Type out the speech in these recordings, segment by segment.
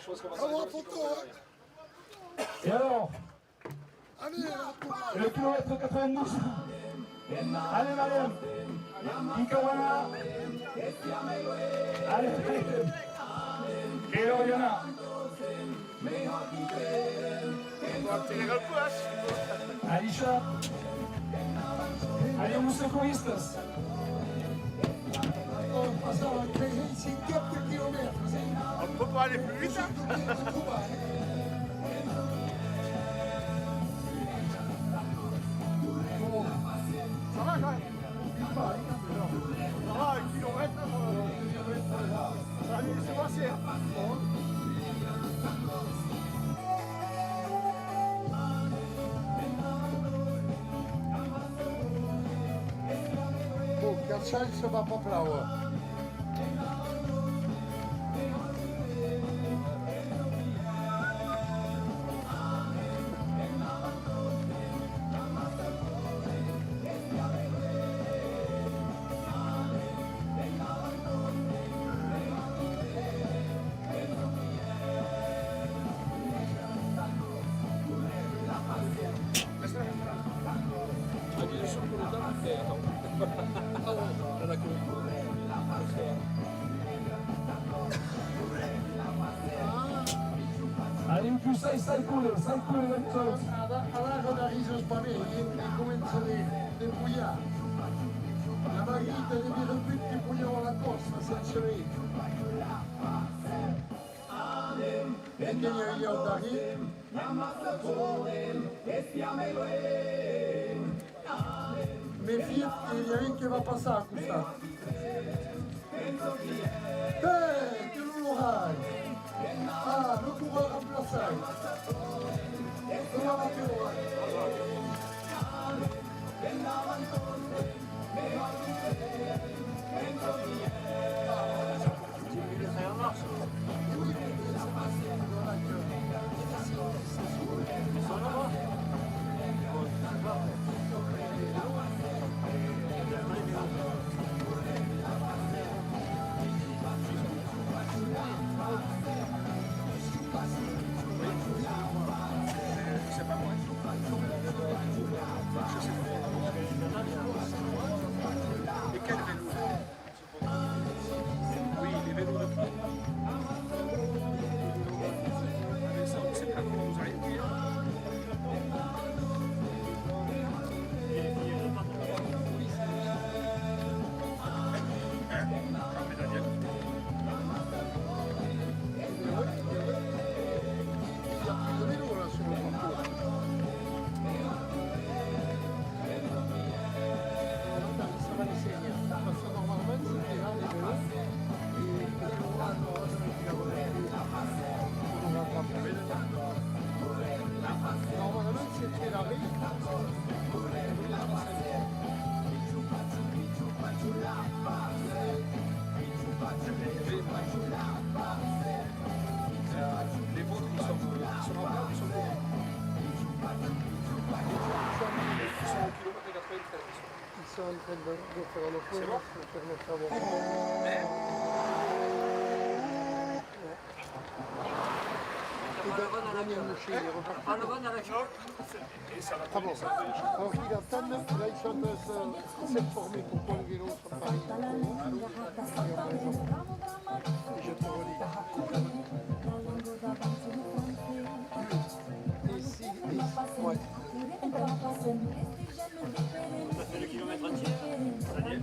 pense qu'on va Bravo, photo, Et alors, allez, là, le kilomètre 92. Allez, Mariam. Ikawana. Allez, et Oriana. Alicia. Allez, vos secouristas. on passe à 54 km. On peut pas aller plus vite, hein. Ça va quand même. Ça va, 1 kilomètre, ça va nous laisser passer. Bon, Gatchal se va pas plaure. Allez, più sai culo dentro. Adesso da riso spavento, comincia a pugliare. La margherita di dire tutti pugliano la costa, senza rete. E che ne io da lì? Mais Fiat, il y a une qui va passer à Costa. Que l'orage! Ah, le coureur remplaçant. Voilà que Et quel vélo? Oui, les vélos de poids. Mais ça, on ne sait pas comment vous arrivez. Normalement, c'était la rive. Les vôtres, ils sont en bas, ils sont lourds. Ils sont au kilomètre 93. Ils sont en train de faire le point pour faire le travail. Daniel Moucher, il est reparti. Ah bon, Alors qu'il attend, là ils sont en train de s'informer pourquoi le vélo sont pas arrivés. Et je te relis. Ouais. Ça fait le kilomètre entier, Daniel.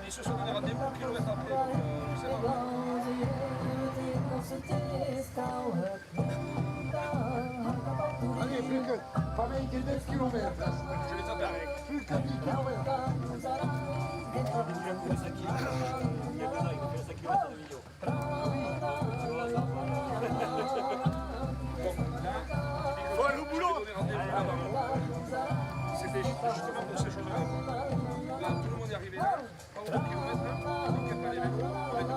Ils se sont donné rendez-vous au kilomètre après, donc je sais pas. Allez, plus que, pareil que 9 km. Je les attends avec. Plus que 10 km. Il a fait 5 km. Il a fait 5 km de vidéo. Bon, allez au boulot. C'était justement pour ces choses-là. Là, tout le monde est arrivé là, pas au kilomètre, donc il n'y a pas les vélos, avec le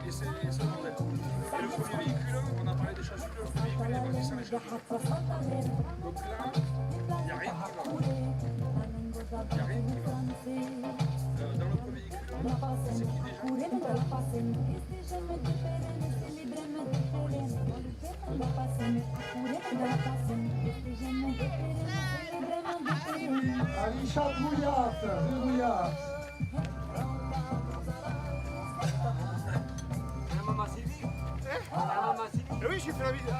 et c'est le bordel. Et le premier véhicule, on a parlé des chasubles, le premier véhicule est parti sans jamais changé. Donc là, il n'y a rien qui va. Il n'y a rien qui va. Dans notre véhicule, c'est qui déjà? Alicia Bouillat, Bouillat. La maman Sylvie. La maman Sylvie. Oui, j'ai fait la vidéo.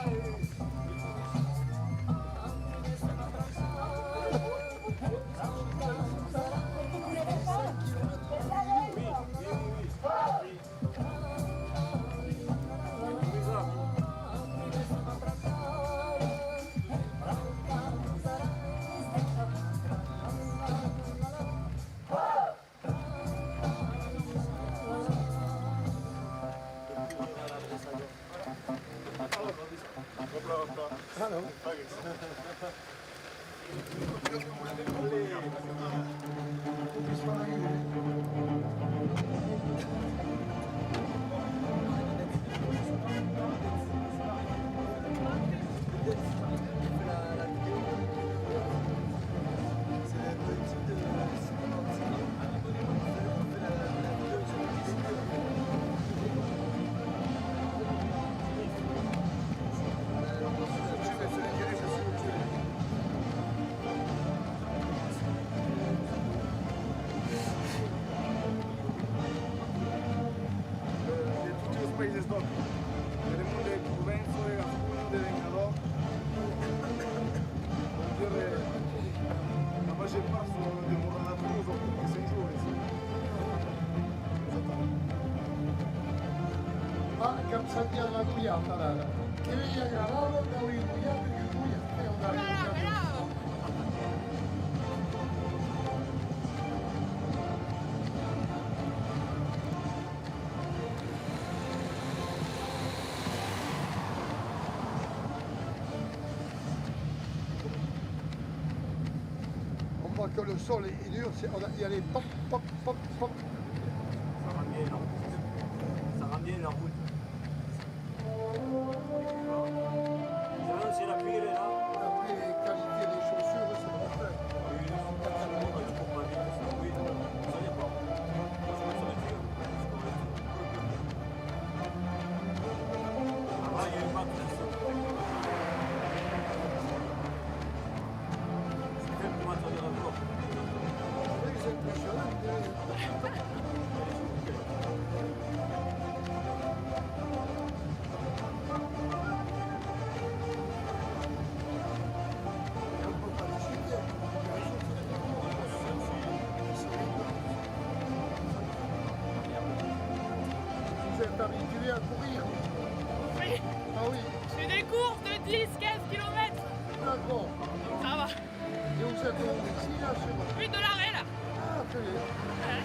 Países top. Tenemos de Prudencio, de Gazprom, de Vengador. La majeure part sont des moranateurs qui sont joués ici. Ma capsatia la Bouillat, allora. Che vi agradava da un Bouillat perché il Bouillat è una Bouillat. On voit que le sol est dur, il y a les pop, pop, pop, pop. Ça rend bien la route. Ça rend bien la route. C'est la pluie, elle est là. Après, qualité des chaussures, c'est pas fait. Oui, tu comprends bien. Oui, ça dépend. Avant, il y a une marque là. C'est fait pour entrer dans le corps. C'est impressionnant. Vous êtes habitué à courir? Oui, Ah oui, je fais des courses de 10-15 km. d'accord. Donc ça va. Et vous êtes ici, là, chez moi? Oui, de l'arrêt là. Ah, très bien. Ouais.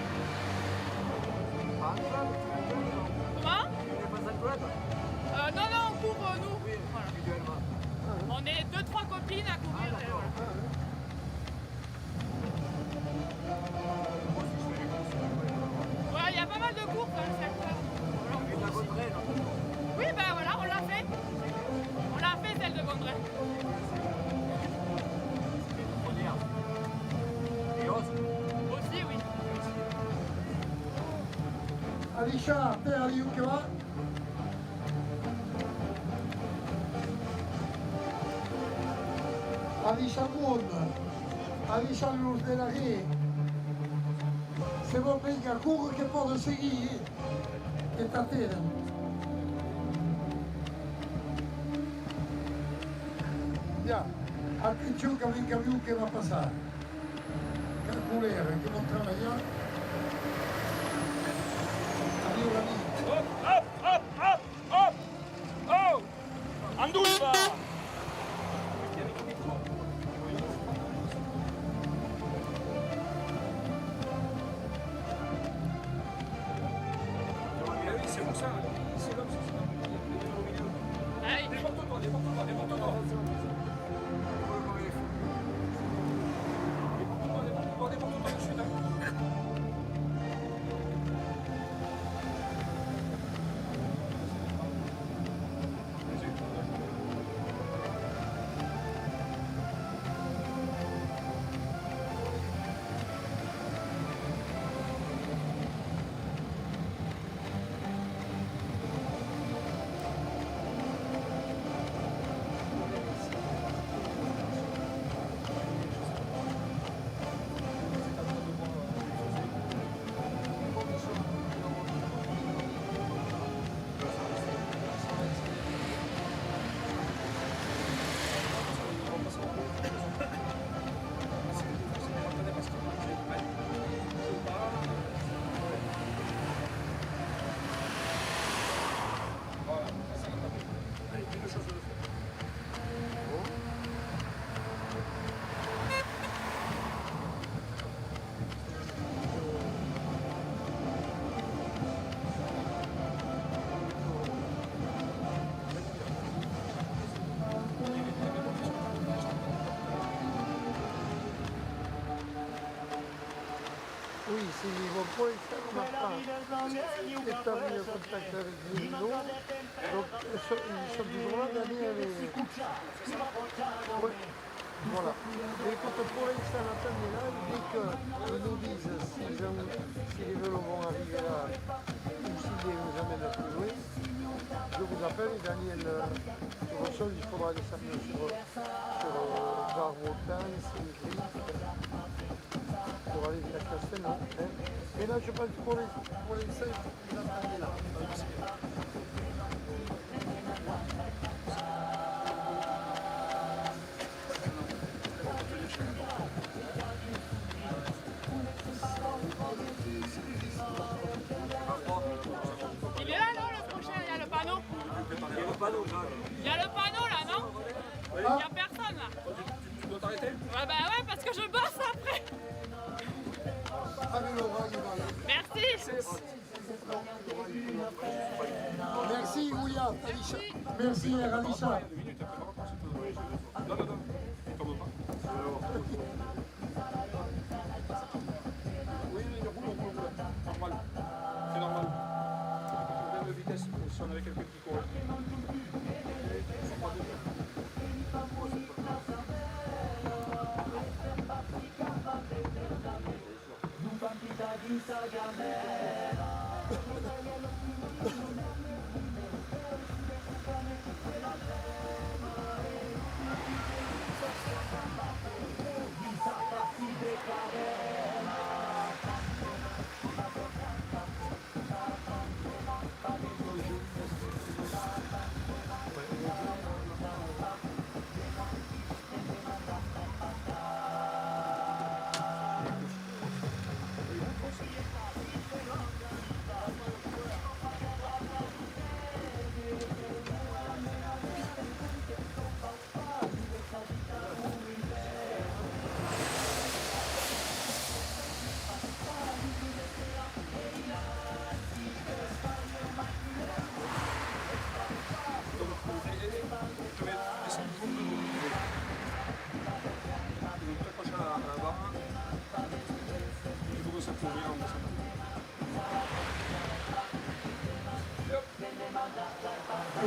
Comment non, non, on court nous. Voilà. On est 2-3 copines à courir. Et voilà. Ouais, il y a pas mal de courses dans le secteur. Oui, ben voilà, on l'a fait. On l'a fait celle de Gondray. Aussi, oui. Alicia, te aiuterà? Alicia Moon, Alicia Luz de la Ré. Se vuoi prendere curva che può seguire e tatena. Via, attenzione che venga più che va a passare. Calcolare che non travagliare. Arriva lì. Hop, hop, hop, hop, hop. Oh, Andulva. Oui, c'est pour ça. C'est comme ça. Allez. Déporte-toi, déporte-toi, déporte-toi. Déporte-toi, déporte-toi tout de suite. pour l'instant, on n'a pas établi le contact avec les gens. Donc, ils sont toujours là d'année avec les... Ouais. Voilà. Et écoute, pour l'instant, attendez là, dès qu'ils nous disent si les vélos vont arriver là ou s'ils nous amènent plus loin, je vous appelle et Daniel, sur le sol, il faudra descendre sur Barbotin, Saint-Gris, pour aller vers Castelnau. Hein. Mais là, je pense que pour l'instant, vous attendez là. Il est là, non, le prochain, il y a le panneau. Il y a le panneau là, non? Il n'y a personne là. Tu dois t'arrêter? Ouais, bah ouais, parce que je bosse après. Allez, Laura, il va là. Merci. Merci, William. Merci, Ralisha. 2 minutes après, par contre, non, il tombe pas. Oui, il roule. Normal. C'est normal. On gagne de vitesse si on avait quelqu'un qui courait.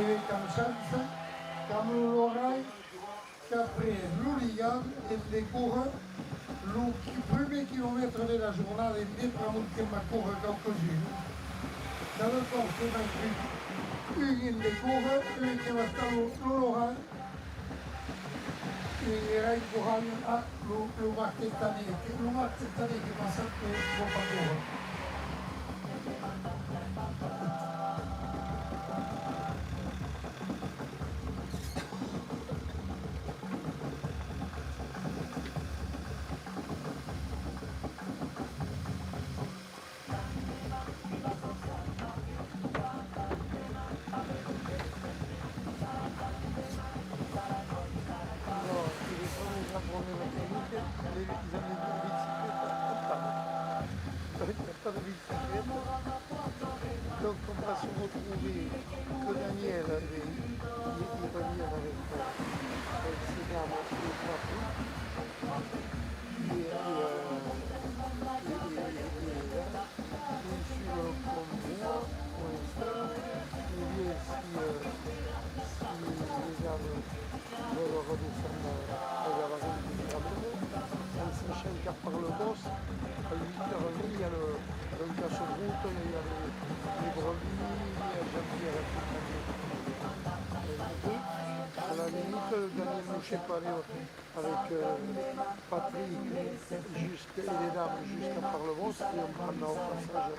Et comme chance, comme l'oreille, qu'après l'Ouligan et les coureurs, le premier kilomètre de la journée, les mettre ma courre quelques-unes. Dans le corps, c'est ma une des coureurs, une qui va estar l'oreille, et il pourra le marquetané qui passe pour ma courre. Donc on va se retrouver que Daniel il revient avec ses dames et trois et sur le convoi pour l'instant et bien si les dames veulent redescendre vers la route du Grammont, on s'enchaîne car par le boss à 8h30 il y a un casse-route, il y a les brebis, il y a Jean-Pierre à la limite, Daniel Mouchet peut aller avec Patrick et les dames jusqu'à Parlevos et on prendra au passage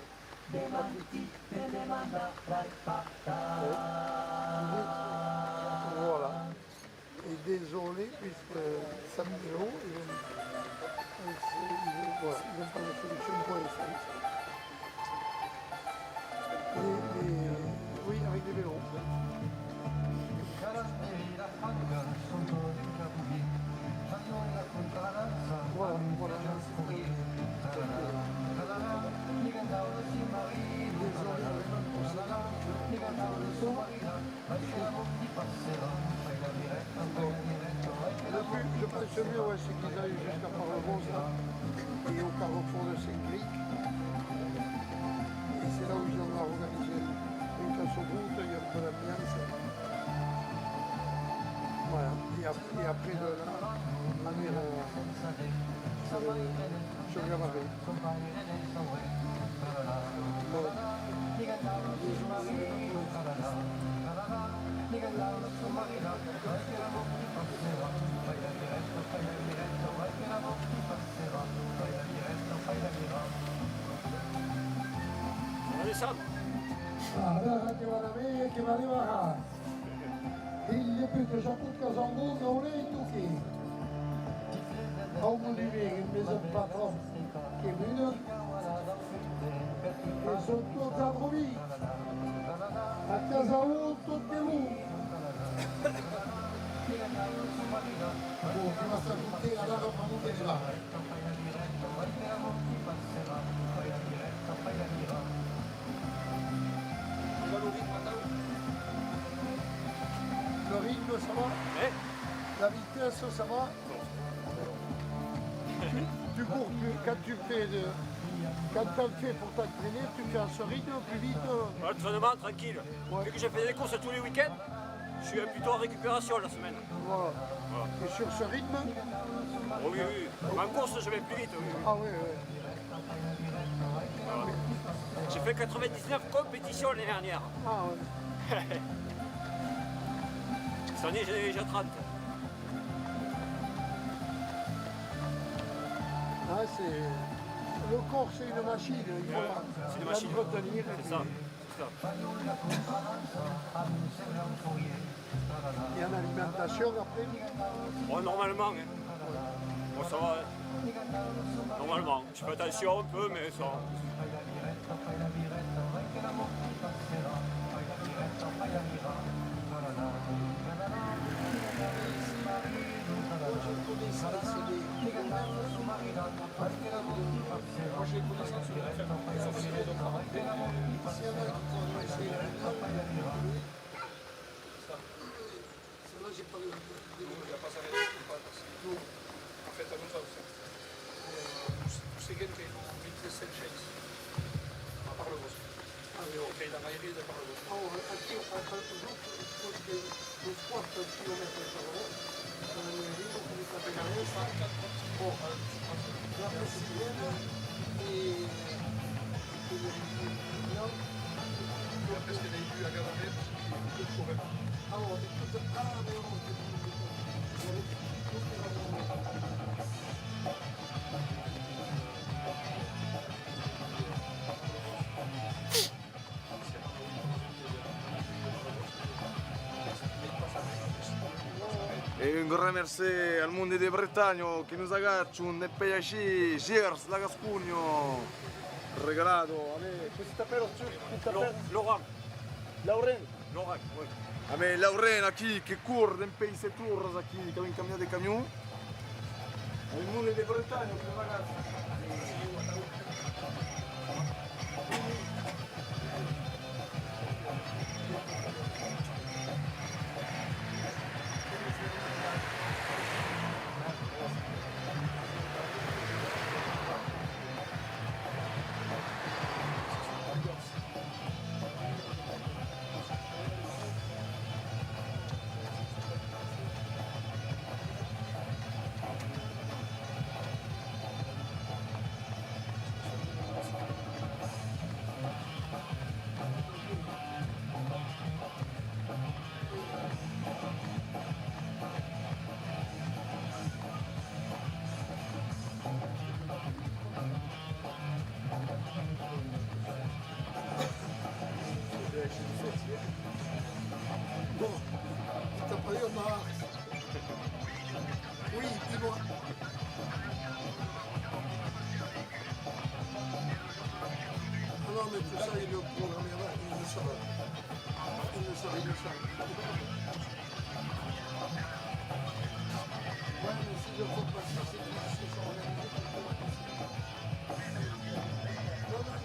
Patrick. Voilà. Et désolé, puisque Samuel, voilà, ils n'ont pas de solution pour l'essence. Oui, avec des vélos. Voilà, voilà. Je pense mieux, ouais, c'est qu'ils aillent jusqu'à Parlevos et au carrefour de Saint-Gris. c'est là où ils ont organisé une casse-route, il y a un peu d'ambiance. Voilà, et après de là, on ira sur Gavaré. Bon. On va descendre. Guarda che va da me che va di va. Il più già tutto zango non è tu che. Au bout du mur, une maison de patron qui est brune. Et sont toutes à Bromy. À Casao, toutes les loups. Bon, tu vas s'ajouter à la reprendre des débats. Il va au rythme à talon. Le rythme, ça va? Eh? La vitesse, ça va? Tu cours plus, quand tu le fais pour t'entraîner, tu fais à ce rythme plus vite. L'entraînement tranquille. Ouais. Vu que j'ai fait des courses tous les week-ends, je suis plutôt en récupération la semaine. Voilà. Et sur ce rythme, Oh oui, oui. En course, je vais plus vite. Oui, oui. ah oui, oui. J'ai fait 99 compétitions l'année dernière. Ah ouais. Cette année, j'ai déjà 30. Ah, le corps, c'est une machine, il faut C'est une machine. l'entretenir. C'est ça. C'est ça. Et en alimentation, après, Bon, normalement, hein. Bon, ça va. Hein. Normalement. Je fais attention un peu, mais ça. Moi j'ai connaissance sur le fait qu'ils ont fait d'autres avant. Il n'a pas s'arrêter, il pas passer. En fait, à nous aussi. Tous ces gains qui ont mis les 7 chaînes. À part le bosque. Ok, dans la héride, à part le bosque. le sport, 1 kilomètre par heure, on a une ligne, on est à pédaler, ça. Bon, la précisienne, et Après, ce qu'il a eu à Gavaré, c'est le chauvin. alors, on est tout mais on E un gran merci al mondo di Bretagno che nos agaccia un PHC Gers la Gascugno regalato a me questa però Laurent. Lauren Laurent, oui. a me Lauren aqui che corre in paese tours aqui che in camion de camion al mondo di Bretagno che ragazzi bon, t'as pas eu ma... Oui, dis-moi. Ah non, mais tout ça, il est programmé là, il le saura. Il le saura, il le saura. Ouais, mais si je faut passer, c'est difficile, ça organise. Non, non.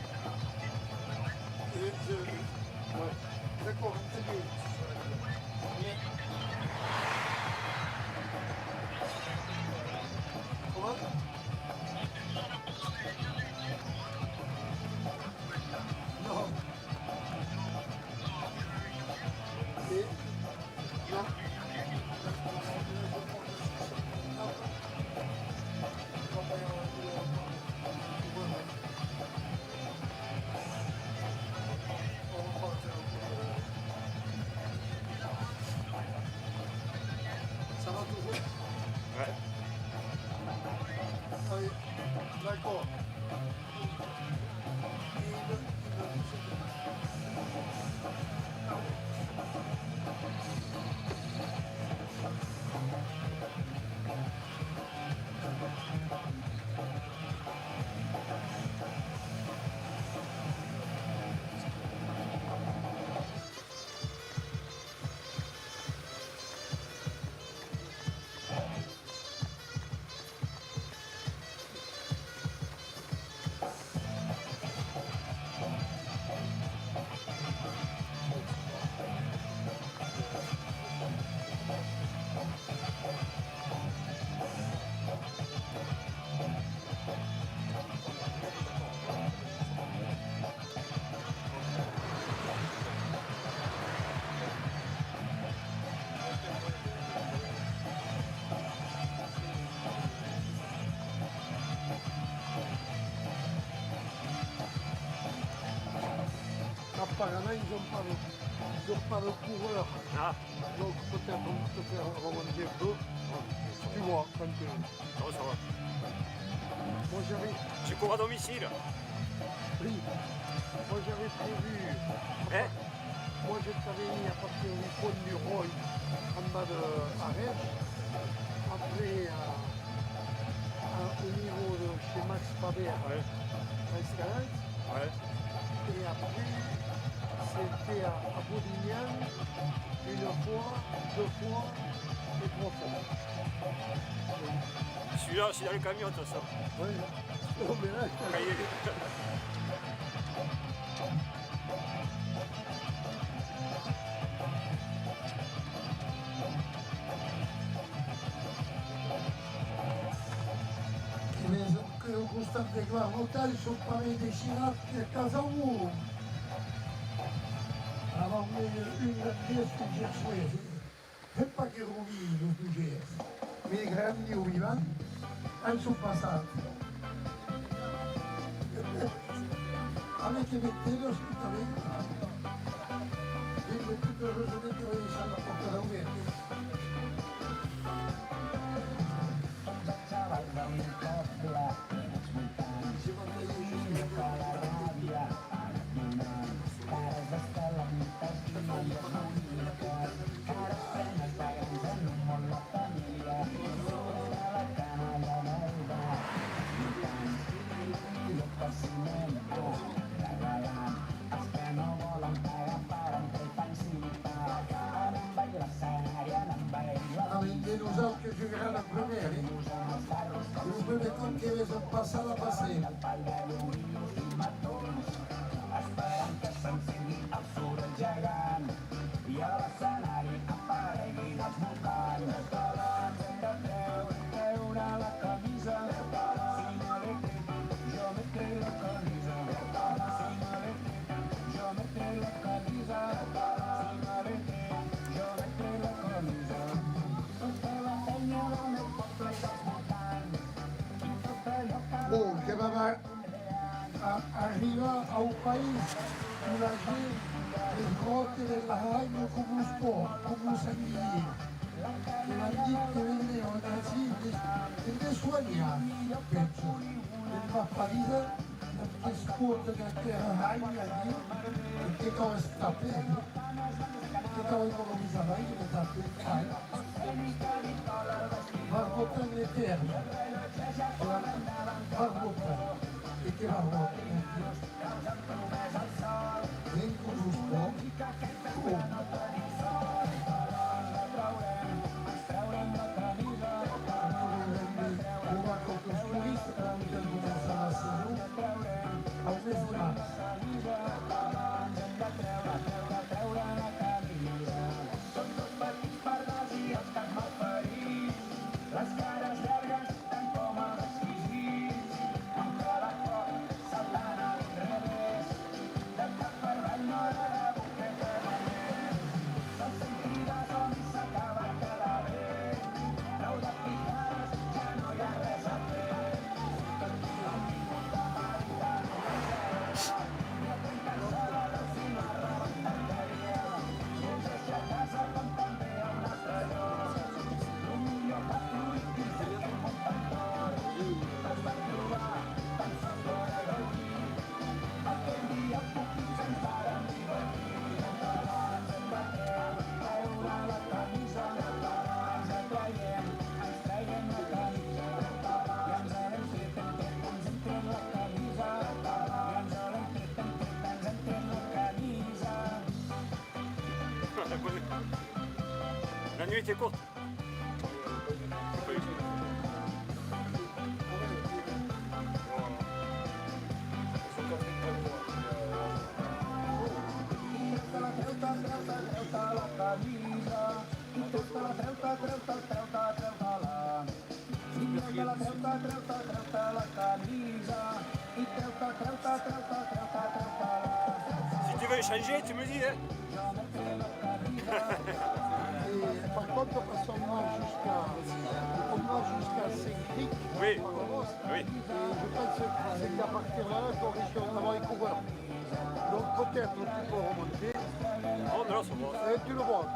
Ouais. D'accord, c'est bien. Comment? Non. Ouais. Allez, d'accord. Apparemment, ils n'ont pas de coureur. Ah, Donc peut-être on peut faire remonter un peu. Tu vois, quand tu... non, ça va. Moi j'avais... Tu cours à domicile. Oui. Moi j'avais prévu... Hein? Moi je t'avais mis à partir du pont du Roy, en bas de Arèche. Après, au niveau de chez Max Faber, Ouais. à Escalade. Ouais. Et après, c'était à Bodignan, une fois, deux fois et trois fois. Celui-là, c'est dans le camion, de toute façon. Oui. Oh, mais là, je Cahier. Che ho gustato di qua, montare sul pavimento scinati a casa uno. Avevamo una testa gersuese, e poi che rovino tu gersi. I grandi uiva, e sono passati. A me che mettevo assolutamente. Quindi tutto il resto che avevi alla porta da un Avete usato che giocare a premiere? Il primo con che avete passato la passera. Oh, che va arriva a un paese dove le grotte della Ragno come un sport, come un sanguino. E la gente vendeva da Sile e le soignava, penso. E va a Parigi, che sport che era Ragno lì, e che cosa sta bene. Che cosa economizzava io, che sta bene. Va a votare le terre. Va a votare. E che va a votare. Vengo giusto. La nuit était courte. Oui. Si tu veux changer, tu me dis. Hein. Et par contre, parce qu'on mange jusqu'à 5 criques Oui. par avance. Oui. Et je pense que c'est qu'à partir de là qu'on risque d'avoir les coureurs. Donc peut-être tu peux remonter. Oh, non, c'est bon. Et tu le vois.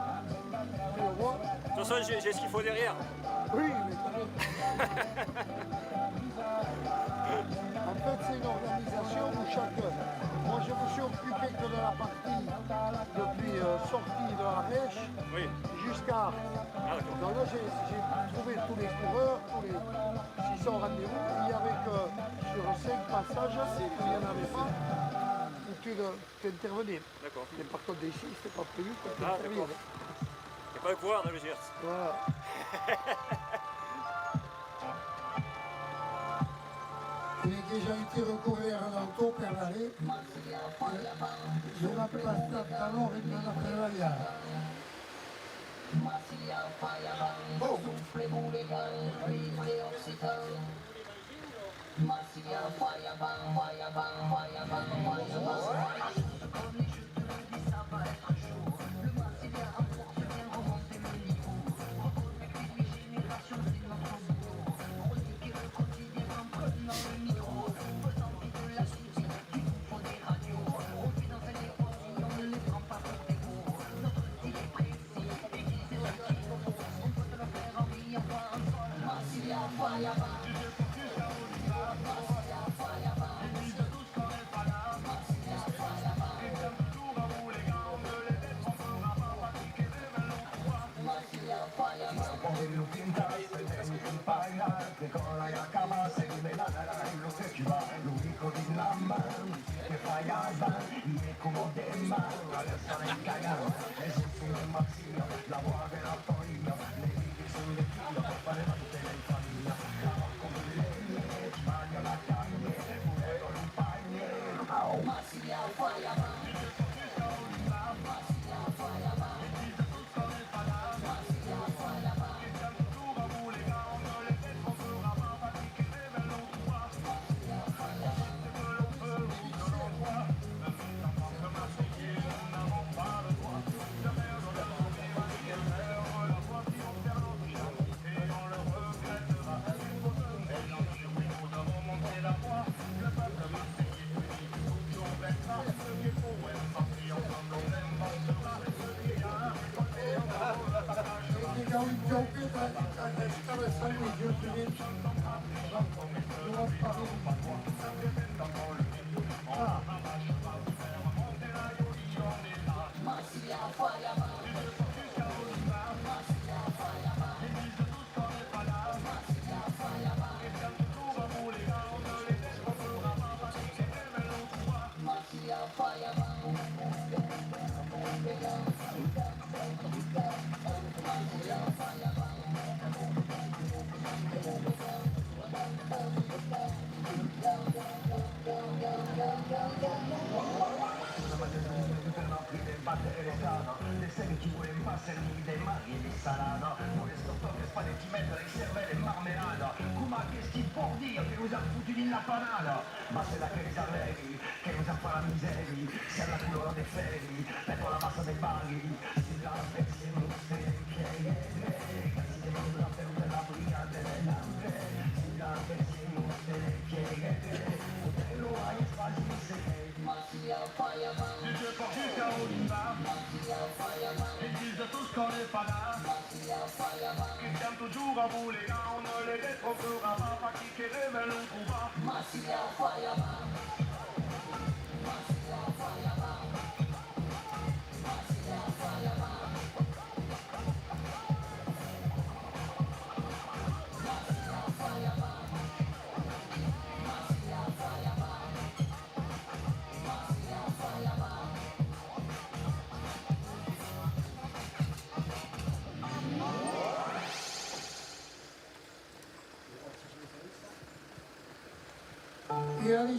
Tu le vois. De toute façon, j'ai ce qu'il faut derrière. Oui, mais quand même. En fait, c'est une organisation où chacun. Moi, je me suis occupé que de la partie depuis sortie de la Rèche Oui. jusqu'à. Ah, d'accord. Donc là, j'ai trouvé tous les coureurs, tous les 600 rendez-vous. Il n'y avait que sur 5 passages, il n'y en avait pas, où tu intervenais. D'accord. Mais par contre, ici, c'était pas prévu que tu Ah, interviennes. d'accord. Il n'y a pas de coureur dans le Gers. Voilà. Il a déjà été recouvert en auto per l'aller de la Plaza Talon et de la Prévalia.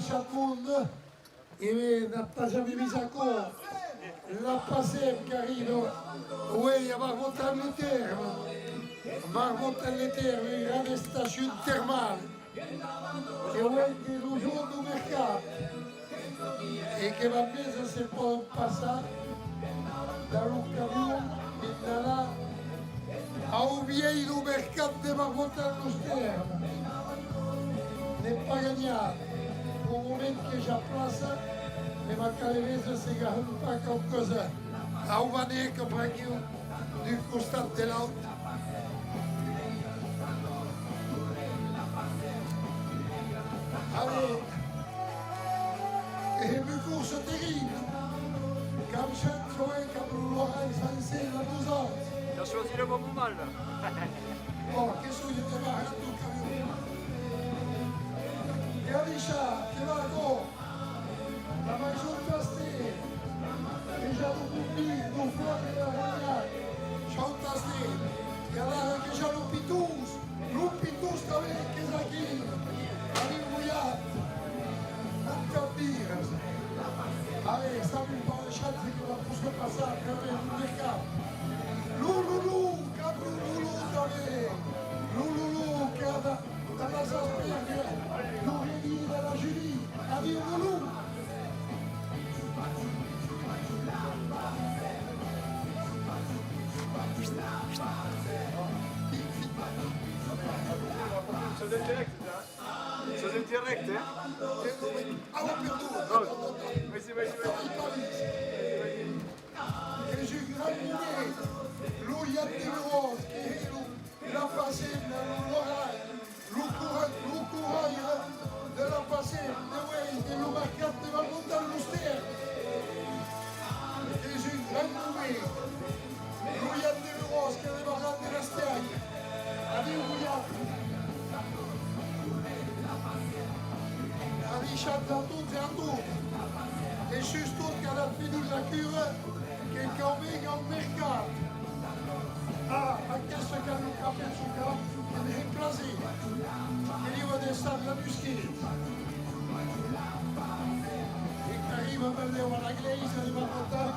Chatmoun, et n'a pas jamais mis à corps. La passée, Carino, oui, il y a Marmontagne les Termes. Marmontagne les Termes, une grande station thermale. Et oui, qui nous joue du mercat. Et que va bien, c'est pas un passage dans le camion, et là, a oublié le mercat de Marmontagne les Termes. N'est pas gagnable. Au moment que j'applace, les macalevese se gagnent pas comme cosa. A Uvané, que prends du costat de l'autre. Allez, et une course terrible. Comme Chanchoé, comme Laurent Sansé, la nous autres. Tu as choisi le bon moment là. Oh, qu'est-ce que j'étais marrant du camion. Et Alisha, qui va à gauche. La maison pastée, déjà le public, nous fleurs et la réunion, chante pastée, et là, déjà le pitous também, que est aqui, ali mouillade, un capir. Allez, ça me parle de chat, c'est qu'on va pousser passer à travers tous les cas. Louloulou, cabrou, loulou também, louloulou, qui a dans la aspire, l'Aurélie de la Julie, a dit loulou. C'est direct, c'est direct, hein? Ah, on perd tout. Vas-y. Et j'ai graminé l'Ouyat de Rose, qui est la passée de l'orail, l'ourail de la passée de l'Omarcat de la montagne Louster. Et j'ai graminé l'Ouyat de Rose, qui est le barat de la Stègue. Allez, Ouyat. Allez, chante à toutes et à tous. Et juste qu'elle a fini la cure, che conviene un mercato. Ah, ma questo che hanno capito che è così, che io devo stare la muschietta. E che arriva per le alla chiesa di Marmontagne,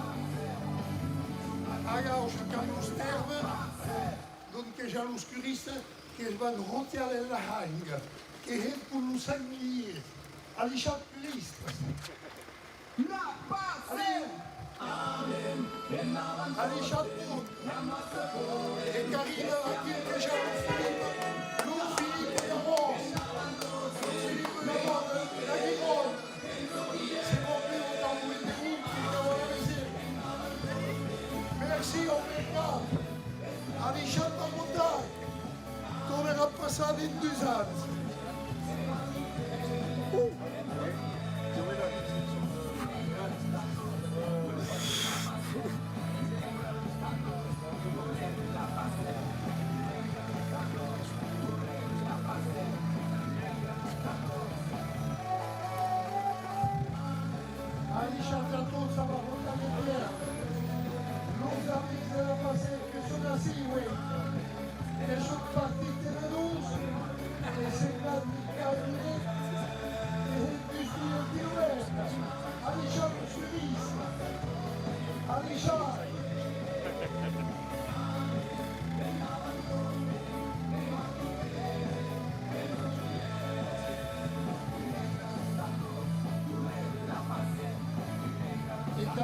a gauche che hanno sterve, non che già l'oscurista, che vanno roteare la hanga, che è con un sangliere, alle chapelistas. La pace! Allez, chapeau! Et qu'arrive à dire que j'ai Philippe, nous Philippe de Rose, Philippe de Rose, la Guironne, c'est mon père au temps où il est où, qui est dans la maison. Merci, on fait pas. Allez, chante en montagne, tornerà passare in 2 anni.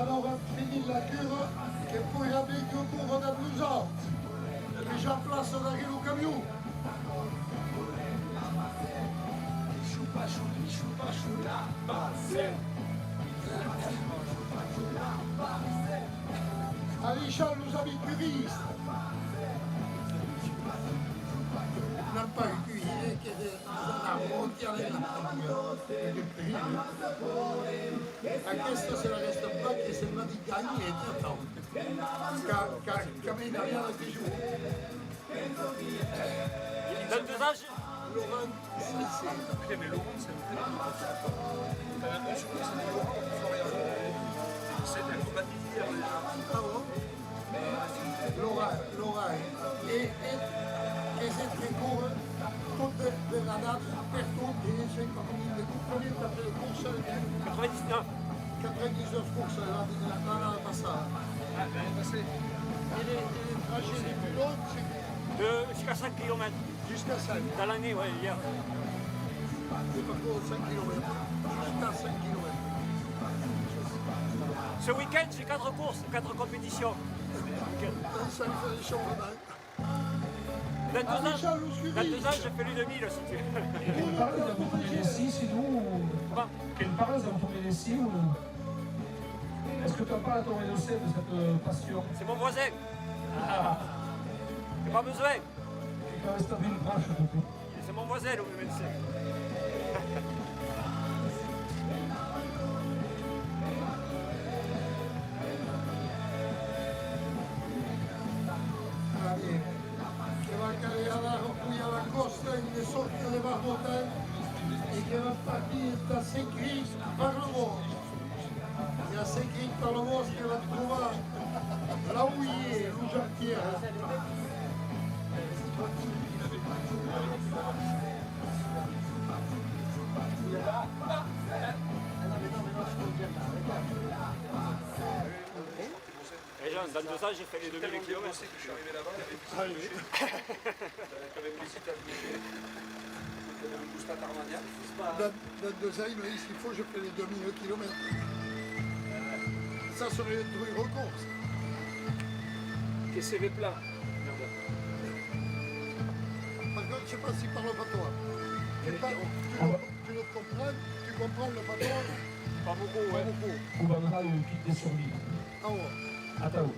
Alors on va finir la cure et pour y aller que pour on a plus haute. Déjà place d'arriver au camion. Allez Charles, nos amis curistes. On n'a pas cuisé, qui est un monté à la Aquesta se la resta pas che sembra di cagni e trattano. Cammina via da qui giù. Donne 2 âges. Laurent, c'est... Mais Laurent, c'est c'est un combattant Ah bon? Laurent. Et c'est très court. Tutte della data per tutti, 50.000 de combien t'as fait le course again? 99. 99 courses l'année passée. Ah, ben, passé. Et les trajets les plus longs, c'est Jusqu'à 5 km. jusqu'à 5. Dans l'année, ouais, hier. C'est pas trop 5 km. Jusqu'à 5 km. Ce week-end, j'ai 4 courses, 4 compétitions. Ça lui fait des choses là-bas. Dans 2 ans, Michel, où suis-je? je fais les 2000 si tu veux. Quelle parle de votre Ménessi, sinon quelle parle de votre Ménessi ou est-ce que tu en parles à ton Ménessi de cette passion? C'est mon voisin. J'ai pas besoin. Tu peux rester une branche de tout. C'est mon voisin, le médecin. Allez, che va a caricare qui alla costa in sotto le Marmontagnes et qui va partir da Saint-Gris par le Vosges. Et à Saint-Gris par le Vosges, qui va trouver là où il est, Louis-Jean-Pierre. Et Jean, dans 2 ans, j'ai fait les 2000 Tellement bien km. bossé que je suis arrivé là-bas, il y avait plus J'avais félicité à bouger. Il y avait un boost à Tarmagnac. Dans 2 ans, il m'a dit s'il faut, je fais les 2000 km. Ça serait un truc record. Ça. Qui est CV plat. Par contre, je ne sais pas s'il parle pas toi. Tu le comprends, tu comprends le patron? Pas beaucoup, ouais. Pas beaucoup. Gouvernement de kit de survie. Ah ouais. Attends.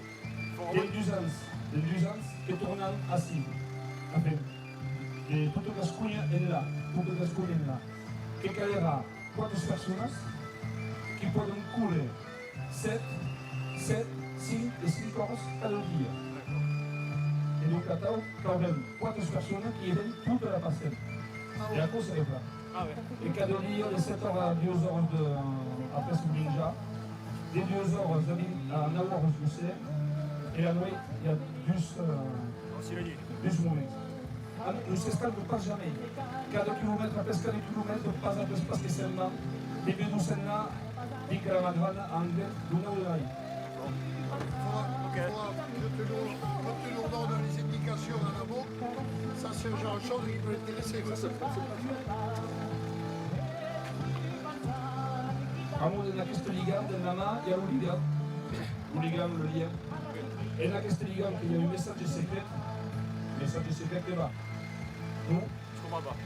L'indulgence que tornan así. A ver, tutto Gascuña en la, tutto Gascuña en la. Que caerá 4 personas que pueden cubrir 7, 5 y 5 horas cada día. En un catao caurem 4 personas que lleven toda la pastel. Et la course est là. Ah ouais. Et cada dia de 7 horas a 2 horas de, après ce menjar, de 2 horas a 9 horas de musée, et la nuit, il y a 12 Aussi le dit. moments. Le sescal ne passe jamais. Cada kilomètre, après cada kilomètre, passe a l'espace que c'est là, et bien nous sommes là, et que la magrana en anglais, l'una de l'ail. Quand tu nous donnes les indications en amont, ça c'est le genre de chose qui peut intéresser. Amunt en aquesta lligam de la mà hi ha l'oligam, le lien. En aquesta lligam que hi ha un missatge secret que va. Non? Je comprends pas.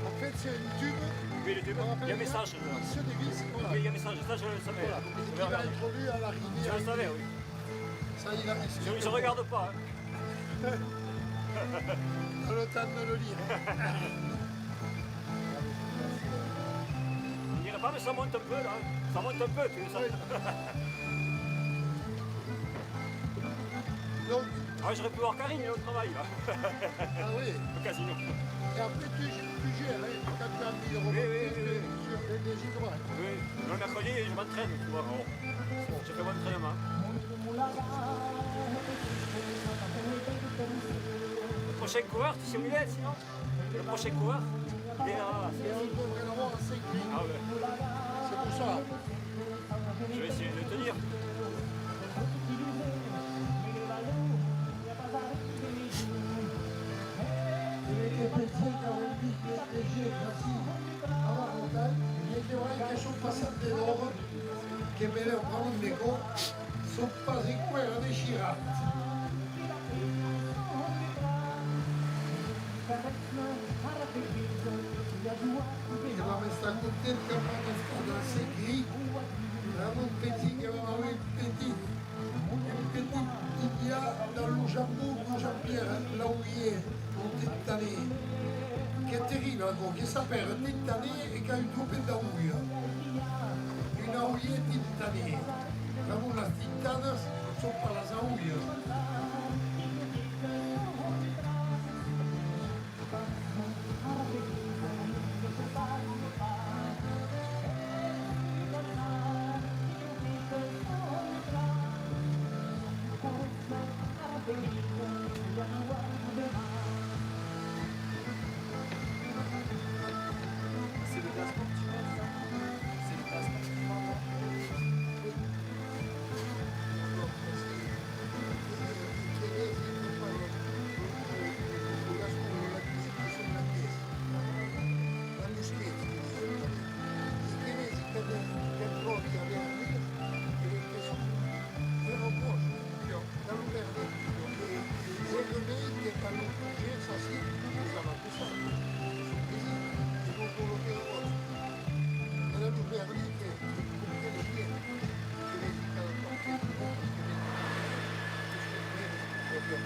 En fait, c'est une tube. Oui, le tube. Il y a un message. Il se dévisse, voilà. Oui, il y a un message. Ça, je le savais. Voilà. Et qui va introduire à l'arrivée. Je le savais, oui. Ça, il a Je regarde pas. Hein. T'as le temps de le lire. Je dirais pas, mais ça monte un peu, là. Ça monte un peu, tu veux ça. Donc, Ah, j'aurais pu voir Karine au travail, là. ah oui. Au casino. Et après, tu gères, hein, quand tu as envie de remonter sur les gigants. Oui, le mercredi, je m'entraîne, tu vois. Je fais mon entraînement. Le prochain coureur, tu sais où il est, sinon? Le prochain coureur, il est là. Et on devrait l'avoir à 5 lignes. Ah ouais. C'est pour ça. Je vais essayer de le tenir. E pensei che avevi piacere così alla montagna e che vorrei che sono passate loro che me le ho prendute sono quasi quella déchirante. E la mi sta contenta quando è stata a Segri, avevamo un petit che aveva un petit il y a dans le Japon, Jean-Pierre, là où il est, au Tintané, qui est terrible, encore, qui s'appelle Tintané et qui a une troupe d'Aouille. Une Aouille Tintané. Vraiment, las tintanas sont pas las Aouilles.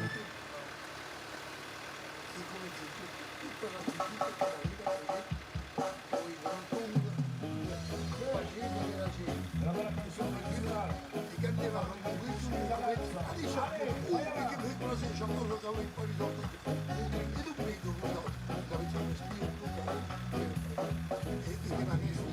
che come dice, tutta l'attività che la vita vede, poi gran tonga, la gente della gente, La bella canzone musicale. e che andava con questo, a diciamo, che per cosa c'è un po' che un po' di soldi, e tu vedo come no, la facciamo spirito, e che rimanesse,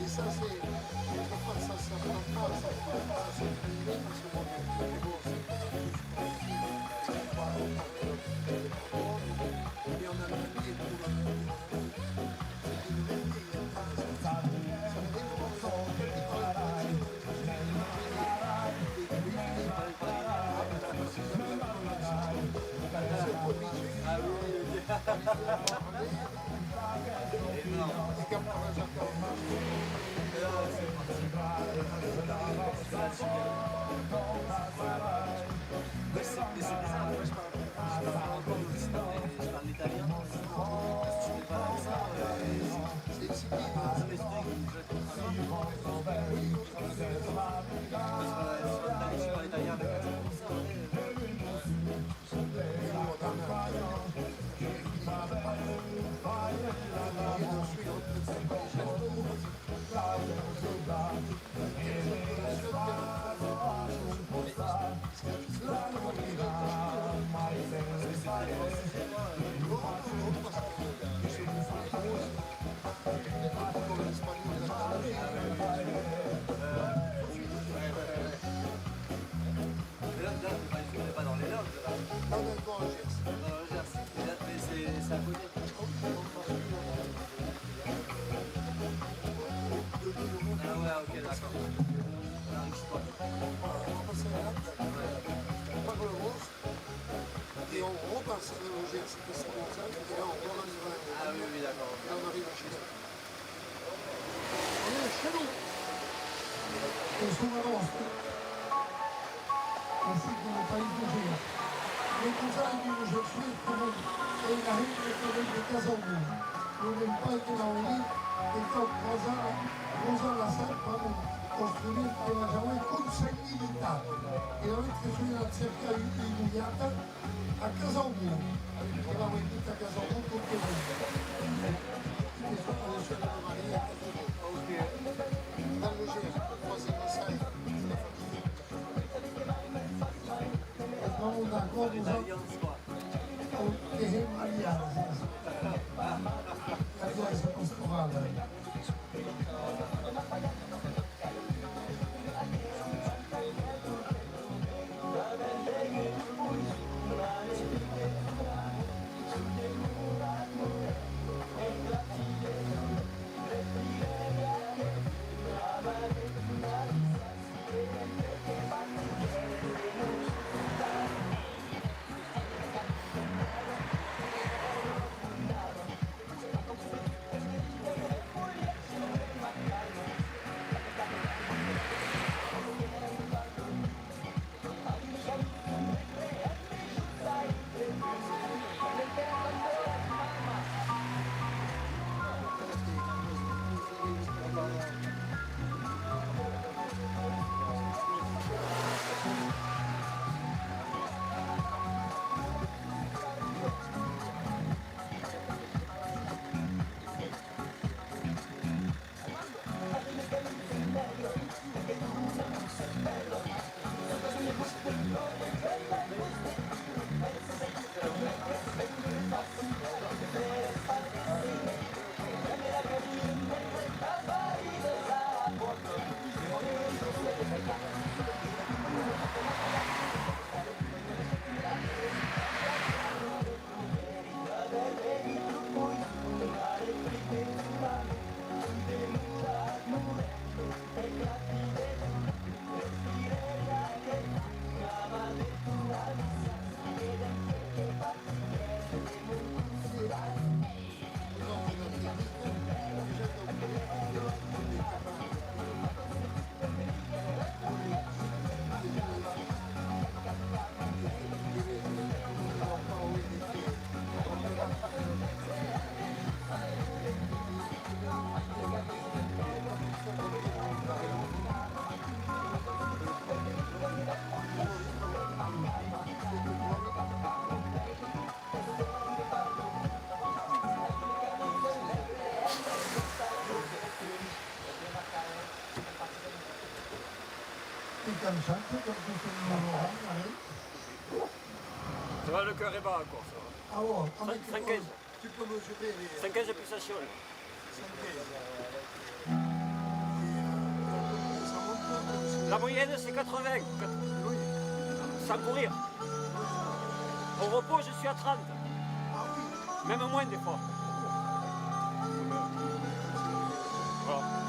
e ça c'est trop pas ça ça prend pas ça c'est privé parce que bon et on a le pied pour et on repasse à le Gers, c'est comme ça, et là on arrive à là on arrive à chez nous. On est chez nous. Et Sumarosti, ainsi que le pays de Gers. Les cousins du Gers come e la gente di Casalù, non è poi che la unì e cosa la sappiamo costruire la giovane conseguibilità e la mette sulla cerca immediata a Casalù, che la vendita a Casalù tutto adesso la Maria dallo Gers, quasi non sai non una cosa che è Mariana la chiesa pastorale. interessante perché sono Ça va, le cœur est bas encore, ça va. allora, a me 5 tu peux mesurer les 5 pulsations. La moyenne, c'est 80. Sans courir. Au repos, je suis à 30. Même moins des fois. Voilà.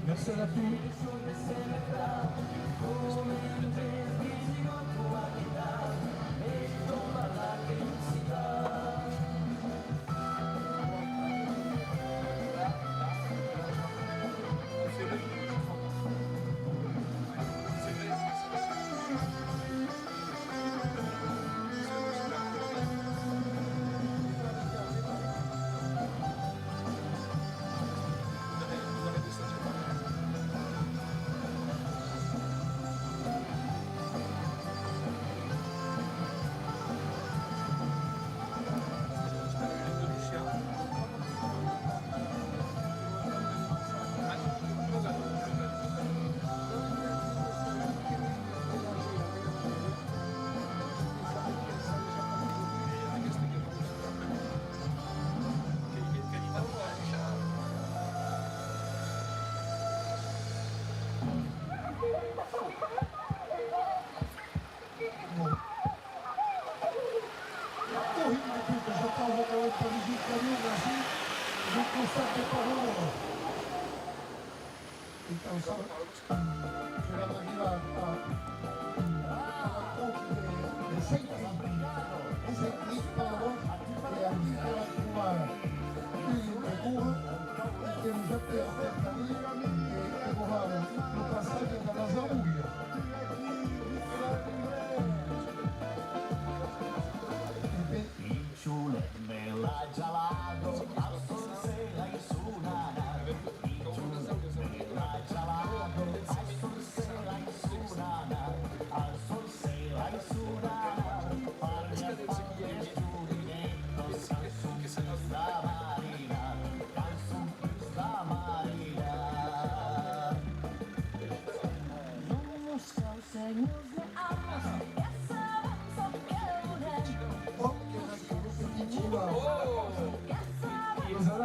Merci à la fille.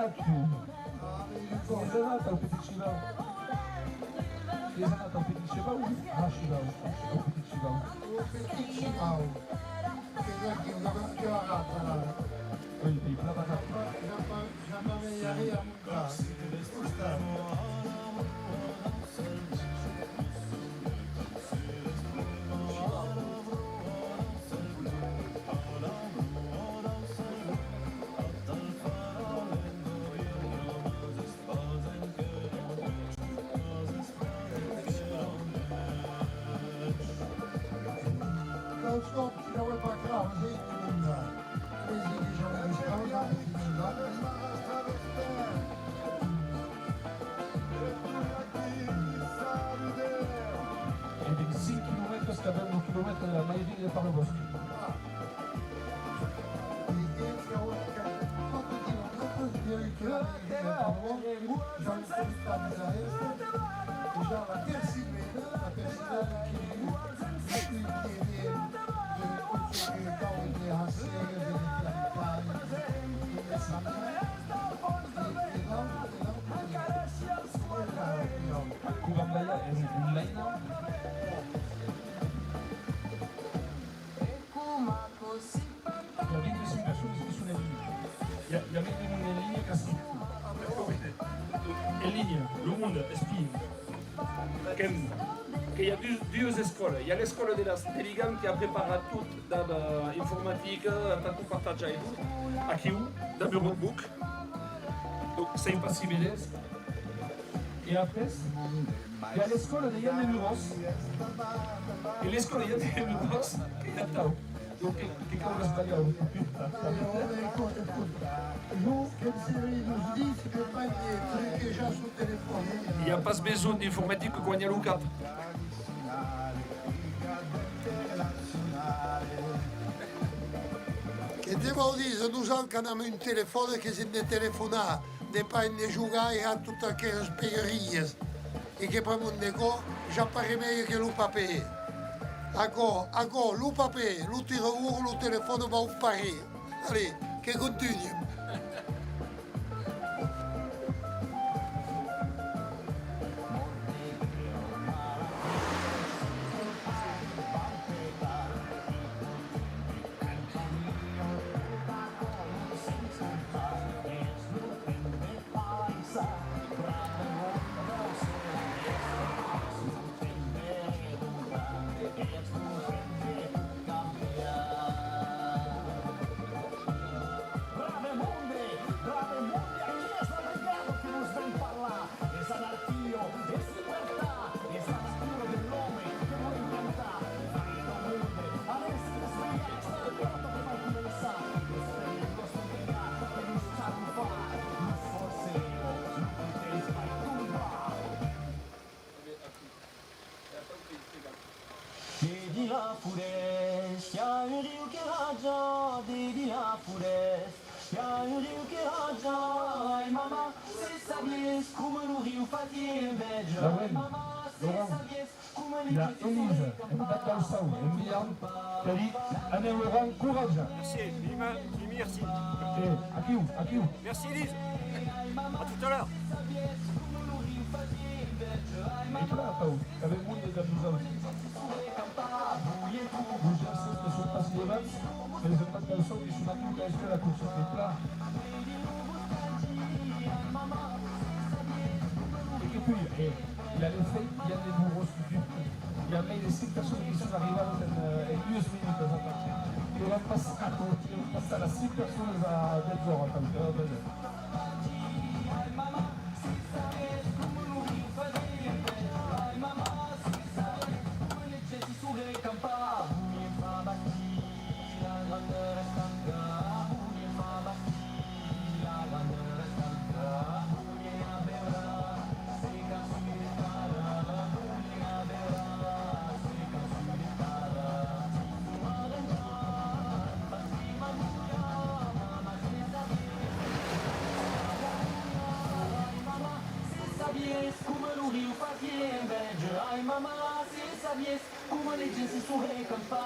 anat tu? Qui és anat el petit xivau? Qui és anat el petit xivau? Ah, xivau, el petit xivau. Un petit xivau, que és aquí, que va agafar ara. Il plat a cap. Ja m'amellaria amb un plat. Stop, je n'avais pas grave, j'ai une là. Vas-y, déjà, E 25 km scadendo un chilometro dalla Maieria di Paolo Boschi. Kurambaya è un line. Il y a 25 personnes qui sont en ligne. Il y a même une ligne cassée. En ligne, le monde explica que hi ha dues escoles. Hi ha l'escola de l'Intel·ligent que ha preparat tot d'informàtica, tant per partatjar i tot. Aquí de meu notebook. Donc c'est impossible. Et après, il y a l'école de Yann Muros. Et l'escola hi ha de Muros que hi ha tau. Donc, che cosa sbagliamo? Nous, quelle série nous dit, c'est que pas des trucs déjà sur le téléphone. Il n'y a pas besoin d'informatique quan hi ha l'UCAP. Che devo dire, noi abbiamo un telefono che se ne telefona, ne pas ne giocare a tutte quelle spiegherie. E che poi non ne go, già pare meglio che lo papè. Agora, lo papel, lo tiro uno, lo telefono va a pari. Allez, che continui. Dedi la forest, hi ha un riu que raja, dedi la forest, hi ha un riu que raja, ai mamà, se sabies come lo riu fatia inveja, ai mamà, se sabies come Il y a Élise, Mbac Dalsau, Mbiam, qui a dit Anne Laurent, courage. Merci, Mimi, merci. Et à qui où Merci Elise. À tout à l'heure. Et toi, Pau, avec moi, les amis, les gens ne sont pas si devant, mais les Mbac Dalsau, ils sont maintenant à la course des plats. Et puis, il a les faits, il y a des bourreaux du il y a même 5 personnes qui sont arrivées en 2 minutes. Il va passer à las 5 personnes à 10 heures. Come lo riu fatia inveja, ai mamà, se sabies come le gente si recampa.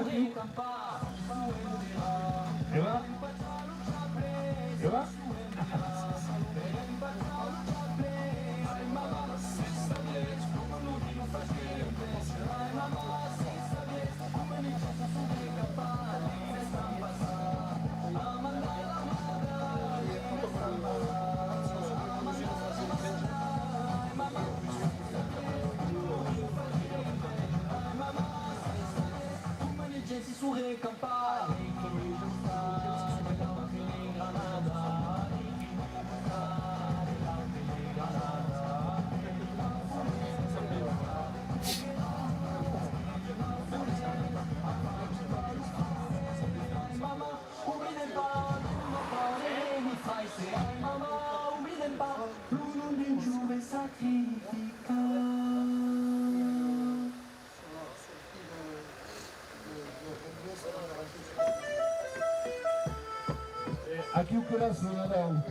Riu. Et voilà. Et voilà. Aqui o coração, Nadal.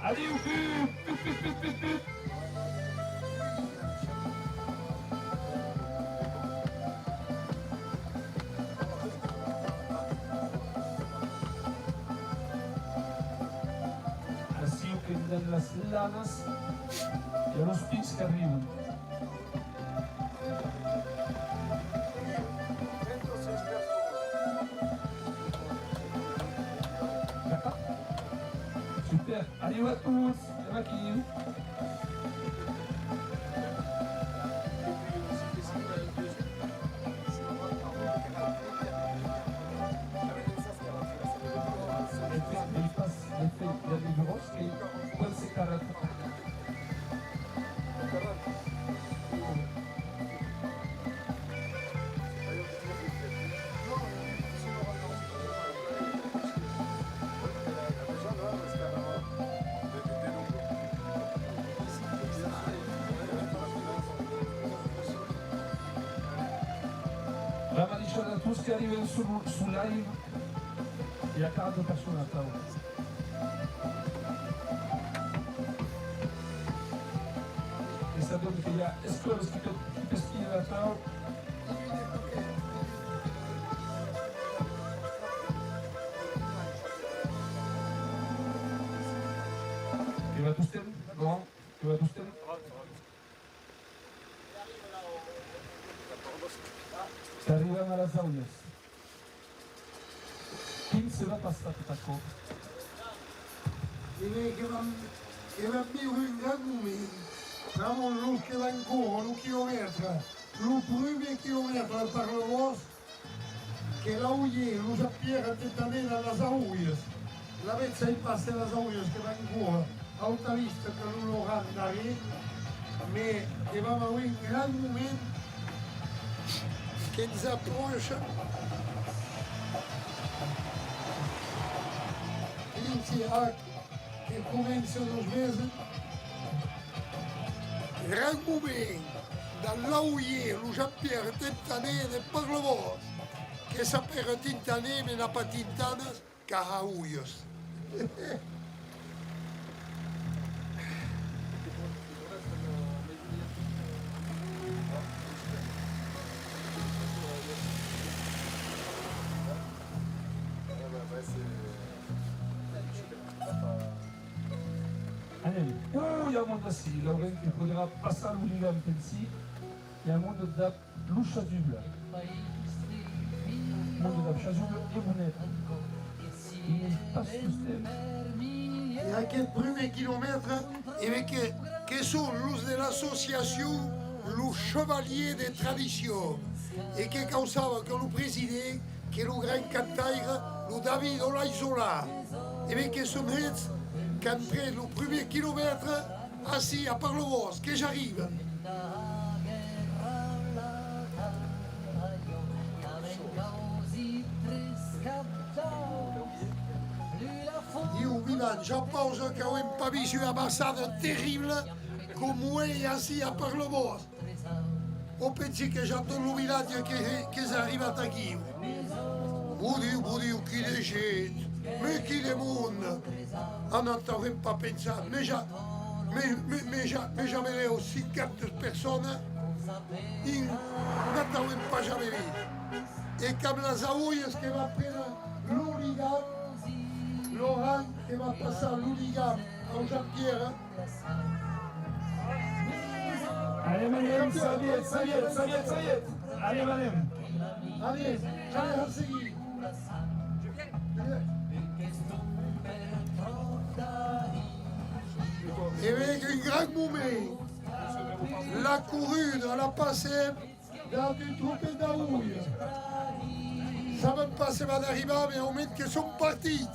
Allez, au but. Así que dan las lanas y a los pies que arriban. Super, allez à tous, c'est maquillé. Vraiment, les choses à tous qui arrivent sous live, il y a 40 personnes à table. Et ça donne qu'il y a escoles qui peuvent skier à table. Tu vas tous t'aimer? Bon, tu vas tous t'aimer? Arrivano alla Zaunias. Chi se va passare per qua? Direi che va più in grande siamo lo che va ancora, lo chilometro, lo primo chilometro per la voce che la uie, lo sappiamo attentamente alla Zaunias. La vezza in passe alla Zaunias che va ancora, alta vista che non lo andare, ma che va in grande momento che si approccia inizia che cominciano a svese gran momento dall'auie lo sapere tintanene per la voce che sapere tintanene na patintanas carauios il y a un monde aussi, là, il faudra passer à l'univers en pensi, il y a un monde de l'ouchazule. Le monde de l'ouchazule et bonnet. Il passe tout ce et à quel premier kilomètre, et que sont l'us de l'association, le chevalier des traditions. et qui causava que le président, que le grand cantaire, le David Olaizola, et bien que son maître, qu'après le premier kilomètre, assis à Parlevos, que j'arrive. Io, Milan, je pense qu'on n'a pas vu une ambassade terrible comme moi assis à Parlevos. On pense que j'entends le village qu'ils arrivent à Taguille. Mon Dieu, qui les jette, mais qui les monde. On n'entend même pas penser, mais jamais aussi 4 personnes, on n'entend même pas jamais vu. Et comme la Zaouille, ce qui va prendre l'Oligan, Laurent qui va passer à l'Oligan, en Jean-Pierre. Allez, Manem, ça y est. Allez, Manem. Allez, Hassegui. Et avec un grand moment, la courue de la passée dans une troupe d'Aouille. Ça ne va pas se va d'arriver, mais au moment qu'ils sont partis.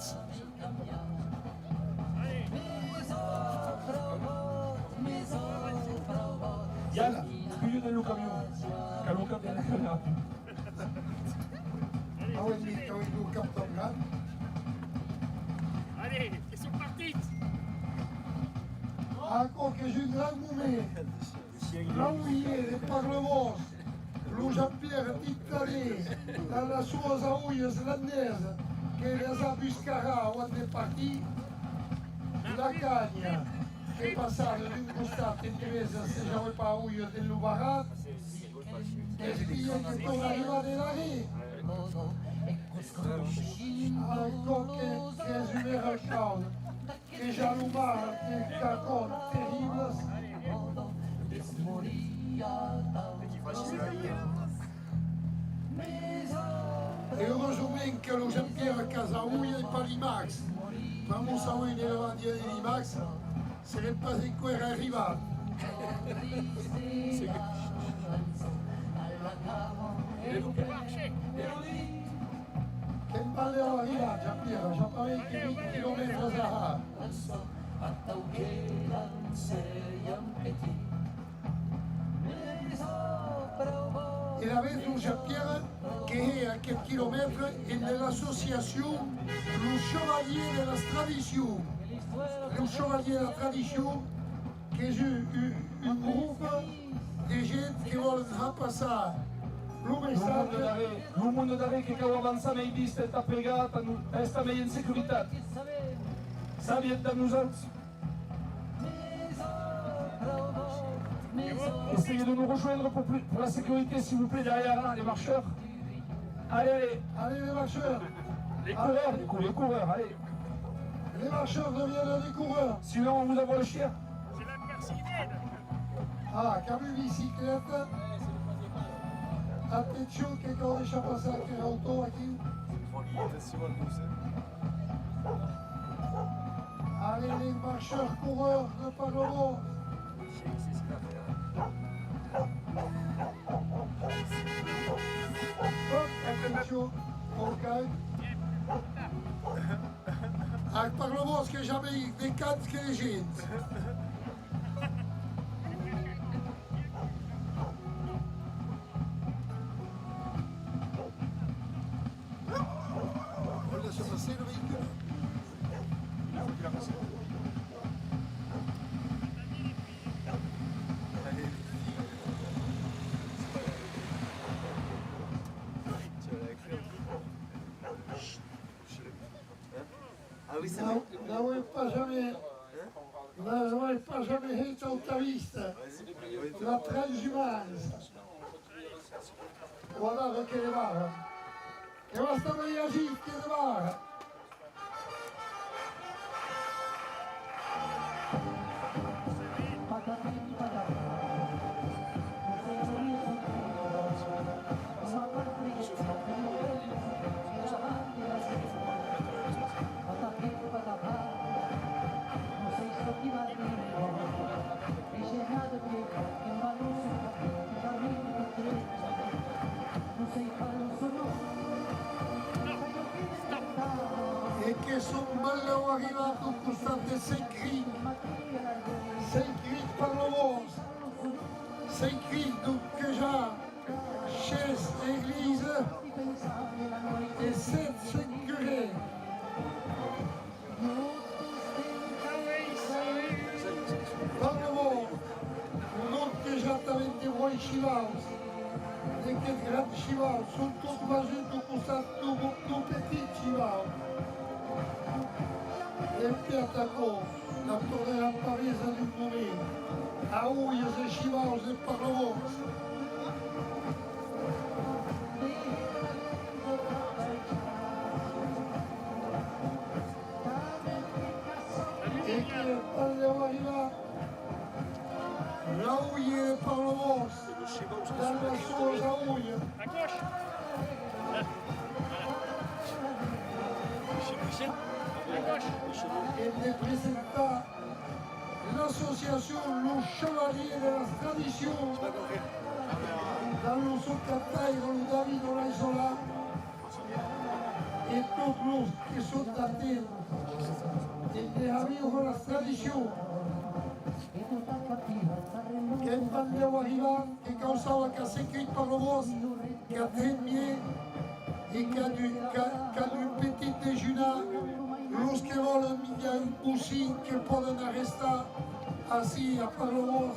Yann, scuglio del camion, che Luca viene cagato. Ah oui, mais quand il nous capte en grade. Allez, ils sont partis. Encore que j'ai un grand moment. Là où il est, les Parlevos, le Jean-Pierre Tittalé, dans la source Aouille islandaise, que les Abuscara ont été partis, la Cagne, qui est passée d'une costata interesa, se j'avais pas Aouille del Lubarat, et puis qui sont arrivés de l'arrêt. Encore que les humeurs chaudes, que j'allume des cartons terribles. Et heureusement que le Jean-Pierre Casaouille n'est pas l'IMAX. Vamos a oír el bandido de l'IMAX, se le passe quoi arriva. Che palle arriva Jean-Pierre, j'en parlais que 8 km à Et la vez où Jean-Pierre, qui est à quelques kilomètres, est de l'association Le Chevalier de la Tradition. Le Chevalier de la Tradition, qui est un groupe de gens qui veulent repasser le message. Il mondo d'arrêt che cavo avanza mai vista e sta pregata, sta meglio in securità. Savi da nosaltres. Essayez de nous rejoindre pour la sécurité, s'il vous plaît, derrière là, les marcheurs. Allez, Allez les marcheurs. les coureurs, allez. Les marcheurs deviennent des coureurs. Sinon, on vous envoie le chien. C'est la Mercedes. Ah, comme une bicyclette. Attention che quand riesce passer anche l'auto aquí. Allez les marcheurs coureurs de Parlevos. Attention, ok. A Parlevos que jamais des cannes que les gens. On laisse passer le véhicule. N'avons pas jamais été autariste. La transhumance. Guardate che le barre. Che basta per gli agiti le barre. che sono arrivato costate 6 grilles par le vos, 6 grilles que j'ai, chaise, église et 7 curés. Par le vos, non que j'attendais des rois chivaus, des grands chivaus, sont tous basés de costate tout petits chivaus. E poi attaccò la torre a Parigi di Morí, a Uyes e Chivaus e Parlavons. E che quando arriva la Uye e Parlavons, dalla sua Uye. Et représenta l'association Le Chevalier de la Tradition dans le Socataï, dans le David, dans l'Isola et tous los qui sont datés de amigos de la tradition que van arribar, que causava que s'écrit par le vos, qui a trémié et qui a du petit déjeuner. Los que volen il y a un boussing que poden restar así a Parlavons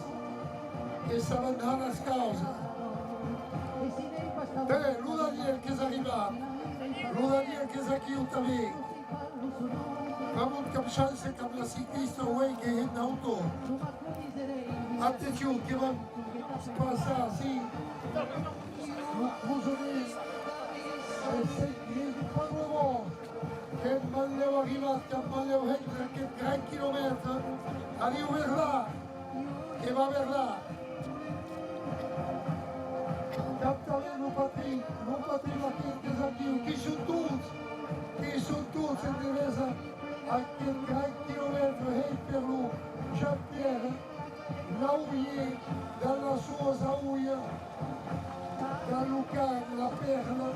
e s'avançar les causes. Bé, l'ho Daniel que és arribat, l'ho Daniel que és aquí també. Vam un cap chance amb la ciclista Wei que és d'auto. Atenció, que vam passar así. Vous avez 5 Parlavons. Que m'enleu arribat, que m'enleu entre aquest gran quilòmetre, arriu vers là, que va vers là. Captaré no Patrick Maquet, que és aquí, qui són tots en devesa aquest gran quilòmetre, per lo Jean-Pierre, l'Auier, dans la Source Auier, dans le Cagne, la Perle,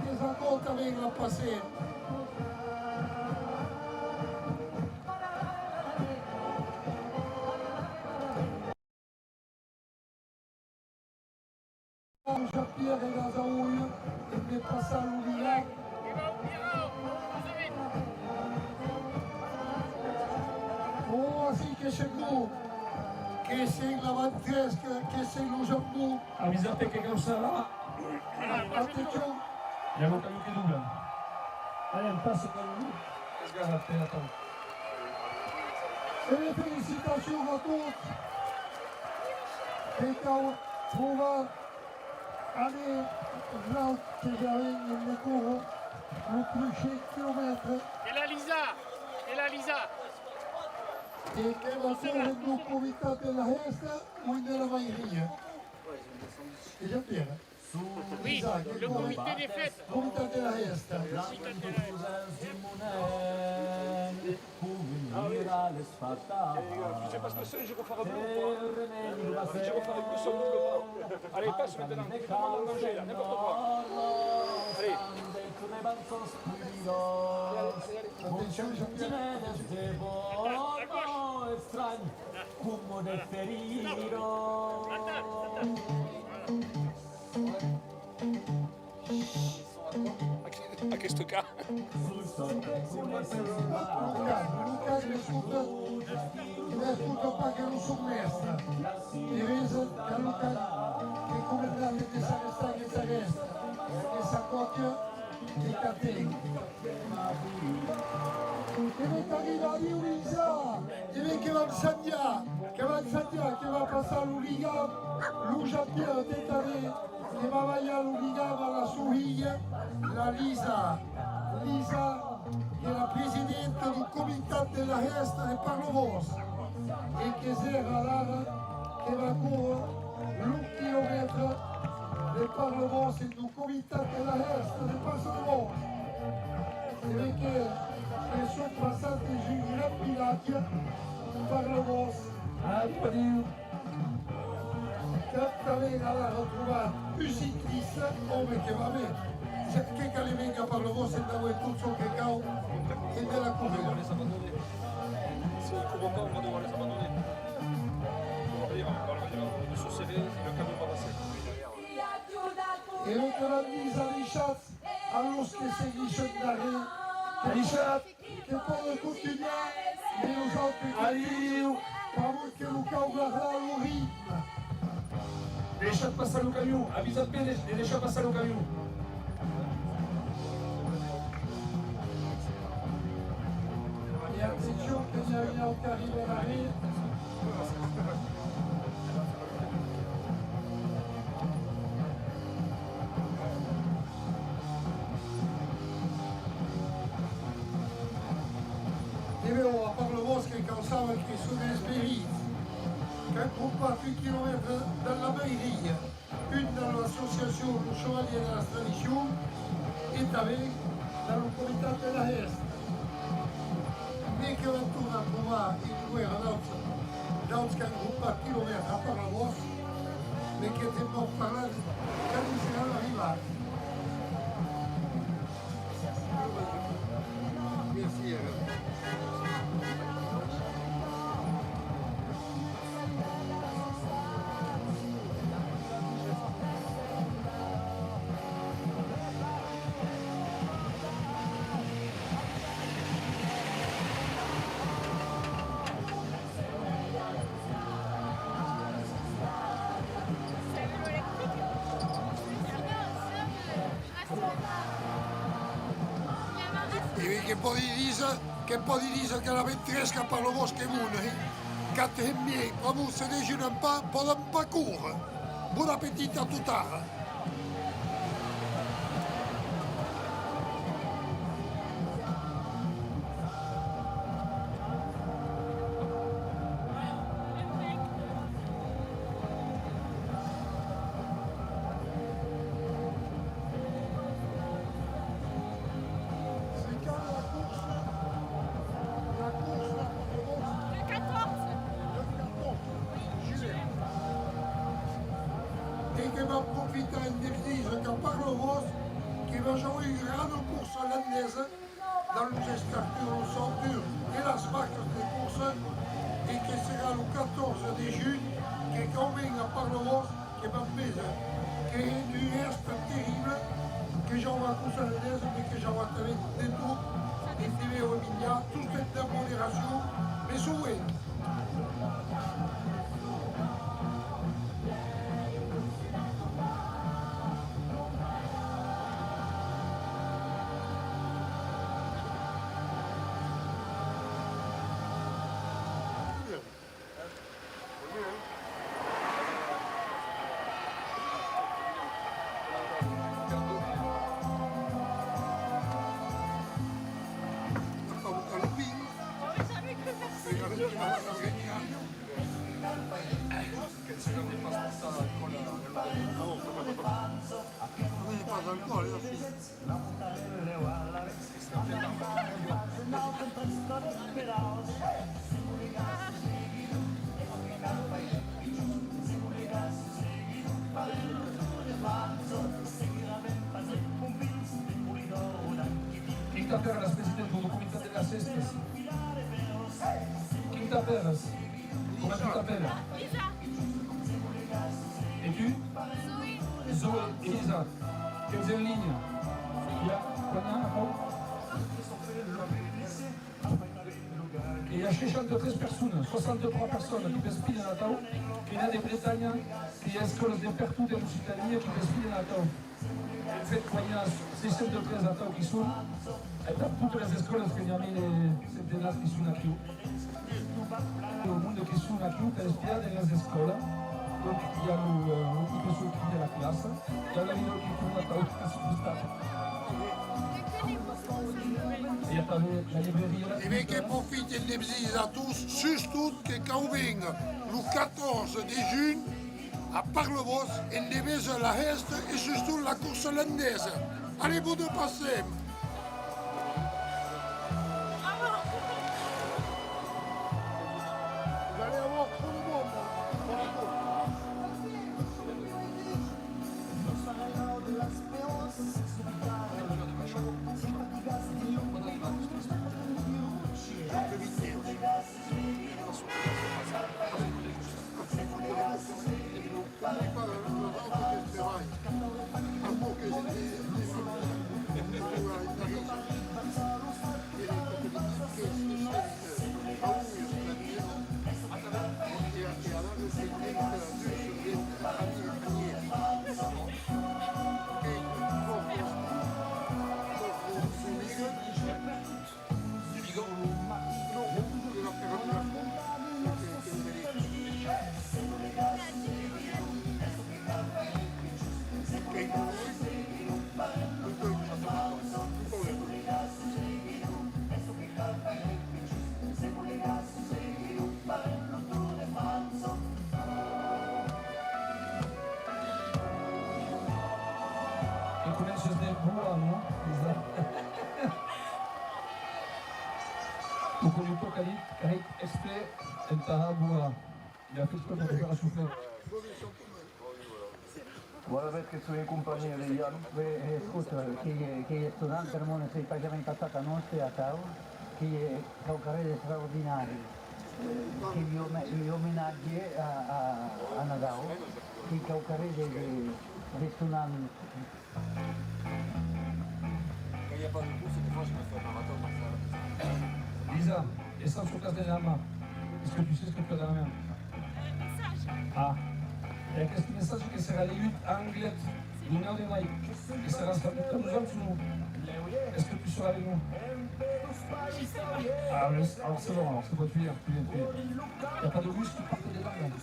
che s'accolta venga a passare. Jean-Pierre et Gazaouille, et ne pas ça l'oublier. Oh, ainsi que c'est nous, que c'est la ventresque, que c'est le jambon. Avisate che causarà. Attention. Andiamo a che dura. Allez, on passe con lui. Sgarate la tante. Et les félicitations à tous. Et quand on va aller là que j'avais le cours, le plus cher kilomètre. Et la Lisa. E che va fuori un comitato della Hesta o della Mairia? E già piena? Oui, le comité des fêtes. Comitato della Hesta. Je sais pas ce que c'est, je refais un double pas. Je refais avec le son double pas. Allez, passe maintenant. Comment on manger là, n'importe quoi. Allez. Attenzione, Jean-Pierre. A questo cas. Luca è tutto qua che non sono mestra. Divisa da Luca che come date che sa che sta resta. Che sa coppia e catena. Deve arrivare a Ulisa, deve che va che va passare l'Uliga, lui Jean-Pierre Tétaré, che va vagliare l'Uliga alla sua figlia, la Lisa, che è la presidente del comitato della Hesta di Parlavons, e che sarà là, che va correre l'1 chilometro di Parlavons e del comitato della Hesta di Parlavons. Deve che sono passati in gran villaggio, Parlavons, a Paris. Captavega l'ha ritrovato un ciclista, come che va bene. Che le venga a Parlavons e da voi tutto che cau e della On couverte. va les abandonner. S'ils ne courent pas, on va devoir les abandonner. On va leur dire de se serrer et le camion va passer. E avete la divisa di chat allo che seguisce andare, che può continuare e nous autres arrivent par que le cau guarda le rythme. Deixa passar o caminhão, avisa bem, deixa passar o caminhão. E attenzione che c'è un auto che arriva alla rete. E vedo a Pablo Boschi che causava che sono esperiti, che ha occupato i chilometri dalla mairie, une dans l'association Le Chevalier de la Tradition et avec dans le comité de la Est. Mais che ventura a trovare il guerra d'autres che hanno occupato chilometri a Pablo Boschi, ma che ti può parlare quando saranno arrivati. Merci, che poi dice che la ventresca per lo bosco imune, che te miei, proprio se dice un po' di parcours. Buon appetito a tutt'ara. Et che va approfittare di dire che Pablo Boschi che va jouer une grande course hollandaise dans les structures centures et las marques de course et que sera le 14 de juin que convient à Pablo Boschi que va faire que est du reste terrible que j'en vais course hollandaise mais que j'en vais avec des troupes et TV au Emilia, tout est de modération mais jouer. Quinta Perras, presidente do Comitê de Assistência. Quinta Perras. Como é Quinta Perras? Lisa. Et tu? Zoé. Elisa. Quelle ligne? Il y a et il y a 63 personnes, 63 personnes qui respirent dans la tau, qui viennent de Bretagne, qui est écoles de partout de l'Occitanie, qui respirent dans la tau. En fait, il y a 613 à tau qui sont, et dans toutes les écoles, il y a des centenaires qui sont ici. Au monde qui sont ici, qui respirent dans les écoles. Donc il y a le professeur qui est à la classe, il y a la vidéo qui tourne à tau qui sont il y a la librairie. E bem que profitem de visites a tous, surtout que convient le 14 de juin à Parlevos, en devez la Est et surtout la course hollandaise. Allez-vous de passer? Vous allez avoir tout le monde. de la espérance, de buah, no? Ukoliko karik este entaha buah. Il a fait exprès pour te faire souffler. Vuole perché sono in compagnia degli altri. Scusa, chi è studente del mondo sei praticamente passata a nostri a Tau, chi è caucarese straordinari, chi gli omenaggi a Nadao, chi caucarese di studenti. Quand il n'y a pas de course, des fois je me fais un marathon pour ça. Lisa, essa sur casa della mamma. Est-ce que tu sais ce que tu as dans la main? Message. Ah. E questo messaggio che sarà l'aiut Anglet d'une heure de mai, qui sera traduit nous autres nous. Est-ce que tu seras avec nous? Ah, alors c'est bon, alors c'est bon, tu viens. Il n'y a pas de bus qui partent des langues.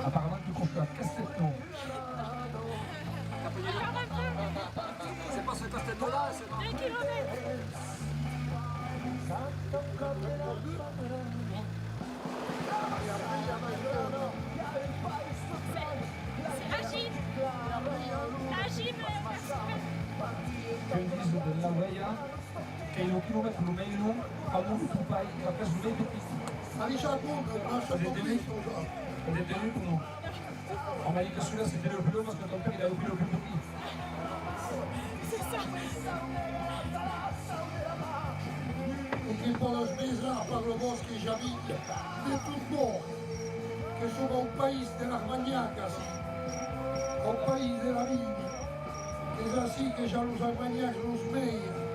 Apparemment tu cours à Castelnau. C'est pas ce casse-tête-là, c'est 1 kilomètre. C'est Agim. Agim. Che dice della Ueia che il chilometro lo meglio a un tupai a preso dei pezzi. Allez, Chapeau, On est venu pour nous. On m'a dit que celui-là c'était le plus long parce que ton père il a oublié le plus petit. e che poi la spesa per lo bosco che j'habite de tout bon, che sono un paese della Armagnac, un paese della vigna, che è ainsi che già los Armagnacs los meilleurs.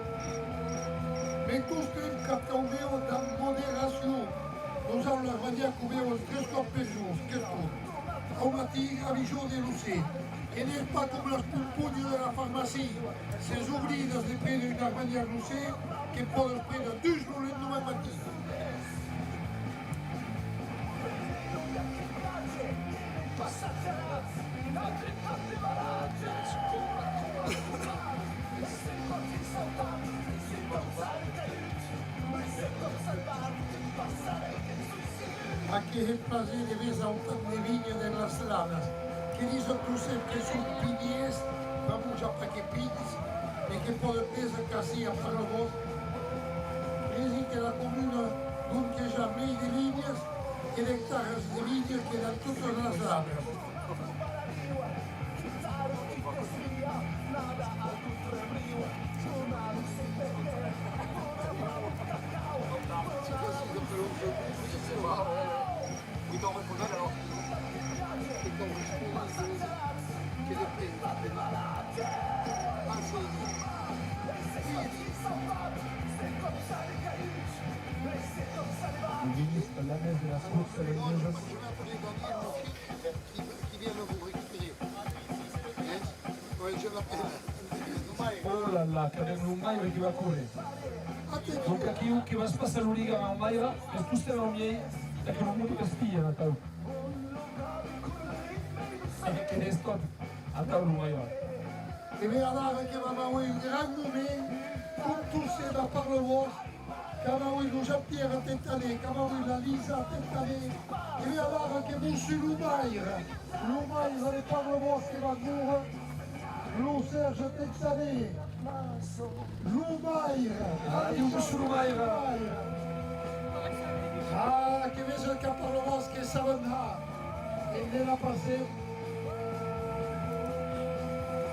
Mais tout ce qu'on veut dans modération, nous avons l'Armagnac qu'on veut 3 fois par jour, que tout. Au matin, à Bijon de Lucé. Et n'est pas comme las pumpugnes de la pharmacie, ces ouvriers de prendre une Armagnac Lucé, qui peuvent prendre 2 jours le lendemain matin. Anche il placer di vedere un po' di vigne della strada, che dicono tu sempre che sono pinies, vamos già perché pins, e che poi il peso che sia per la voce. Vedi che la comune non che già mei di vignes e le hectares di vigne che da tutta la strada. Qui t'en répondais alors? Le ministre de la messe de la source et les neiges. Qui viennent vous récupérer. Oh là là, che abbiamo un Mairo che va a correre. Donc a chiunque che va a spassare l'Uriga a un Mairo, e tu stai a un miei, e che non muoio per spia, Natale. E che ne sto a tavola un Mairo. E vi andare che aveva un gran momento, con tutti da par le vostre, che aveva un Jean-Pierre a Tentale, che aveva la Lisa a Tentale, e vi andare che Monsieur Loumaire de par le vostre va dire, Lou Serge Tentale, Loumaire, Io Monsieur Loumaire. Ah, che vede il capo le vostre che savana, e nella passé.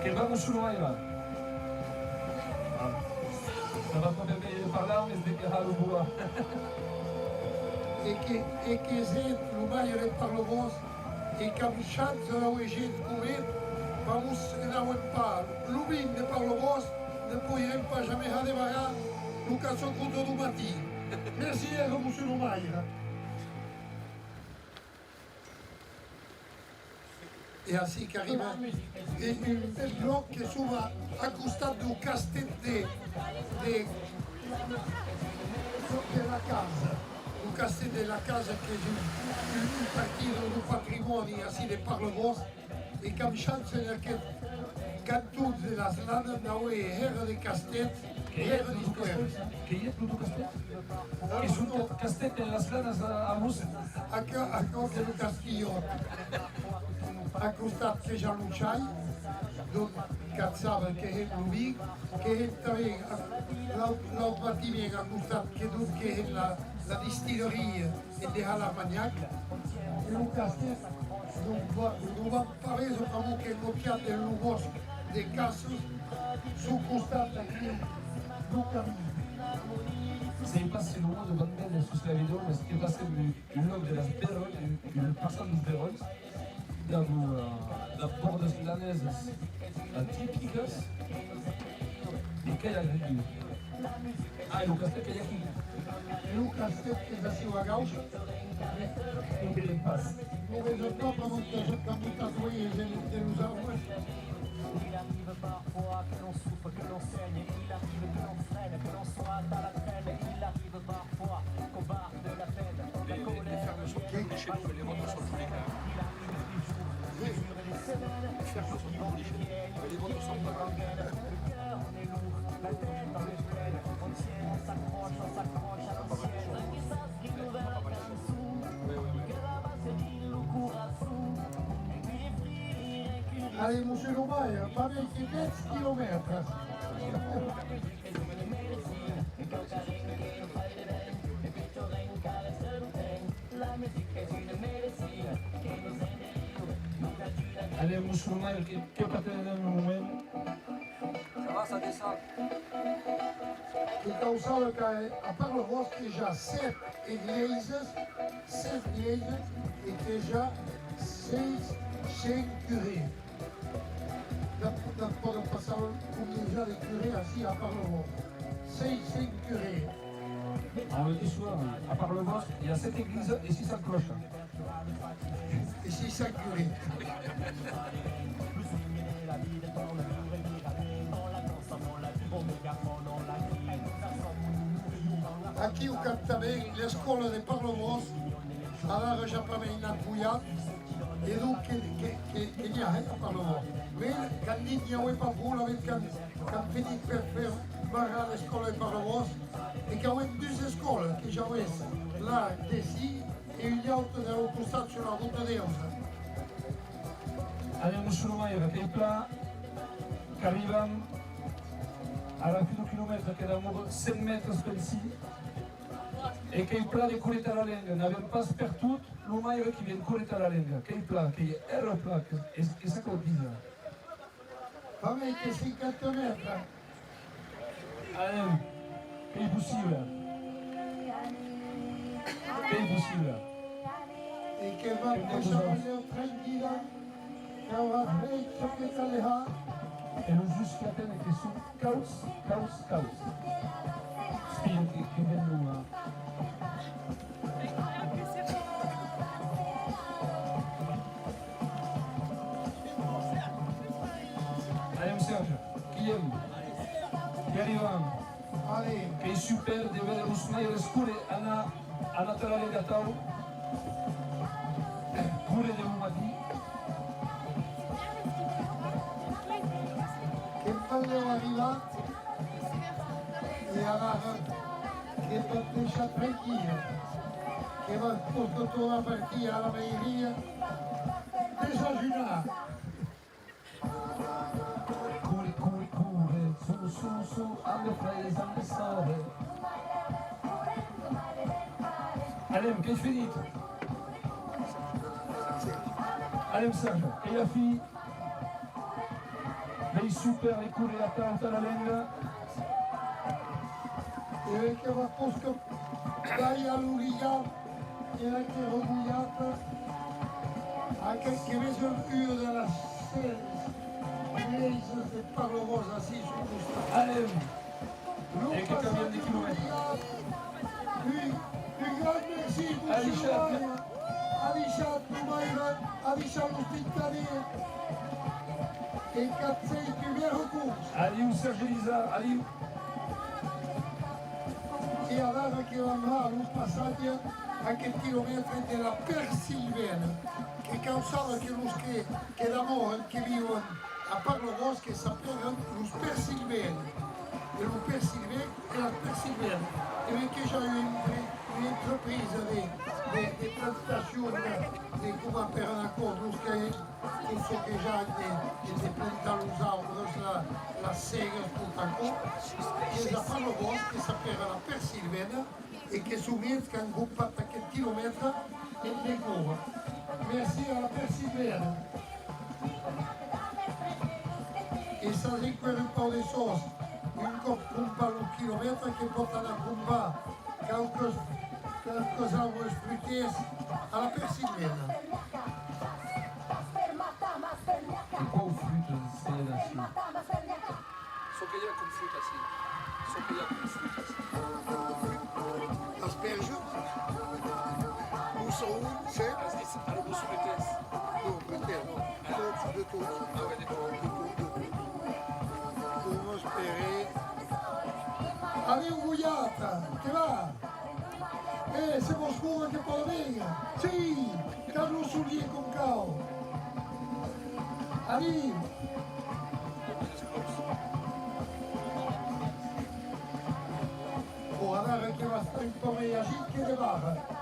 Che va Monsieur Loumaire. Ça va pas bien par là, mais c'est des le bois. E che se Loumaire par le vostre, e che mi chance la gente come, vamos na pas. Lubin de par le vostre, ne pourrez pas jamais aller voir l'occasion contre du matin. Merci, monsieur Loumaire. E assim que arriva un bel bloc che sono accostato al castello della casa. Un castello della casa che è un partito del patrimonio assim de par le vostre. E che mi chance che cantuts della strada da era de castell Que hi ha Pluto Castet? Que és un castet en les planes a Múrcia. Acá que no Castillo, a costat que ja l'Uixall, d'on caçava que és l'Ubí, que és també l'Albatiment a costat que d'on que és la distilleria de Halamagnac, i un castet d'on va pareso com que copiat del bosc de Cassos, sul costat d'aquí d'un camí. C'est pas si loin de Van Bellen sus la vidéo, mas que va ser un lloc de les Berrols, un passant dels Berrols, de bordes milaneses típiques i que hi ha aquí. Ah, i el castet que hi ha aquí. Un castet que és de Siua Gauxa, Un que l'hem pas. no ves el nom amb un tatuatge de nosaltres. Il arrive parfois que l'on souffre, que l'on saigne. Il arrive que l'on freine, que l'on soit à la traîne. Il arrive parfois qu'on barre de la peine. La colère, fermes sont brûlées chez nous, les vôtres sont brûlés quand même. Les fermes sont brûlées chez nous, mais les vôtres sont pas brûlés. le cœur on est lourd, la tête dans les veines. On tient, on s'accroche à l'ancienne. Quizás que nous verrons sous, que la base dit le corazon. Allez, monsieur Lomaille, pas mieux que 10 kilomètres. Allez, musulmans, que parten en un moment. Ça va, ça descend. E causava que, a part le bosc, que ja 7 igrejas, e que já 6 curés. Podem passar um já de curés assim, a part le bosc. 6 curés. On le dit souvent, à part le bosc, il y a 7 églises et 600 cloches. Et 6 curés. Aqui o cap também, l'escola de Parlovos, ara já para mim na Puyat, e do que n'hi ha a Parlovos. Mais quand n'hi ha pas pour avec quand finit per fer barrar l'escola de Parlovos, e que ho hem 2 escoles, que ja ho és la d'ací e una altra de l'altre costat sur la route de Deusa. Allez, musulmans, il y a aquell pla que arriben a la fi d'un quilòmetre, que era 100 metres per ici, e aquell pla de curet a la lenga, n'havem pas per tot, l'humaire qui vient curet a la lenga, aquell pla, aquell R pla, que és a colpisa. Va bé, que 50 metres. Allez, que és possible. Que és possible. E que va deixar allò tranquil·la, que va fer això que t'alejar. E non just que atene che sono caos. Spia che vengono Allez, Serge, qui aime? Qui arriva? Allez. Che è super di avere lo smaio scure a Natale Gatao, pure di un matì. Che voglio arrivare e allora che ti lascia tranquillo, che va tutto a partire alla meglieria, desayunare. Cure, su, alle prese, alle storie. Allez, che è finito? Allez, Serge, e la fille? Dei super e cure a tanta la lenga. E che va posto dai all'urigliato e anche robugliata, anche che vedo il più della sera. De Parlovos así sur le Allez, et que combien de kilomètres? Un grand merci pour Alishat Noumaïra, Alishat Oustitani et Katsei du Verrecourt. Allez où Serge Elisa, allez où? Et alors che va a un passaggio a che chilometri della Persilvena, che causava che l'amore che vivono a Parlovos che sapevano los Persilveni. e lo persilvene e la persilvene. E perché c'è un'intrapresa di plantazione di come per una cosa, tutto che già di plantare la sega tutto che già fanno cose che sapeva la persilvene e che su Miezca un po' qualche chilometro e di Cuba. Merci alla persilvene. E sta lì un po' di sauce, un chilometro che porta a compare qualcos'altro fruitier alla persilvene. E qual fruta você é assim? Só que ele é com fruta assim. Só que ele é com fruta assim. Asperge, mousson, c'est Alors, vous souhaitez. non, peut-être, non, de tout. Ah ouais, d'accord. Devo sperare. Allez, Uguiata, che va? Siamo scuro che può venire. Sì, Carlo Sulli con Cao. Allez. Guardare che va stare un po' meglio che le va.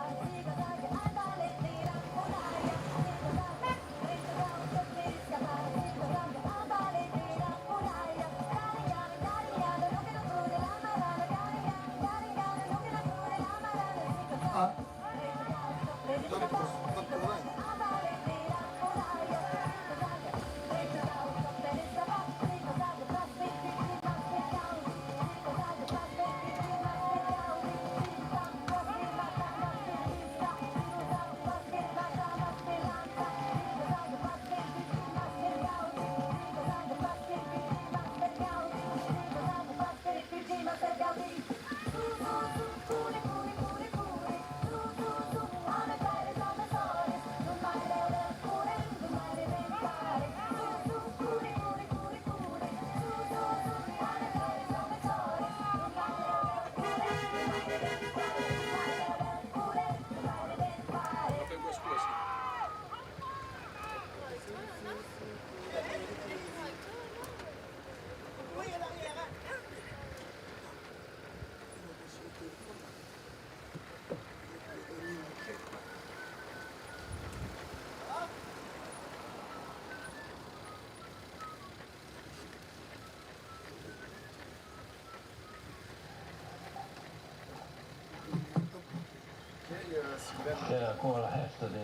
C'era ancora la festa di...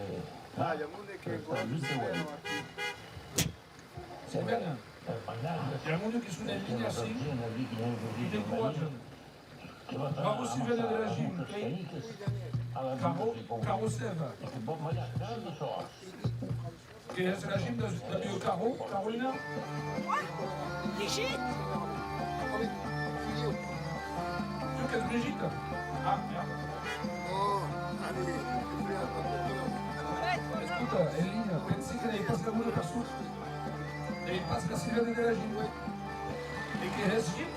Ah, il mondo è che ancora più sereno qui. Silvana, il y a un monde qui sont en ligne assim, qui décourage. Bravo Silvana de la Gym, Caro Seva. Che è la Gym da mio Caro, Carolina? Brigitte? Tu che è Brigitte? Ah, merde. Escuta, Elina, pensi che devi passare uno per su? Devi passare a Silvana della Gym. E che è Gym?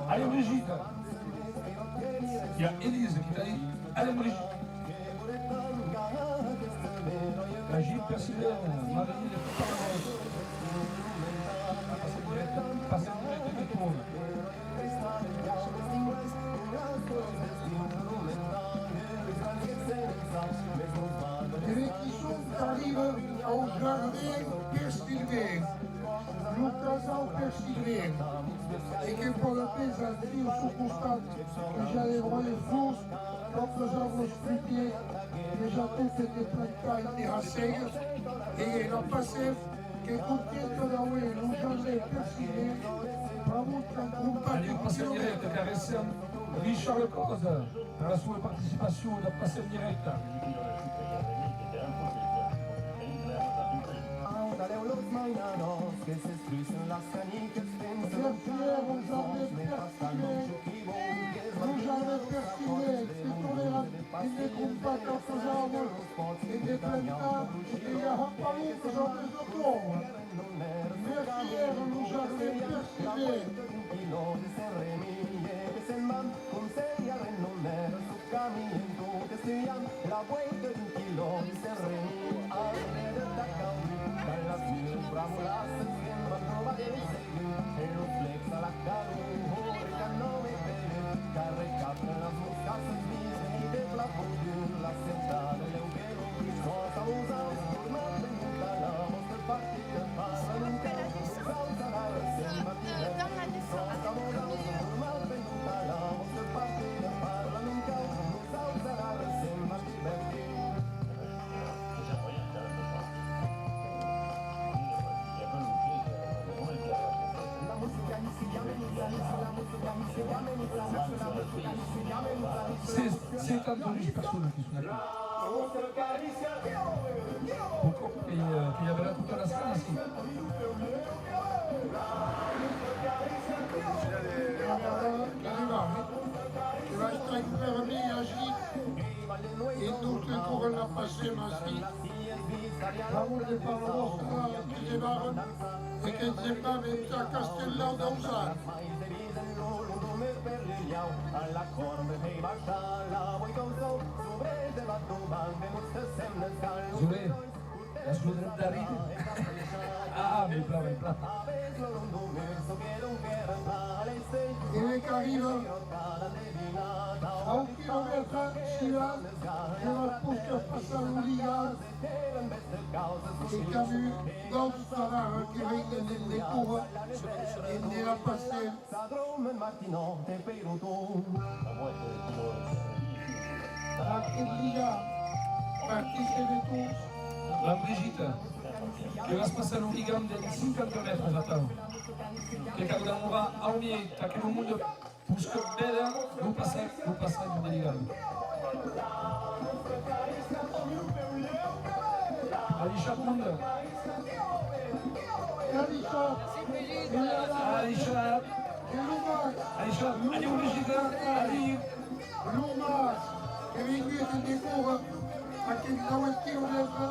Allez Brigitte, il y a Élise qui t'a dit, allez Brigitte. La Gilles Persilène, Marie, les préparateurs. Passez direct de tout le monde. E chi sono arriva ao jardim Persilvene, no casal Persilvene, e que pode pensar que o sucostado já levou Jesus, outras árvores frutíferas, que já tudo de plantar de racegas, e não passei que contento da UE no jardim Persilvene, para muito Allez, on passe en direct, caresser Richard Cosa, per la sua partecipazione da passe in diretta. Bene. La vuelta de un kilo de serreni alrededor da cauri dalla sfera mulasse sembra trova del segno e lo flex alla caru ore da nove bene carrecato las muscas svise de plafond la senta delle ugero cosa usamos por no venuta la vostra partita passa non per salta la sembra cosa usamos por no venuta la vostra partita parla non causa salta la sembra C'est tanto di persone che sono qui. Purtroppo che gli avrà tutta la strada, sì. Qui va être fermé, agit, et d'autres cours la passer aussi. L'amour des parents, qui démarre, et qui ne sait pas, mais à Castellan d'Ausane. alla corbe che basta la vuoi con so sobre de batto bande muste semne skal Zoé, la squadra da ride. Ah, mais bravo, bravo. Et les qui arrivent à 1 kilomètre, Chila, et la pousse passe à l'Ouligan, et Camus, dans Sarah, qui règne des cours, et ne la passer. La Liga, participe tous. La Brigitte, che va passare l'Ourigan di 50 metri da tavola. Che quando non va a unire, che il mondo busca bene, non passa in Ourigan. Alicia Mounda. Alicia, allez Brigitte, allez. Lumas, che venite di cours, a che da 1 chilometro,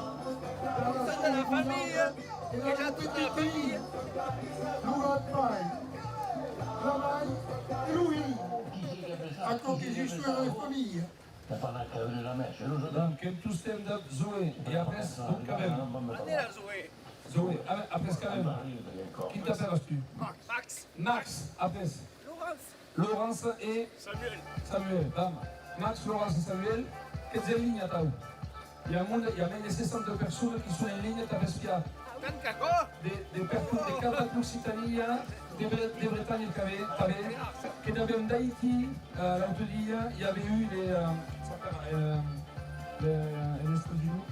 dalla famiglia, e la petite famille, Lumas Pai, Lamai e lui, a côté du soir de famille. Donc, tout stand-up, Zoé, et après, donc quand même. Zoé, après quand même. Qui t'appelles-tu? Max. Max, après. Laurence. Laurence et Samuel. Samuel. Bam. Max, Laurence et Samuel. Quelles sont les lignes à Tao? Il y a même des 60 personnes qui sont en ligne, parce qu'il y a des personnes de Cap d'Occitanie, de Bretagne qui avaient d'Haïti, l'autre dia, il y avait eu les États-Unis,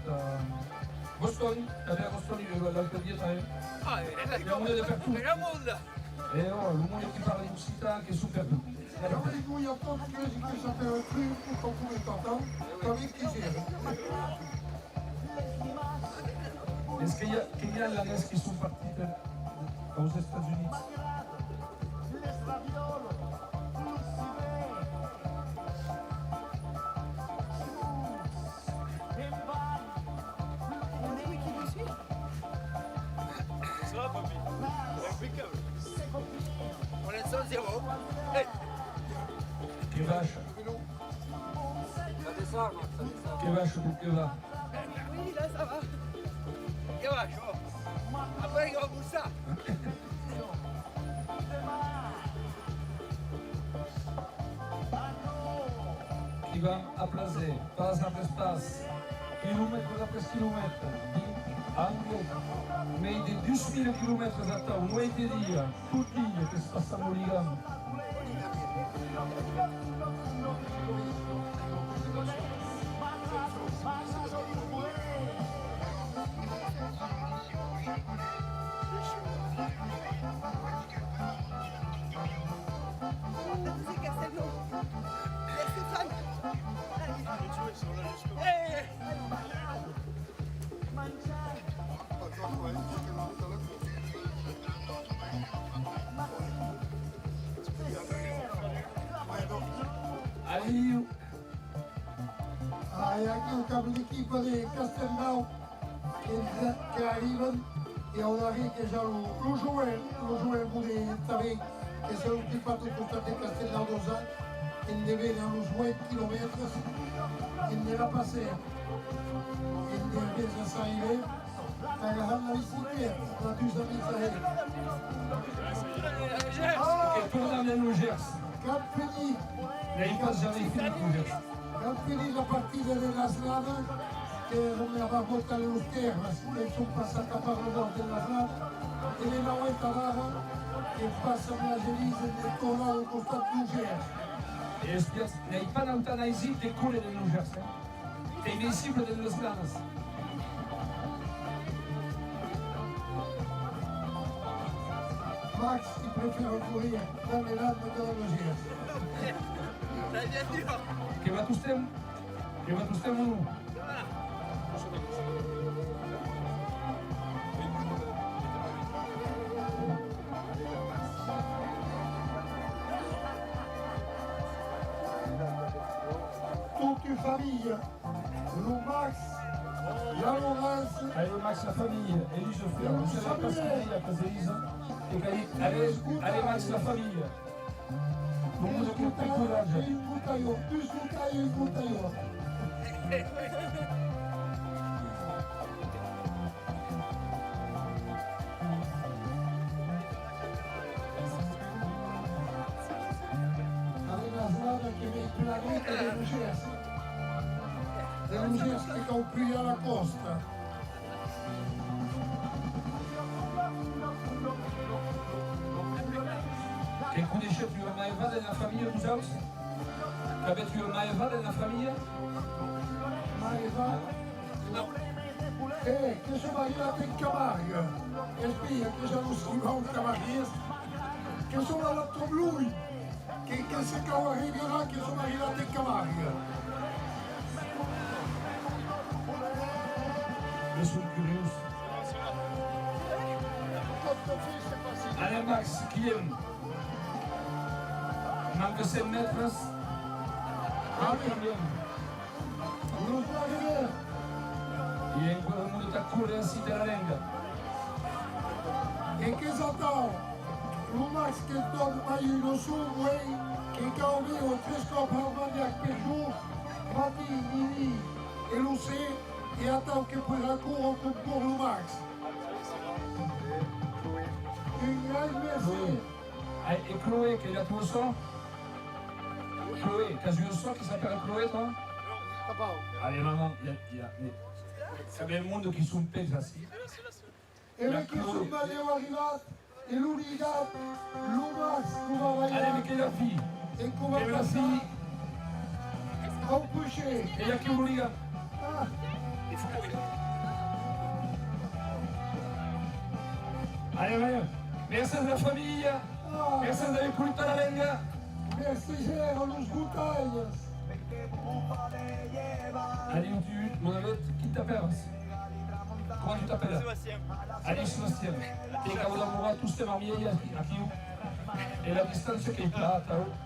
Boston, il y avait à Boston l'autre dia, il y a des partout. Et oh, le monde qui parle d'Occitanie, qui est super doux. Alors les couilles en tant que ça fait un truc pour qu'on pouvait t'entendre, comme il disait. Est-ce qu'il y a la NES qui sont partis aux États-Unis? Ça va, papy? Impeccable. On est 100-0. Hey. Que vache. Ça descend, ça descend. Que vache ou que va? Oui, là, ça va. Que vache, oh. Après, il va pour ça. Qui va à placer, pas après espace, kilomètre après kilomètre, anche, mais des 12 000 km à temps, on va te dire, toute ligne qui se passe à Moligam. Allez, Ah, il y a quelqu'un de l'équipe de Castelnau qui arrive e ora che già lo Joel Moudet, che si è occupato di Castelnau d'Osa, e deve avere uns 8 km, e nella passare, e deve saire, agarrare la bicicletta, la tua amica. Che torna nello Gers. Quand finit, Lei pas jamais fini con Gers. quand finit la partita della strada, che non mi aveva portato lo schermo, e sono passata per la volta della strada, e le navette avevano, e passano la gelisa e tornano al costato di Gers. E Gers, lei pas l'eutanasi de cole nello Gers. È invisibile delle slanas. Max, il préfère courir dans les lames de la Gers. Che va tu stem? Che va tu stem o nu? Toute une famille, le Max, la Laurence, Allez Max, la famille, Elise Fleur, vous savez pas ce qu'il dit après Elise? Et qu'elle dit, allez Max, la famille. Pour nous occuper de courage. et une bouteille, deux bouteilles et une bouteille. Avec la strada che mi planeta dello Gers. Dello Gers che compri alla costa. Che conosce più o mai va nella famiglia vous autres? Che avete più o mai va nella famiglia? Maeva, che sono arrivati in Camargue, e spia che sono uscito un camarguese, che sono all'altro lui, che se arriverà che sono arrivati in Camargue. Je suis curieux. Allez Max, qui aime? Manque 7 mètres. Non può arrivare. E in quel modo da correre si della lenga. E che saltò? Un Max che torna in su, che cambia tre scopi al maniac per giù, Mati, e lo sa, e attend che poi racconta pour le Max. Un grand merci. Et Chloé, qui est là tout le sang? Chloé, t'as vu le sang qui s'appelle Chloé, toi? Allez, maman, il y a le monde qui sont pèse assis. E perché sono arrivati, e l'unica, l'Umax, come va Allez, mais quelle est la fille? e come Quelle est la passa fille? a un pusce. Et il y a qui vous, les gars? Ah, Allez, allez. Merci de la famille. Merci d'avoir pulito la lenga. merci Gero, los gutallas. Allez, mon amette, qui t'appelle? Comment tu t'appelles? Sébastien. Allez, Sébastien. Et quand vous amoureux, tous ces mariés, aquí. Et la distance qui est là,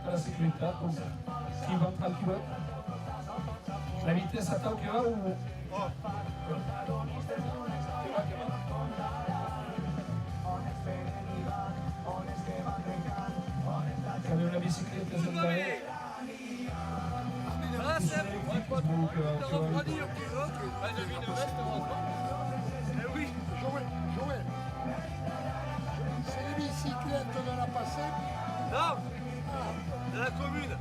à la sécurité, donc, qui va tranquille. La vitesse à tau qui va ou... Quand même la bicyclette, c'est une barrière. Joël, c'est les bicyclettes de la passée. Non, de la commune.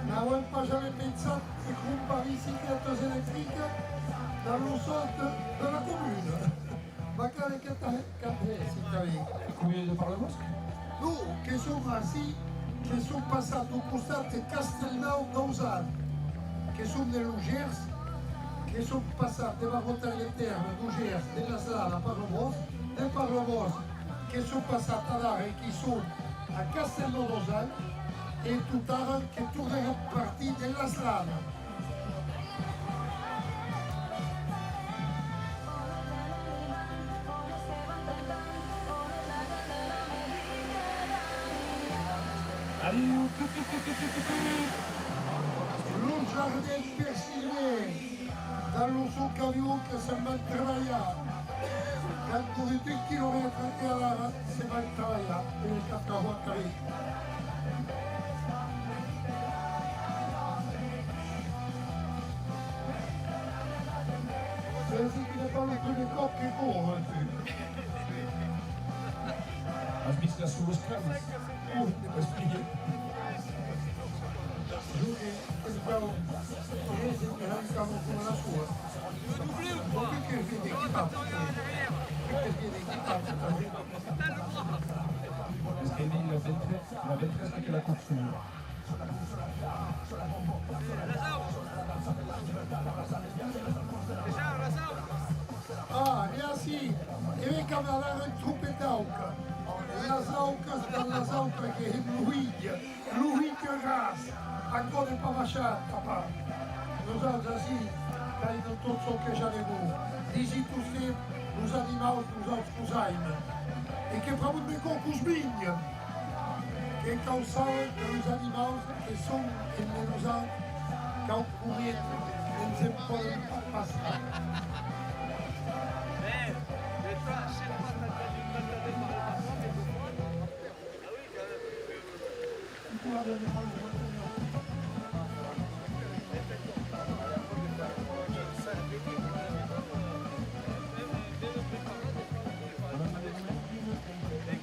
N'avons pas jamais pensé que con biciclettes électriques dans le sol de la commune. Magari che si capisce. Combien de par le bosque? Nous, che siamo assi, che sono passato costate Castelnau d'Ausan, che sono dello Gers, che sono passate la rotaia interna do Gers, della strada Parlavos, del Parlavos, che sono passate ad Are, che sono a Castelnau d'Ausan, e tutt'ara che tornerà a partire della strada. Le jardin persillé, dans le sous-camion que c'est mal travaillé. Quand vous êtes 1 kilomètre et à l'heure, c'est mal travaillé. Et les 4 voies carrées. C'est ainsi qu'il n'est pas le plus de corps qui court. Has vist les sues cames? Expliqui. Giugi, pensavo, mesi che arrancavo come la sua. Ma perché vedi chi passa? Perché vedi chi passa? Parce qu'il la belle presque que la course. Ah, ja zie, ik kan wel naar een troepje dauken. La zauka, dalla zauka che è Louis che gas, ancora pas machin, papa. Nous autres aussi, quand ils ont tout ce que j'allais vous. D'ici tous ces, nous animaux, nous autres cousaines. Et que prend de concours bigne. Que causal de nos animaux qui sont et nous autres, quand courir, ils ne peuvent pas passer.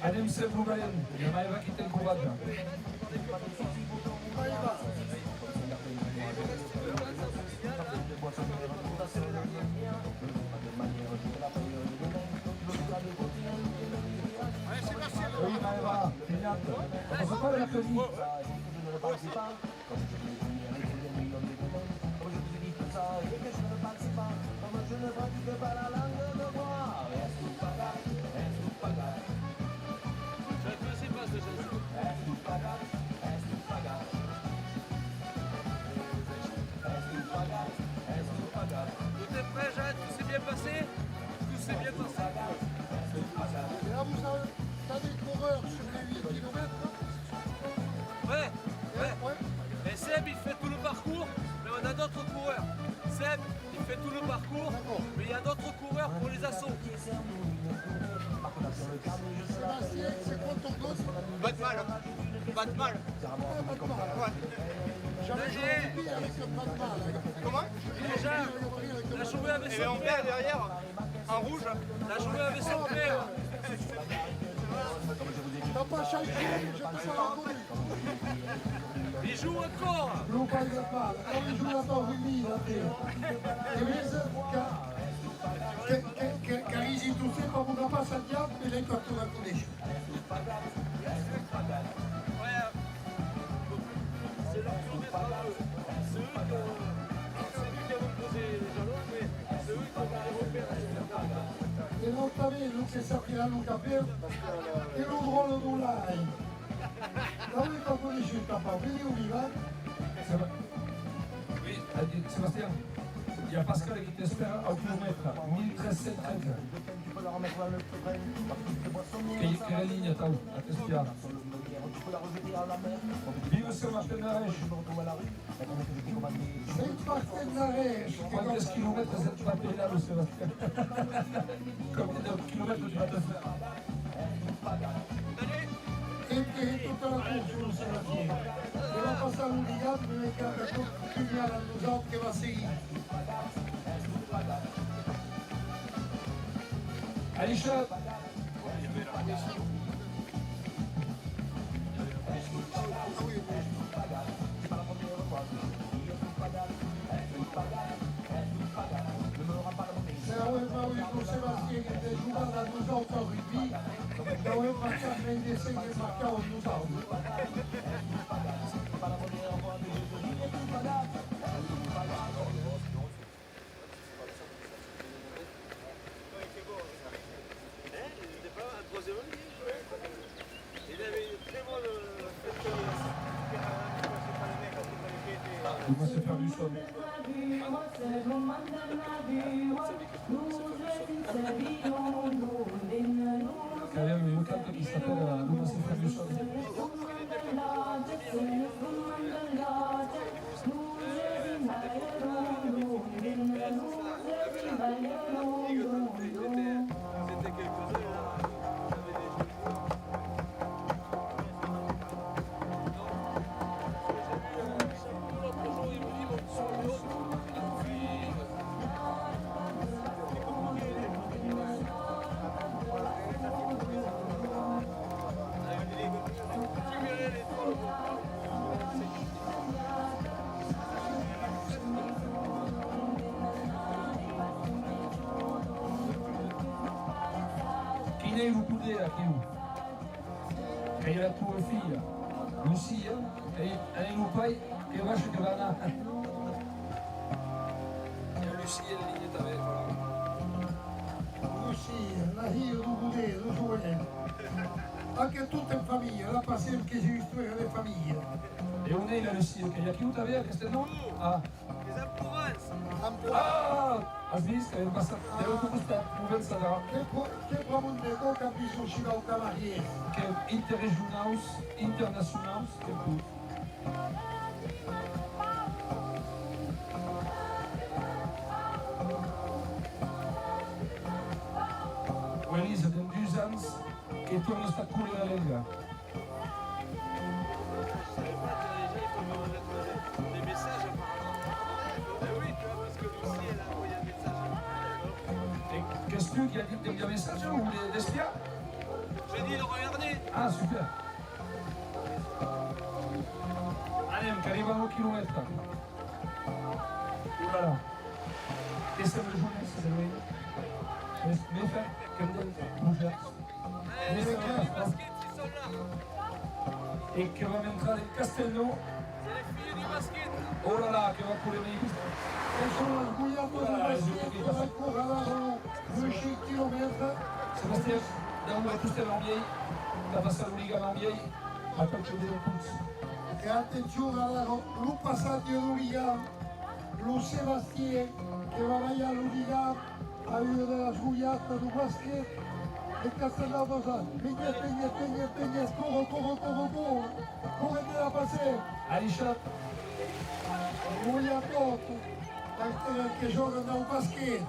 Anem sempre veient, demà hi va qui té temporada. Oui, Maëva, fignata. Posso fare la famiglia? Tout est prêt, Jade, tout s'est bien passé? Tout s'est bien passé. Et là, vous avez des coureurs sur les 8 km. Ouais. Et Seb, il fait tout le parcours, mais on a d'autres coureurs. Seb, il fait tout le parcours, mais il y a d'autres coureurs pour les assauts. Sébastien, c'est quoi ton gosse? Batman. Batman. J'avais joué au rugby avec le Batman. Comment? Déjà, il a joué avec son père derrière, en rouge. Il a joué avec son père. T'as pas changé, je te sens reconnu. Il joue encore. Non pas de pas, quand il joue là-bas au rugby, là, et mais car ils y touchaient, pas pour pas ça diable, mais les cartes la connaissent. C'est leur kilomètre à eux. C'est eux qui ont posé les jalons, mais c'est eux qui ont les repères. E non sapevo che sappiamo capire che non ruolo tu l'hai. Dove quando dici il capo, vedi un viva? Oui, Sébastien, il y a Pascal qui t'espère au kilomètre, 1313. Quelle ligne t'as où? À t'espère. Vive Saint Martin d'Arèche. Saint Martin d'Arèche. Quantos kilomètres tu vas payer là, Sébastien? Combien de kilomètres tu vas te faire? E tutta la course, Sébastien. E va passare un ligato per continuare a nous che va seguire. Alicia. Se avevamo avuto Sébastien che è giocato a nous autres al rugby, doveva passare 26 che marcava nous autres. Il va se faire du sol. Il y a un canto qui s'appelle Il va se faire du sol. aqui, que hi ha la tua filla, Lucia, e el pai que va a anar. Lucie, la ligne també, voilà. Lucia, la hija du Budè, du Joel. Anche tutta in famiglia, la passione che si istruisce le famiglie. E on est la Lucia, que hi ha qui ho també a Castellnou? Ah. Les Empourens. Ah! Has vist que hem passat 10 costat, comença allà. Che promundo che ha visto uscire al cavaliere. Que interregionals, internacionals, que puc. O Elisa, tem 2 anys que torna a estar coulé la lenga. Des messages apparemment. Oui, tu vois, parce que Lucie, elle a envoyé un message. Qu'est-ce que tu as dit des messages ou des espions? J'ai dit de regarder. Ah, super. Anem, que arriba al quilòmetre. Oulala. Que estem de journée, c'est vrai. Mais faire, comme des bouffers. Les filles du basket, ils sont là. Et que va entrar el Castellnou. C'est les filles du basket. Oh là là, que va couler mes E sono sgugliato del basket ancora là 200 km. Sébastien, d'on va tous en vieille, la passade l'Oligan en vieille, à peu près des pouces. E attenzione lo passaggio d'Oligan, lo Sebastien che va là all'Oligan a via della sgugliata del basket e Castellano Dosan. Pegna, corro, correte la passare. Aisha. Sgugliato, che gioca nel basket.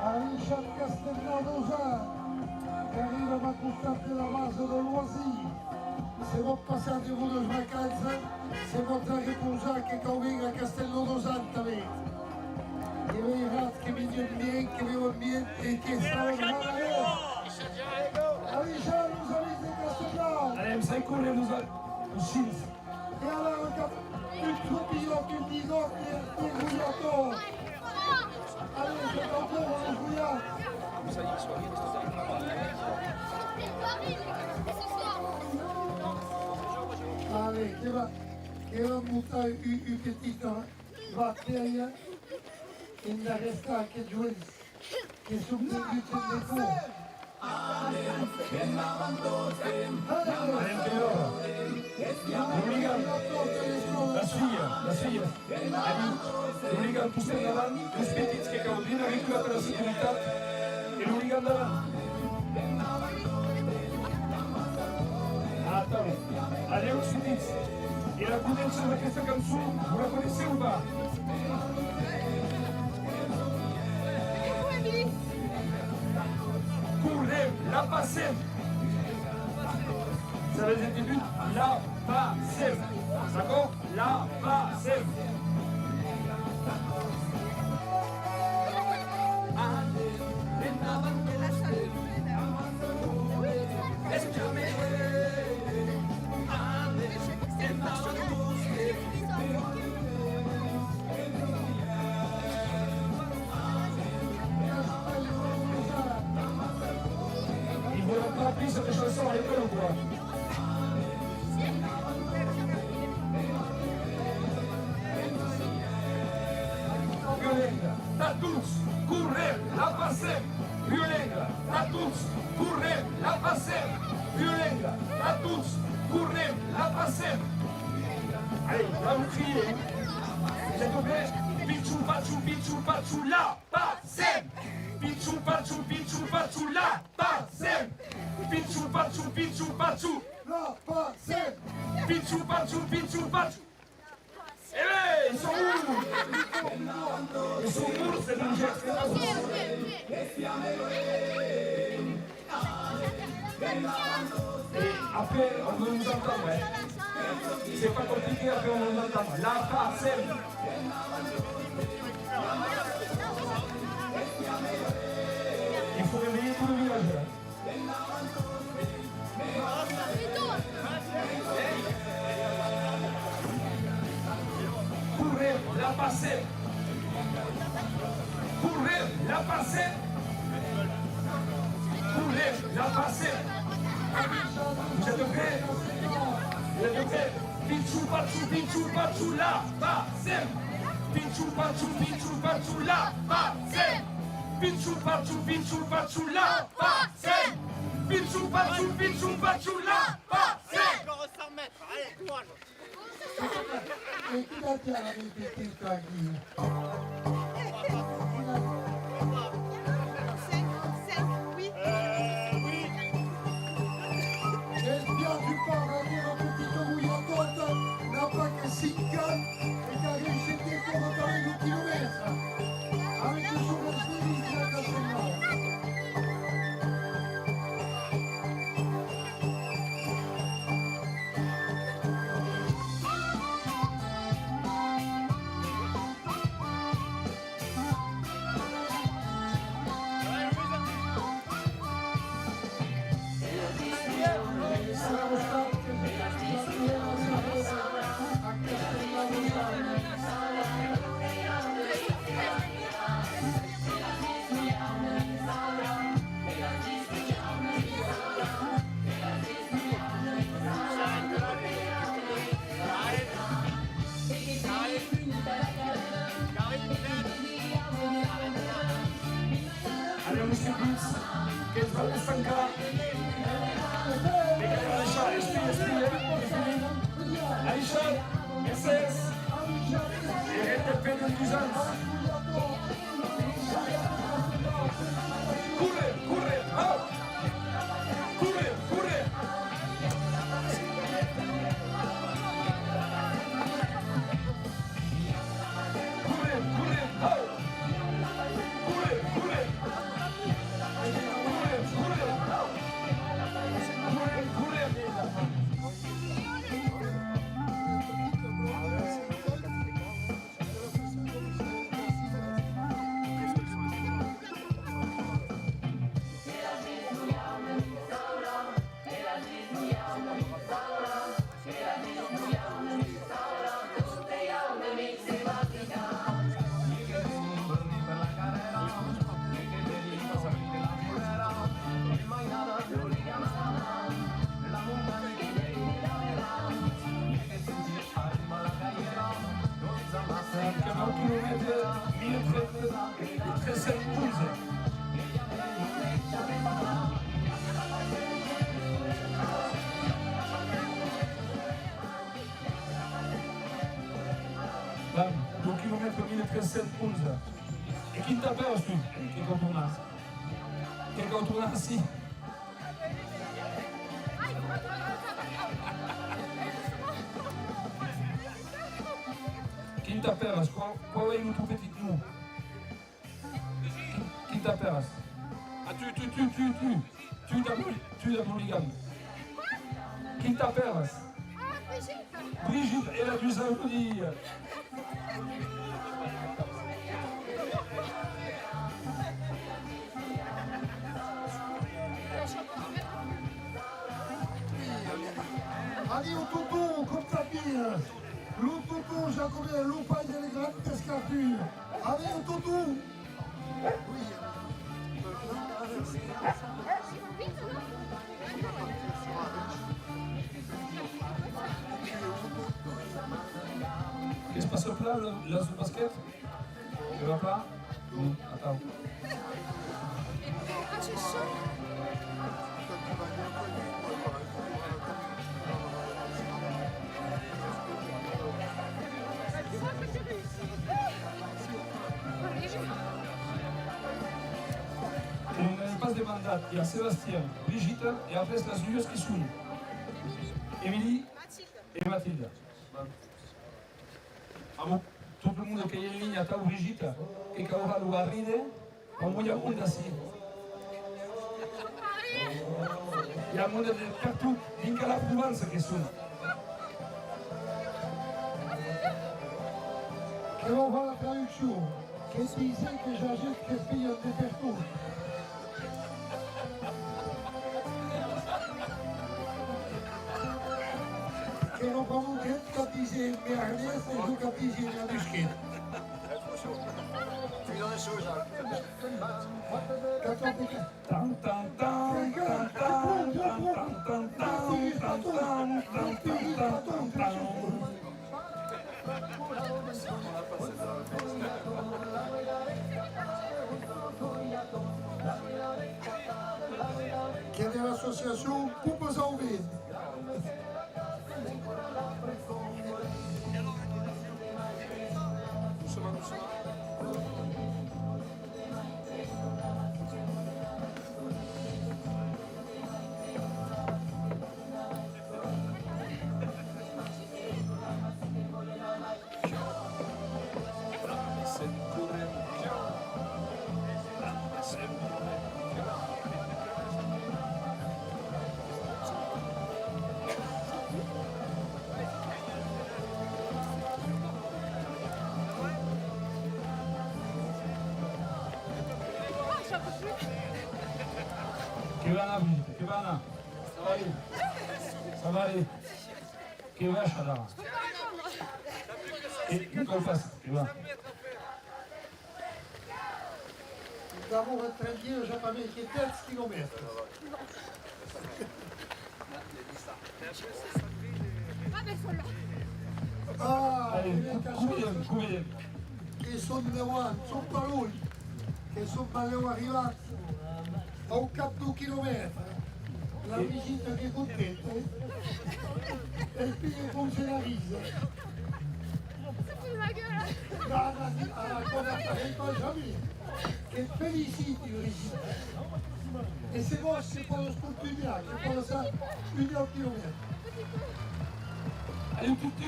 Aisha Castellano che arriva a costante la base del Loisir. Se vuol passare una vacanza, se vuol riposare che conviene a Castellano també. E vedrà che migliormente, che migliormente e che stanno male. Aisha, nous amis de Castellano. Allez, ça coule, nous chines. E allora, il tuo pilota, il bigotto e il gugliatore. Allez, c'est encore un brouillard. Allez, che va buttare una petita batteria in la resta anche giù che sono venuti in cuore. La filla. L'Oligan poussé endavant, les petits que acabent bien avec la sécuritat et l'Oligan d'avant. Attends, allez els petits. I la connexió d'aquesta cançó, vous la connaissez ou pas? Courem, la passem. Ça veut dire début, la passem. D'accord? La passem. Il voit pas plus cette chanson à l'école ou quoi? Violenga, tatuts, correm, la passem. Violenga, tatuts, correm, la passem. Violenga, tatuts, correm, la passem. Allez, va vous crier. Vous êtes au bled? Pichou, pachou, la passem. Pichu pachu, la passem. Pichu pachu, La passem. Pichu pachu. Eh ben, ils sont où? Ils sont où, c'est un geste. Et après, on veut nous entendre. C'est pas compliqué, après on veut nous entendre. La passem. Il faut réveiller tout le village. Courir, la passer. Courir, la passer. Courir, la passer. Vous êtes prêts? Vous êtes prêts? Pichu pachu, la passer. Pichu pachu, la passer. Pichu pachu, la passer. Pichu pachu, la passer. Encore 100 mètres, allez, courage. Et qui a dit à la répété, tranquille? Est-ce bien tu pars à dire un petit bouillantote n'a pas que 6 cannes et qu'a réussi des cours dans les kilomètres avec le sourire de la casse. Allez, monsieur Blitz, qu'est-ce que vous faites là? Les gars, Aïcha, esprit. Aïcha, SS, et RTP de Duisans. Courez, hop! Courez! Là, 2 km 1311. E chi ti ha perso? Che contornasse? Che contornassi? Qui t'a perdu? Quoi est notre petit nous? Qui t'a perdu? Ah, tu t'as polygame. Qui t'a perdu? Brigitte, elle a dû s'applaudir. Allez au tonton, comme ta fille. L'eau tonton, Jacobin, l'eau paille des grandes escarpures. Allez au tonton. Qu'est-ce qui se passe là, là, ce basket? Tu vas pas? Non, attends. Ah, tu es chaud. mandat, il y a Sébastien, Brigitte, et après c'est la suiveuse qui suit. Émilie et Mathilde. Ah bon, tout le monde qui est en ligne à ta Brigitte, et qui aura le arrivé, on va y avoir d'assez. Il y a un monde de partout, vinca la Provence qui sonne. Che va fare la traduzione, che dice che c'è gente che piglia dappertutto. Che non fa un che capisce il merdes e tu capisci la bischetta. Tu dans les choses, Che è l'associazione Pupo Sauvin. Che va Brigitte, che va? Ça va aller. Che va Chadara? Et Nicole Fass, che va? D'abord, un train j'ai pas mis 10 km. Ah, Come? che sono davanti, sono paloni, che sono arrivati a un cap 2 chilometri. La visita che è contenta e il figlio con se la risa. Ma gueule! La cosa che fa jamais, che feliciti Brigitte. E se vuoi si può continuare, che può stare più di 1 chilometro. Allez tutti!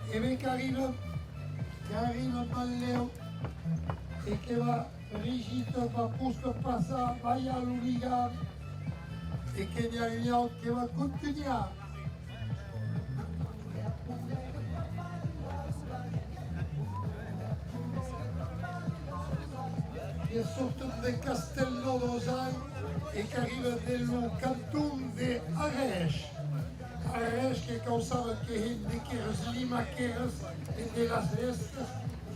E vedi che arriva Malleo e che va Brigitte va posto passare, vai all'Uniga e che ne arriviamo che va continuare. Che sortono del Castello Rosario e che arriva nel canton di Arèche. Arèche che causava che de keres lima keres e de las restas,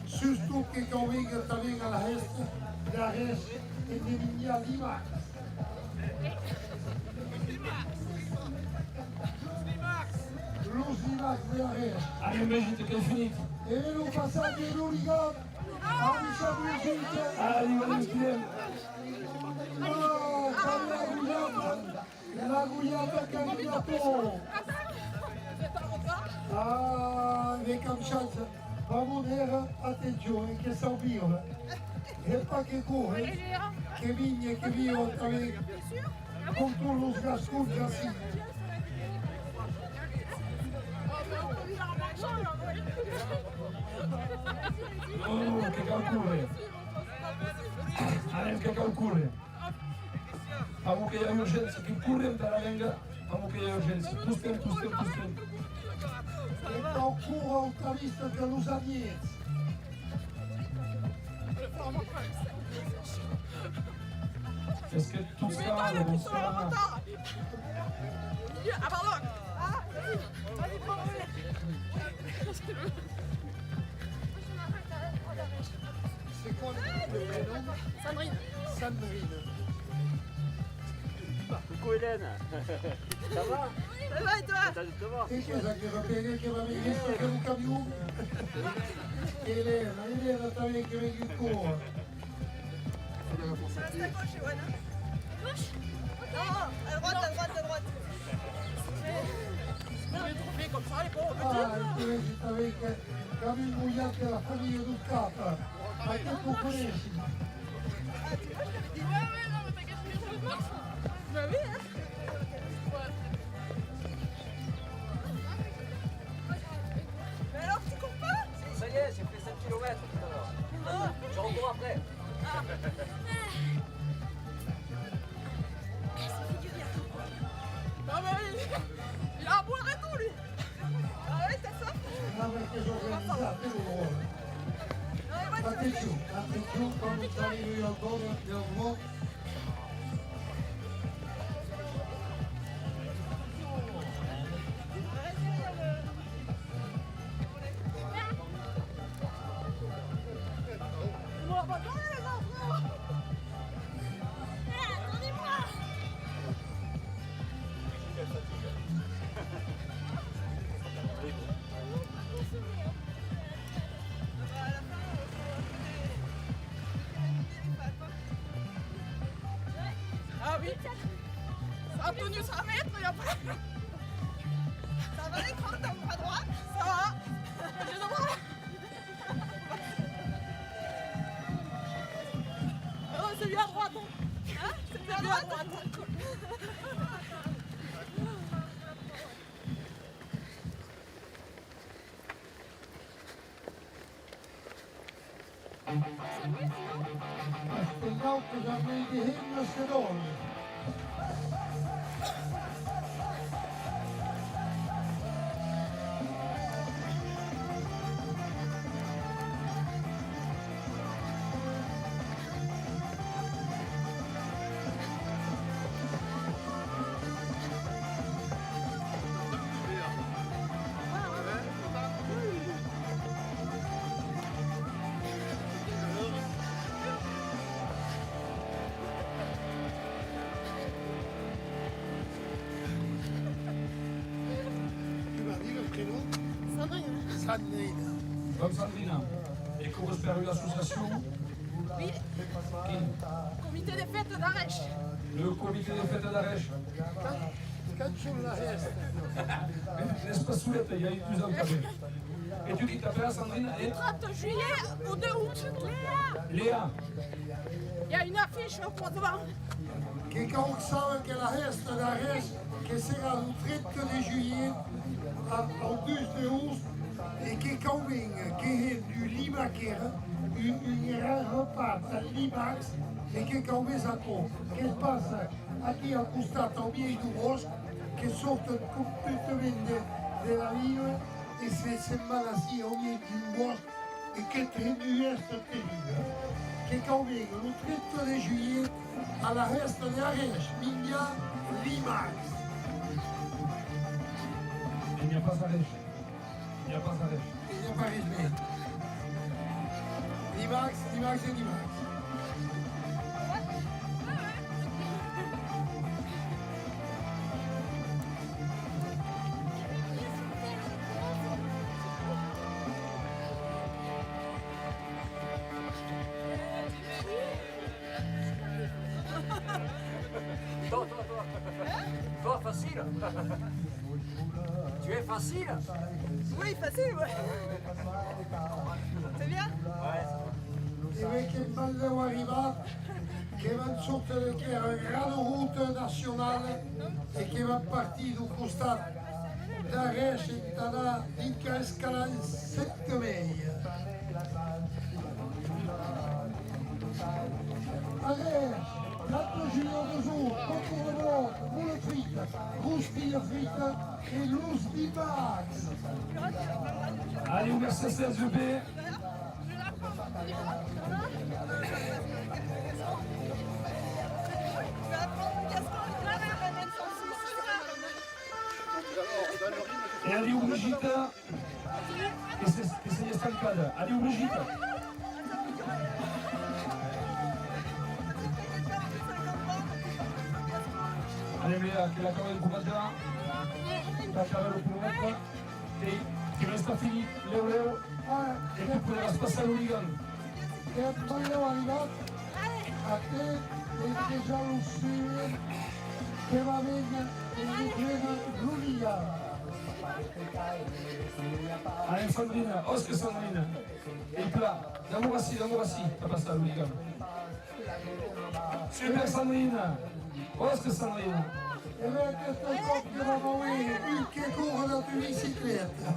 justo que convenga también a la gesta de Arèche e de Viña Lima. Los Limax de Arèche. Allez Brigitte, che è finito. E lo passaggio in Urigan, a Brigitte. Allez, La Guyana che è arrivato! Ah, le Kamchatka, vamos nera attenzione che sa viva. E pa che corre, che vigne che viva também contro los gascons assim. Oh, che calcule! Allez, che calcule! Amo che è urgenza, che correm da la venga, amo che è urgenza. Pustem. E calcula outra vista que los amiets. Est-ce que tout ça, le bonsoir? Ah pardon! Ah, vas-y, prends-le! C'est quoi le prénom? Sandrine. Sandrine. Coucou Hélène. Ça va? Ça va et toi? Content de te voir. E cosa che va bene che va bene che un camion? Elena também che venga in cuore. gauche? Non, à droite, à droite, à droite. On est trouvés comme ça, les pauvres Ah, petits. avec Camille Mouillat de la famille Ducap. Ma che tu conosci? Ouais, non, mais t'inquiète, je marche. Bah oui, hein. Mais alors, tu cours pas? Ça y est, j'ai fait 7 km tout à l'heure. Je recours après. Non, mais il a à boire et tout, lui. Ah ouais, t'as ça? No, perché sono organizzate loro. Fate giù, quando arrivo io al volo del uomo. Moi, bah, non, les enfants. Attendez-moi. Ah oui, ça a tenu 100 mètres et après. Ça va l'écran, t'as le bras droit? Ça va. J'ai le droit. Ah non, c'est lui à droite. Hein? C'est C'est lui à droite. Astronaut jamais die Himmel gedolven. Tu m'as dit le prénom? Sandrine. Sandrine. Comme Sandrina. Et correspond à l'association Oui. Comité des fêtes d'Arèche. Le comité des fêtes d'Arèche. Quand tu la restes. N'est-ce pas Soulette, il y a eu 12 ans après. Et tu dis que t'appelles Sandrine et 30 juillet au 2 août. Léa. Il y a une affiche au point devant. Che causava che la resta da res che sarà il 30 di juillet al 2 de août et che convinga che du Limaker un gran repas al Limax e che convinga con che passa aqui al costato ao meio do bosque che sorte completamente della vila e se sembra assim ao meio de um bosque e che tem esta terrível. Che convinga no 30 de juillet à la resta de Arèche, Minga, Limax. Il n'y a pas Arèche. Il n'y a pas Arèche. Il n'y a pas résumé. Limax, Limax et Limax. Toi, facile. Tu es facile. Oui, facile, ouais. C'est bien? E perché abbiamo arrivato che va sotto che era una grande route nazionale e che va partito costato da Arèche da Incascala in 7 mesi. Arèche, 4 giorni de jour, concours de bloc, moule frite, roustille frite et louse d'Imax. Allez, ouvert 16 EP. E ali o Brigitte, che se ne è stancata. Ali o Brigitte. Allez, Léa, che la cava del Cubatà, la cava del Cubatà, che non sta finito l'euro, e tu puoi passare l'Urigan. E abbiamo arrivato a te déjà l'uscire che va bene e mi prende l'unia. Allez, Sandrine, Oscar Sandrine. Et plat. D'amour assis, t'as pas ça, Louis. Super Sandrine. Oscar Sandrine. E vedi questo coppia da noi, il che corre da tua bicicletta.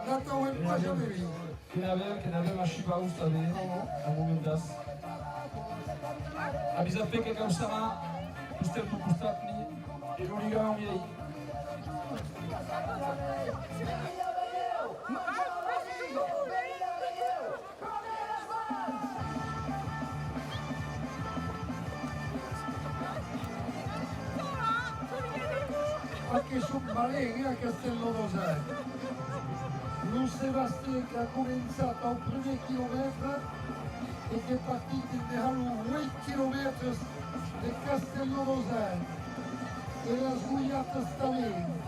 Da tua e poi già bevi. Che n'aveva ma shiba ustave, a momentas. Abizape che causarà, usted tu pustatni, e l'oliga miei. Anche su Malegna a Castello Rosario. Lo Sebastien che ha cominciato al primo chilometro e che è partito in 8 km di Castello Rosario e la sguiata sta bene.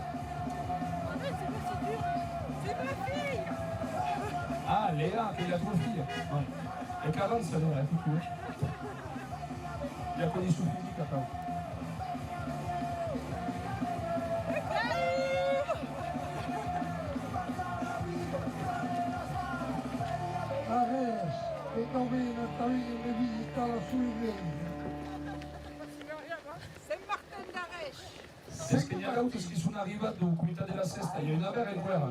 Ah, Léa, qui est la tua fille. Ouais. Et 40, ça doit être cool. Il a connu sous physique, attends. Arès, e domena Tavini le visita la sua iglesia. Saint-Martin d'Arèche. Est-ce qu'il y a là où est-ce qu'ils sont arrivés au comité de la Cesta? Il y a une navera in guerra.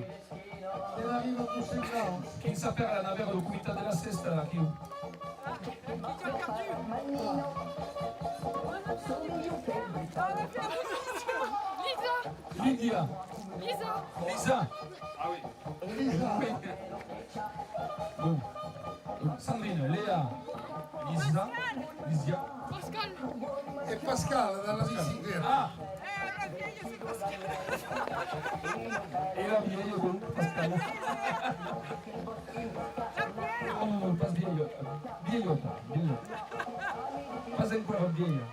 E arriva tu Segrao. Chi sapeva la navera del comité de la Cesta? Chi? Lydia. Lisa. Ah oui. Lisa. Bon. Donc, Sandrine, Léa, Lisa, Lysia. Pascal. E Pascal dalla bicicletta. Ah! La vieille, c'est Pascal. Et la vieille, bon, Pascal. Non, non, non, pas vieille. Vieillotte, vieillotte. Pas encore vieille.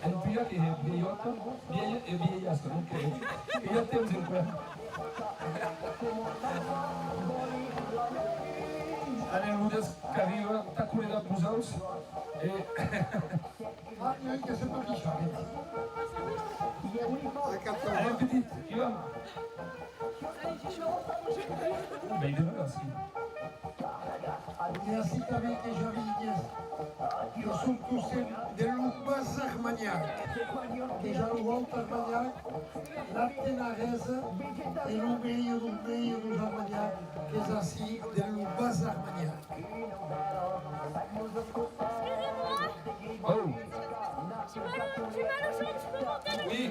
En tuya que es vieillota, vieille et vieillasca. Donc, il y a temps encore. Allez, Lourdes, qui arrive, t'as coulé la bousaus. Et... Ah, io anche se non dice. Allez, petite, qui va? Ben, il est là, aussi. E assim também que já vi eu sou do Bazar Armagnac, que já o Alto Armagnac, lá tem na reza, e no meio dos Armagnac, que é assim, do Bazar Armagnac. Oh! Tu m'as le jaune, je peux monter le Oui!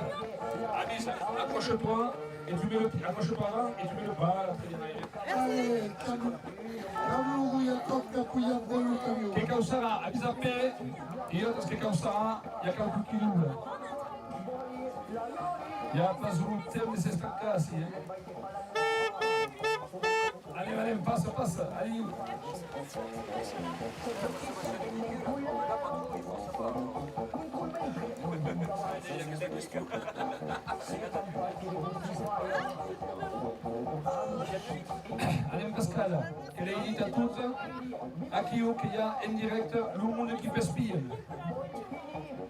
Alice, accroche-toi, et tu mets le pied, accroche-toi avant, et tu mets le bras. Allez, Camilo ia tocca qui a dello camion. Che causarà, avvisa a me, io che causarà, ya calcul kilula. Ya pas un terme se staccasi, Allez, allez, passa, allez. Allez, Pascal, e le dite a tutti, a chiunque che ha in diretta l'uomo che per spia.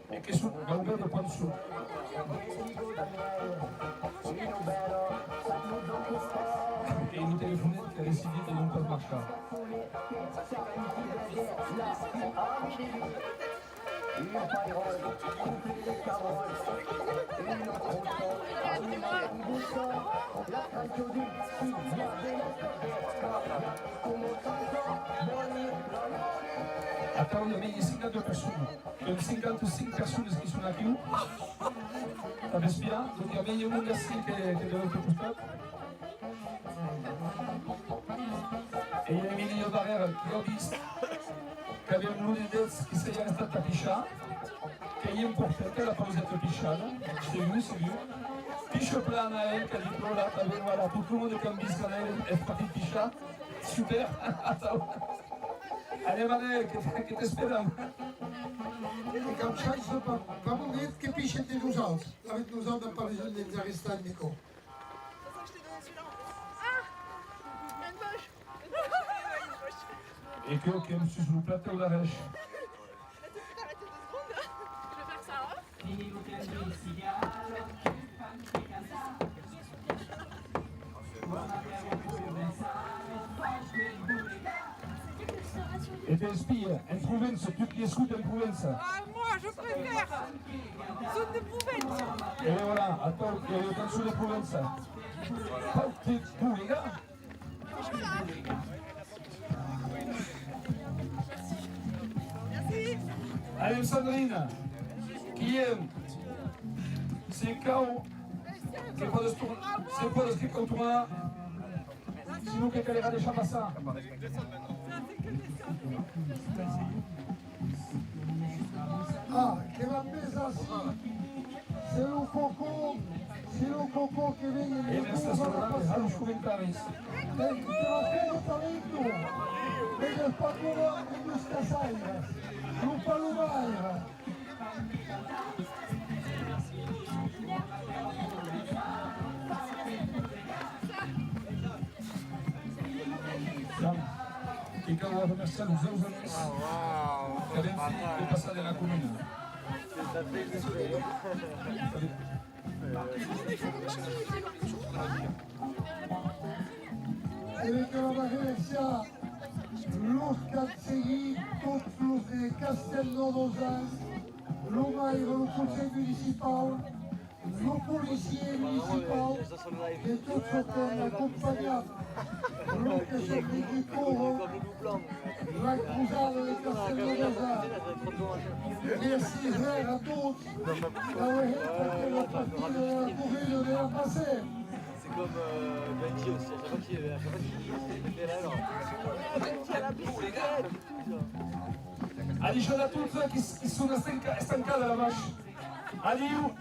E che su, va un bello quanto su. E in telefonate che decidete non per marciare. Attends, il y avait 52 personnes. Il y a 55 personnes qui sont là. Ça va bien? Donc il y avait un monde ici qui est de l'autre côté. E Emilio Barrera, che ho visto, che aveva uno dei dez che sei stata pisciata, che è importante la pausetta pisciata, c'est vu. Piscio plana che ha detto là, voilà, tutto il mondo che ha visto è partito pisciato, super, allez Manel, che ti speriamo. E calciai sopra, vamos ver que piche tem nos altos. Lá vem nos altos para les arrestar Nico. C'est ça que je t'ai donné celui-là en plus. Ah, une poche. Une poche. E que eu quero sus no plateau da rech. Je vais faire ça, hein. E te spie, en Provenza, tu qui escuta en Provenza. Ah, moi, je préfère zone de Provenza. E voilà, attends, io canzone di Provenza. Porti pulga. Merci. Allez, Sandrine, qui aime, c'est cao, c'est pas de script comme toi, sinon quelqu'un les déjà passé. Ah, che la mesa sì, se lo coco che viene E ne sta sorrando, allo scomentaris. che va solo talento, vede il patrone e non sta saira, non fa l'umaira. E che ho remerciato los Eusanis che abbiamo finito di passare alla comune. E che la Valencia, los Calzegui, tots los de Castelló d'Osan, l'umaira, el Consell Municipal, el policia municipal, de tots els que han acompanyat el que són l'equip la cruzada de Castelló d'Osan. Merci frère à tous d'avoir été la partie de la corrida de la passée. C'est comme Benji aussi, à chaque fois qu'il fait là, Allez, je a tutti che sono stancati alla vache. Aliou.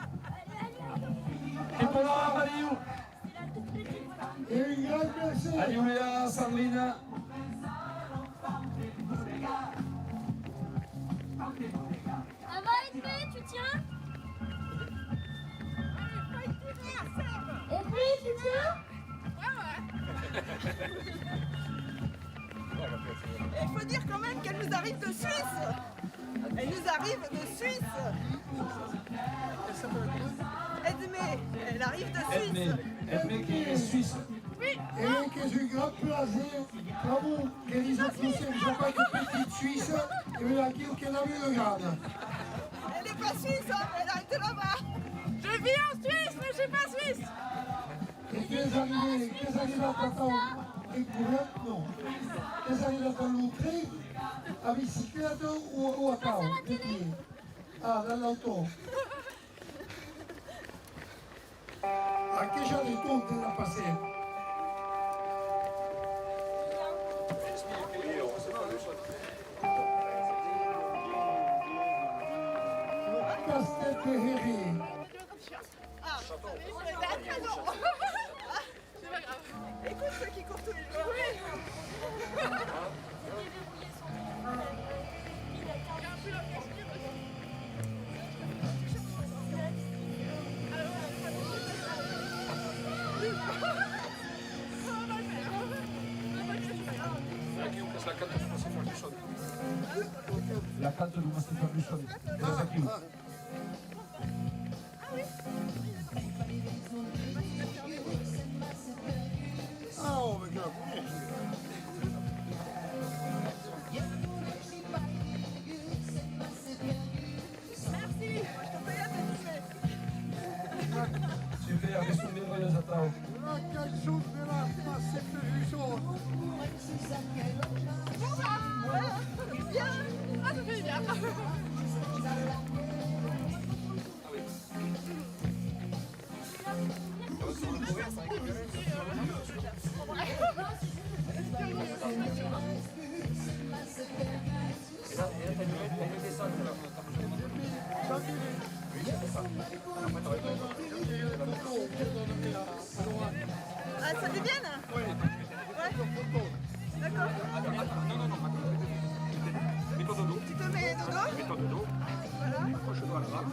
Che buona, Aliou. Aliou, Léa, Sandrine. Ça va être fait, tu tiens? Et puis, tu tiens? Il faut dire quand même qu'elle nous arrive de Suisse. Elle nous arrive de Suisse. Edmé, elle arrive de Suisse. Edmé qui est suisse. Oui. Et que j'ai grand plaisir, bravo, qu'Elisa Cloutier, je ne sais pas que petite Suisse, et voilà qui l'a vu le garde. Elle n'est pas suisse, hein, elle a été là-bas. Je vis en Suisse, mais je suis pas suisse. Et qu'est-ce arrivé à Tata et Courette, non. Qu'est-ce arrivé à Loutry, à bicyclette ou à carro? Ah, dans l'auto. A che già di tutte da passare? Castelpeheri. Ah, c'est pas grave. Écoute ceux qui courent tous les jours. La canto di una Stefano Bissoni. Cosa più? Ah, oh, perché la conosci? Merci, je te paye à tes Super, che sono dei a tao. La canzone della masse per Bien. Ah, ça fait bien. Ah, ça devienne? Oui. Ouais. D'accord. Mets-toi de dos. Tu te mets de dos? Mets-toi de dos. Voilà. Accroche-toi là-bas.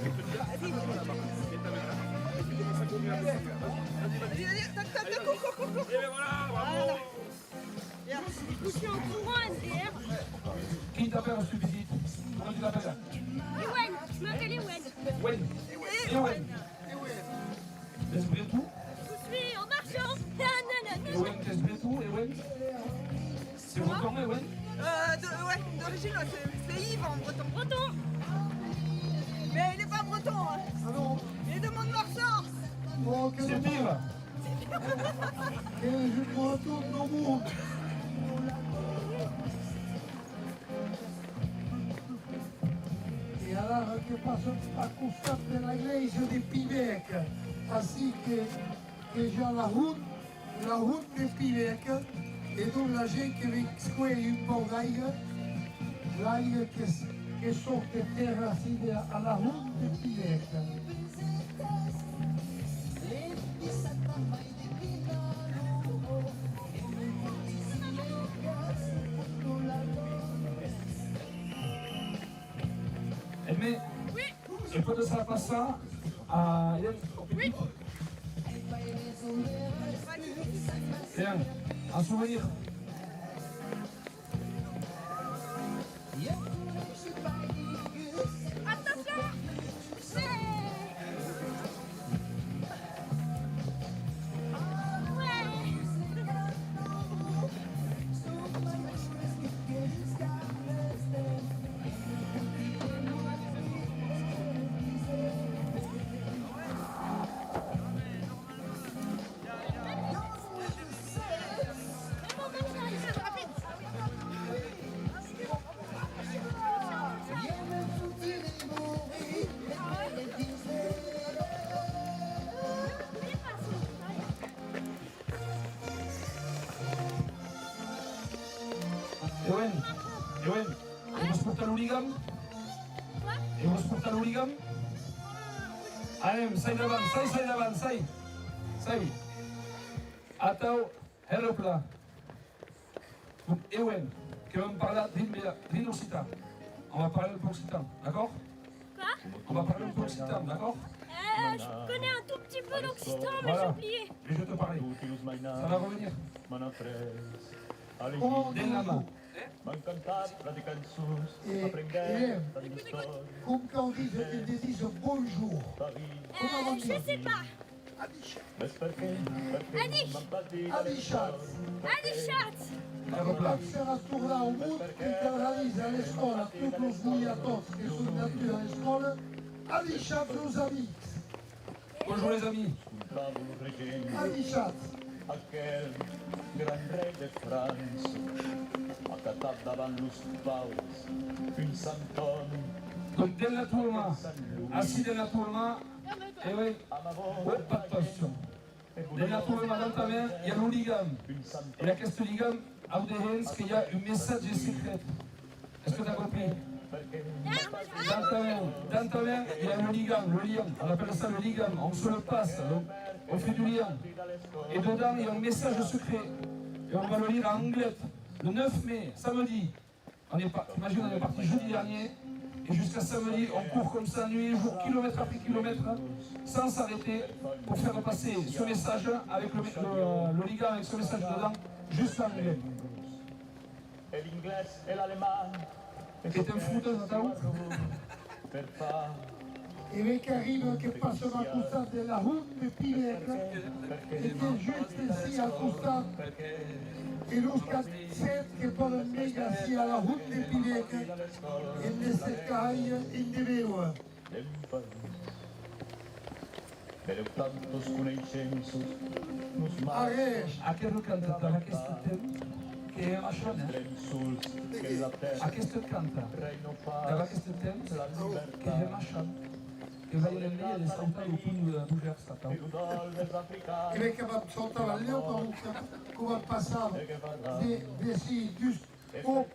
Et tu dis, Vas-y. mets ta main là. Et tu commences à courir avec ça. Vas-y, vas-y. Tac, tac, tac, cours, cours, cours, cours. Et bien voilà, bravo. Voilà. Bien. Du coup, je suis en courant, Qui t'appelle plus petite? Comment tu t'appelles? Ewen, je m'appelle Ewen. Wen. Ewen. T'es bien tout? Je suis en marchant. Ewen, t'es bien tout? Ewen? C'est breton, Ewen? Ouais, d'origine, c'est Yves en breton. Breton. Mais il n'est pas breton. Hein. Ah non. Il est de Mont-de-Marsan. Oh, que C'est pire. Et je me retourne au monde. E allora che passo accostato nella iglesia di Pivec, così che già la hund di Pivec, e dove la gente vi squeglia un po' l'aria che sorte a terra assim alla hund di Pivec. Mais, et quand ça passe à Hélène, Oui. Hélène, un souvenir. Ewen, hemos portat l'hooligan? Hemos portat l'hooligan? Anem, sai davant, sai. Atau, hello-pla. Ewen, que vam parlar din occitan. On va parler un peu occitan, d'accord? Quoi? On va parler un peu occitan, d'accord? Je connais un tout petit peu l'occitan, mais Voilà. j'ai oublié. Et je te parlais. Ça va revenir. Dès la main. Comme quand on dit, ils disent bonjour. Comment on dit? Je sais pas. Adichat. Aeroplan. Sarà tornare un mondo che realizza alle scuole tutti i sbagliatori che sono nati alle scuole. Adichat nos amis. Bonjour les amis. Adichat. Aquel gran rei de França, acatat davant los paus, fins a Antoni. Donc dès la tourma, assis dès la tourma, et oui, pas de passion. Dès la tourma dans ta main, il y a l'hooligan. Et la question hooligan, à vous dire qu'il y a un message secret. Est-ce que tu as compris? Dans ta main, il y a le ligan, le lion. On appelle ça le ligan, on se le passe, donc on fait du lion. Et dedans, il y a un message secret. Et on va le lire en anglais. Le 9 mai, samedi, imagine, on est parti jeudi dernier, et jusqu'à samedi, on court comme ça, nuit et jour, kilomètre après kilomètre, sans s'arrêter, pour faire passer ce message avec le ligan, avec ce message dedans, juste en anglais. Et l'inglès et l'allemand. Et t'es un fouteur, Nathalie? E vedi che arriva che passano al costado della Hunde Pileca e che giusto sia al costado e lo scazzet che poi mega sia la Hunde Pileca e ne se caia in deveva. Tantos coneixenços nos mares. Aquel canta aquesta que è Machon, aquest canta davant aquest temps que è Machon, che va in lì e salta il punto di bouger stata. E vedi che saltava lì come passava di giusto un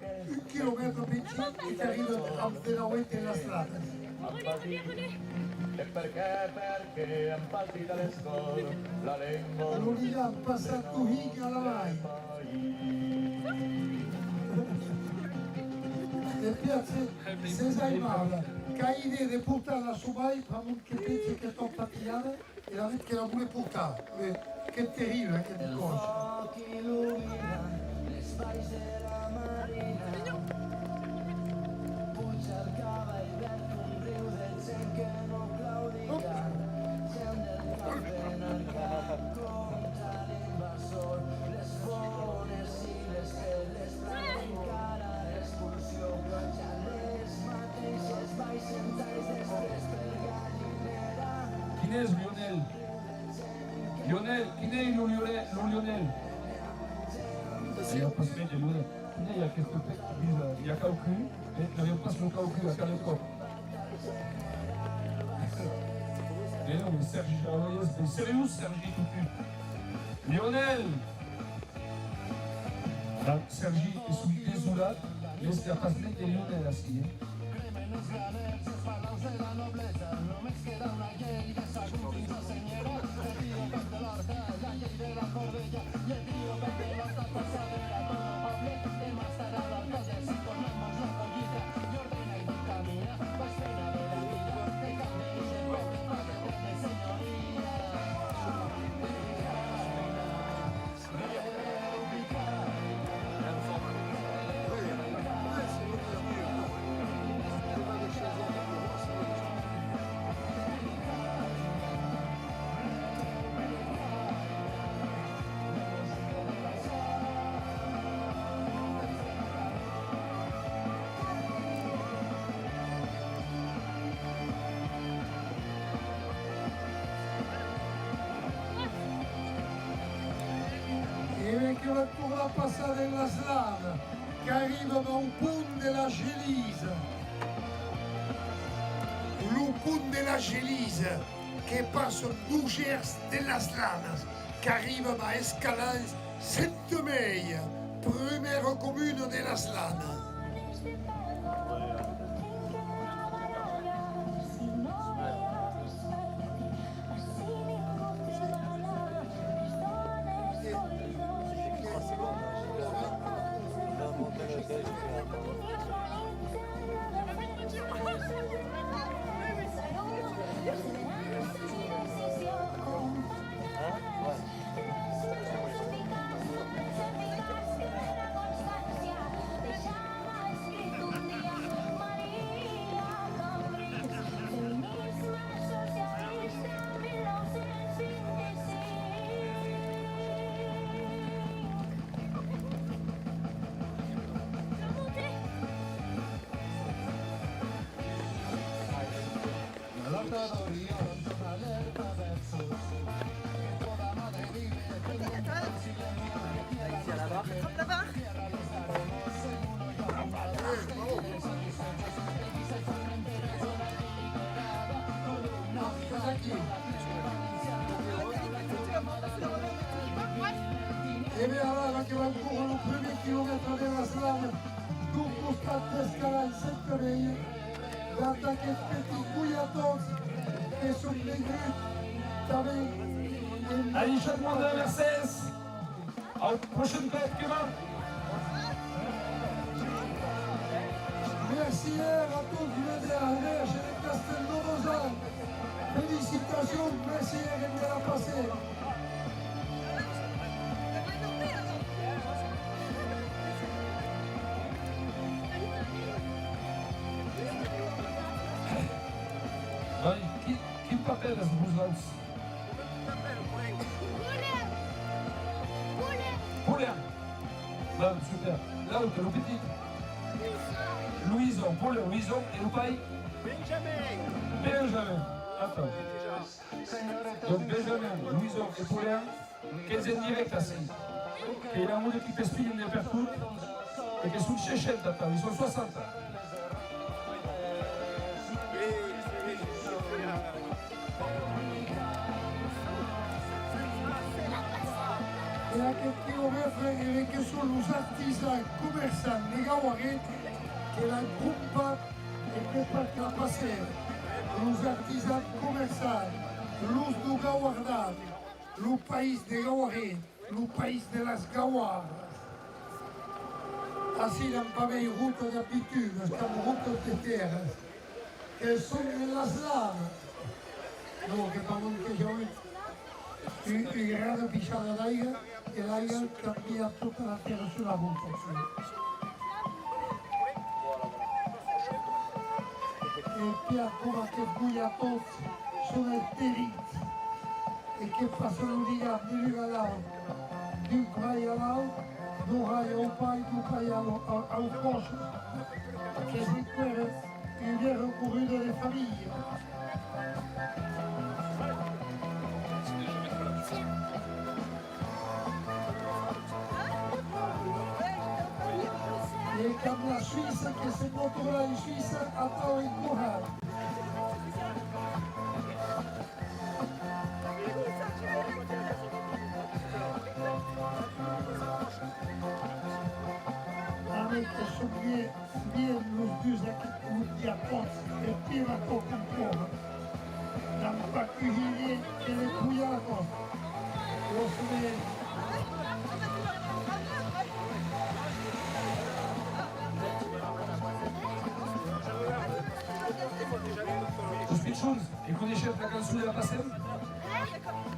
chilometro piccino e che arriva della volta nella strada. E perché han passi dalle scuole la lingua l'unità ha passato higa alla mai. Le piace se sai male, che hai idea di portarla su mai, ma non che pensi che sto pattinando e la che la vuole portare. Che terribile, che cosa. Inès, Lionel. Lionel, qui est le Lionel? Il y a pas de Lionel. Il y a quelques têtes qui disent il y a Kauku, et il n'y a pas le Kauku à Calais-Cop. Et non, mais Sergi Jarloyes, mais sérieux, Sergi Coutu. Lionel! Sergi est sous désolat, mais c'est la passe de Lionel assis. Che la curva passata della strada, che arriva da un punto della Gelise. Un punto della Gelise che passa 2 hertz della strada, che arriva da Escalans, Sainte-Meille, prima comune della strada. E vedrà che va ancora un primo chilometro della strada, dopo state scalare 7 meglio, guarda che aspetti qui a tots, che sono dei grecs, Allez, chaque monde à Mercedes. Au prochain tête, Kevin. Merci à tous de venir chez les Castelnau-Lausanne. Félicitations, merci de la passer. Qui m'appelle à ce bout-là? Paulin. Là, super. Là, où t'es le petit. Louison, Paulin, Louison et le paille. Benjamin. Attends. Donc Benjamin, Louison et Paulin, 15 direct assis. Et il a un mot qui t'explique une percute et qui sont chez attends, ils sont 60. E a che chilometri che sono gli artigiani commercianti di Gawaret che la pompa e che parte a passare. Gli artigiani commercianti, l'us do Gawardado, il paese di Gawaret, il paese delle Gawardas. Assim non va bene route d'abitudine, stiamo route di terra, che sono nella strada. No, che fanno che già une grande pisciata d'aria e l'aria cambia tutta la terra sulla punta. E piacciono che buia tutti sono feriti e che passano di anni all'altro, di un paio all'altro, non hai un paio, un paio al posto, che si quella il vero corrido delle famiglie. motorla in Suisse a Tao in Wuhan. Avete bien los deux équipes diapotes et pirato comprova. La pacuhini et les couillacos. Los veri. Os pitchons, e coneixem la cançó de la Passem?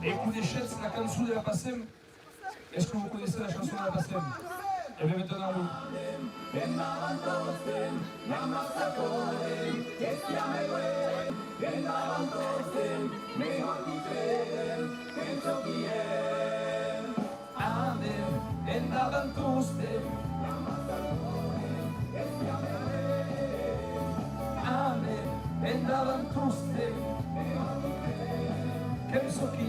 Et coneixes la cançó de la Passem? Est-ce que vous connaissez la chanson de la Passem? Eh bien maintenant oui. Andaban tuste, penso que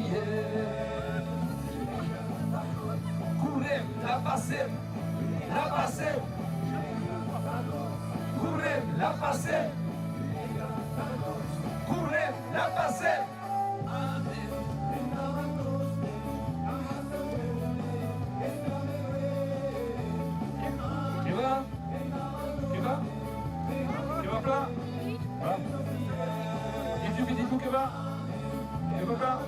curem, la passem, curem, la passem, curem, la passem. Que va? Que va? Que va plat? Voilà. Et tu que va? Que va pas?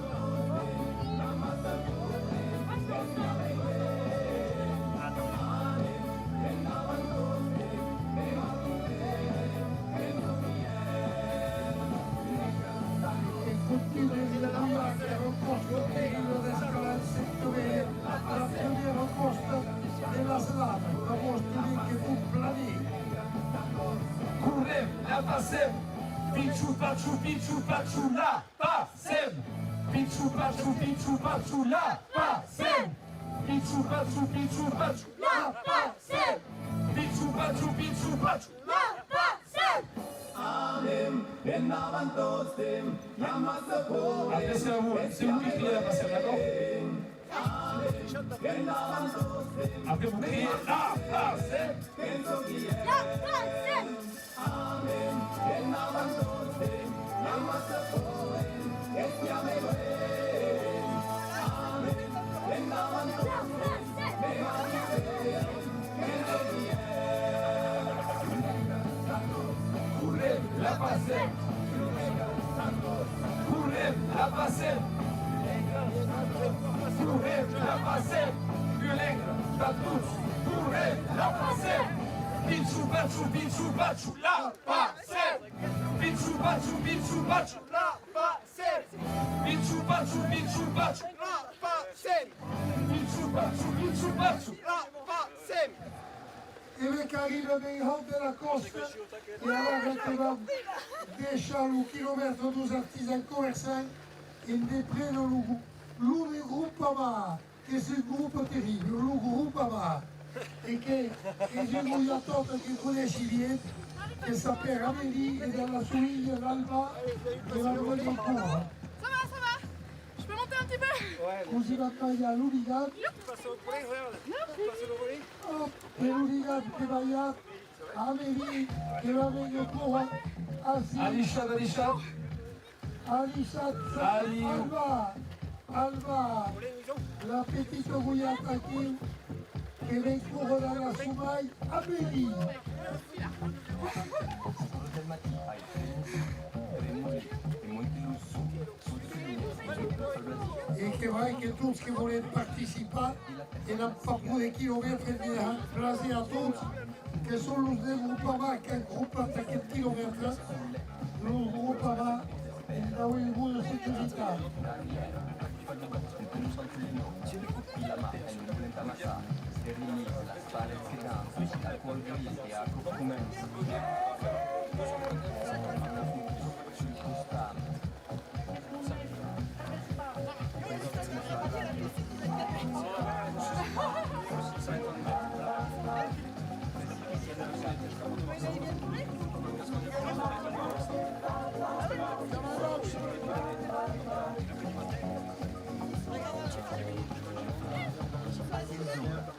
Curem, la passem, pichu pachu, la passem, pichu pachu, la passem, pichu pachu, la passem, pichu pachu, la passem. Amen, en avant tostem, yamasako. Après c'est vous qui criez la passem, d'accord? Après vous criez la passem. La passem. Amen, en avant tostem, yamasako. Amen, en avant tostem, la passem. Curem, la passem. Curem, la passem. Violent, tous. Curem, la passem. Pichu pachu, la passem. Pichu pachu, la passem. Pichu pachu, la passem. Pichu pachu, la passem. E le arriva dei hot della costa e alors que va deixar o quilômetro dos artisans commerçants e deprendo l'une Groupama, che è il gruppo terribile, lo Groupama, e che è un guiatore che conosci bene, che s'appelle Amélie e dalla sua figlia l'Alba e la nuova di Cuba. Ça va. Je peux monter un petit peu? Così va a tagliare l'Unigat. E l'Unigat che va a Amélie che va a venire Cuba. Alishat. Alba, la petite guiata che vem correre dalla Soumaï, Amélie. E che vai che tutti che volete partecipare e non fa più di chilometri di frasi a tutti che sono los del Groupama che è un gruppo a qualche chilometro lo Groupama da un buon sécurità.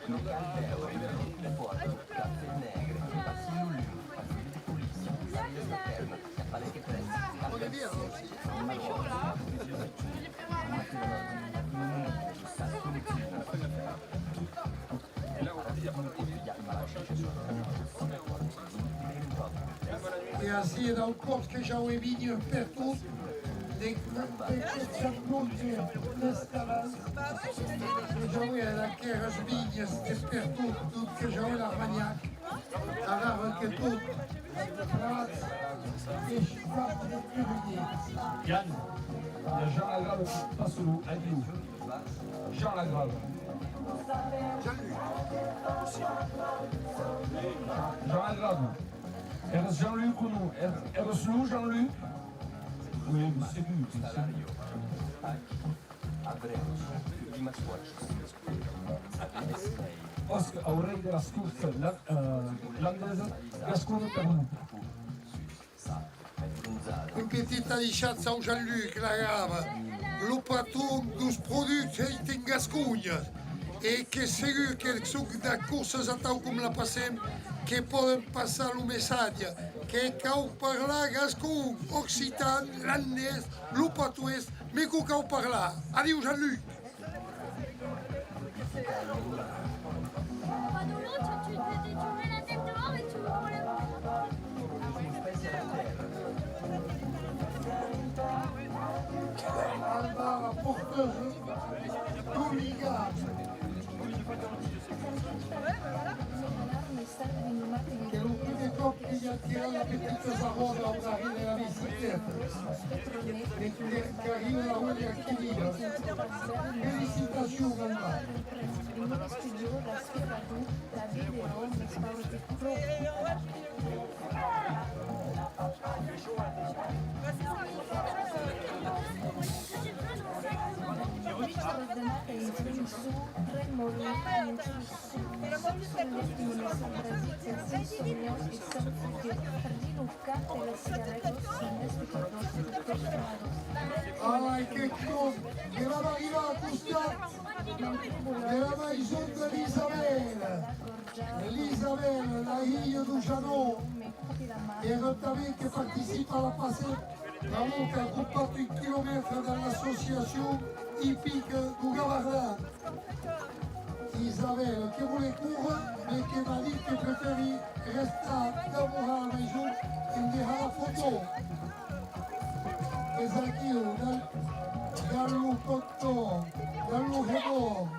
Le calvaire, le porto, caffè negre, passi On est bien aussi. On est chaud là. E assim dal corpo che già ho i video per tutti, le ciappolti, le scalate, che già ho la chiara sviglia, per tutti, che già ho la maniaca, aveva che tutto, grazie, e ci fa più di niente. Yann, il y a Jean Lagrave qui passe au Agneau. Jean Lagrave. Jean Lagrave. Er is Jean-Luc Counou. Er is Lou Jean-Luc. Oui, c'est lui. Oscar, Aurei della Scoop, l'Andese, Gascono per nous. Une petite alicianza ao Jean-Luc Lagrave, le patron dos produtos feito em Gascunha. E que é seguro que são da courses tal como la passem, que podem passar o mensagem, que cau parlar gascon, occitan, landès, le patois, mais que cau parlar. Adieu Jean-Luc. Tu mets la tête dehors et tu ouvres la Alba, la porteuse, obligata. Che lo prime coppie gli attira la petita Zaroda a usare nella bicicletta e che arriva la voglia che viva. Felicitazioni Alba. Ah, che cosa! Eravamo arrivati nella maison d'Elisabeth. Elisabeth, la figlia di Janot, direttamente partecipa alla passée. Ramon che ha occupato un chilometro dall'associazione hippique du Gavardin. Isabelle che vuole cura, mais che m'a dit che preferi restare d'amour à la maison e indire la photo. Esaquio, dallo Cotton, dallo Hebon,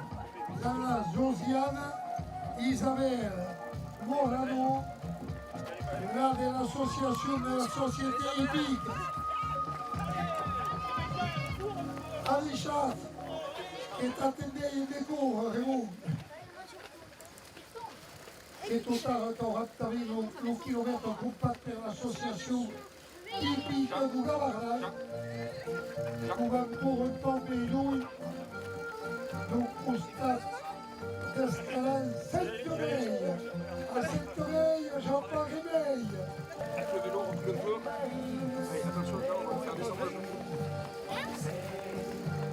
dalla Josiana, Isabelle Morano, là dell'associazione della società hippique. Alishat, che t'attendait in découvre, Raymond. Che totale ancora lo chilometro gruppato per l'associazione hippique du Gavardin. Come ancora un po' per lui, non constate d'escalade Sainte-Oreille. À Sainte-Oreille, Jean-Paul Réveil. Avec le vélo, on recule un peu. Allez, attention, là, on va faire descendre le genou.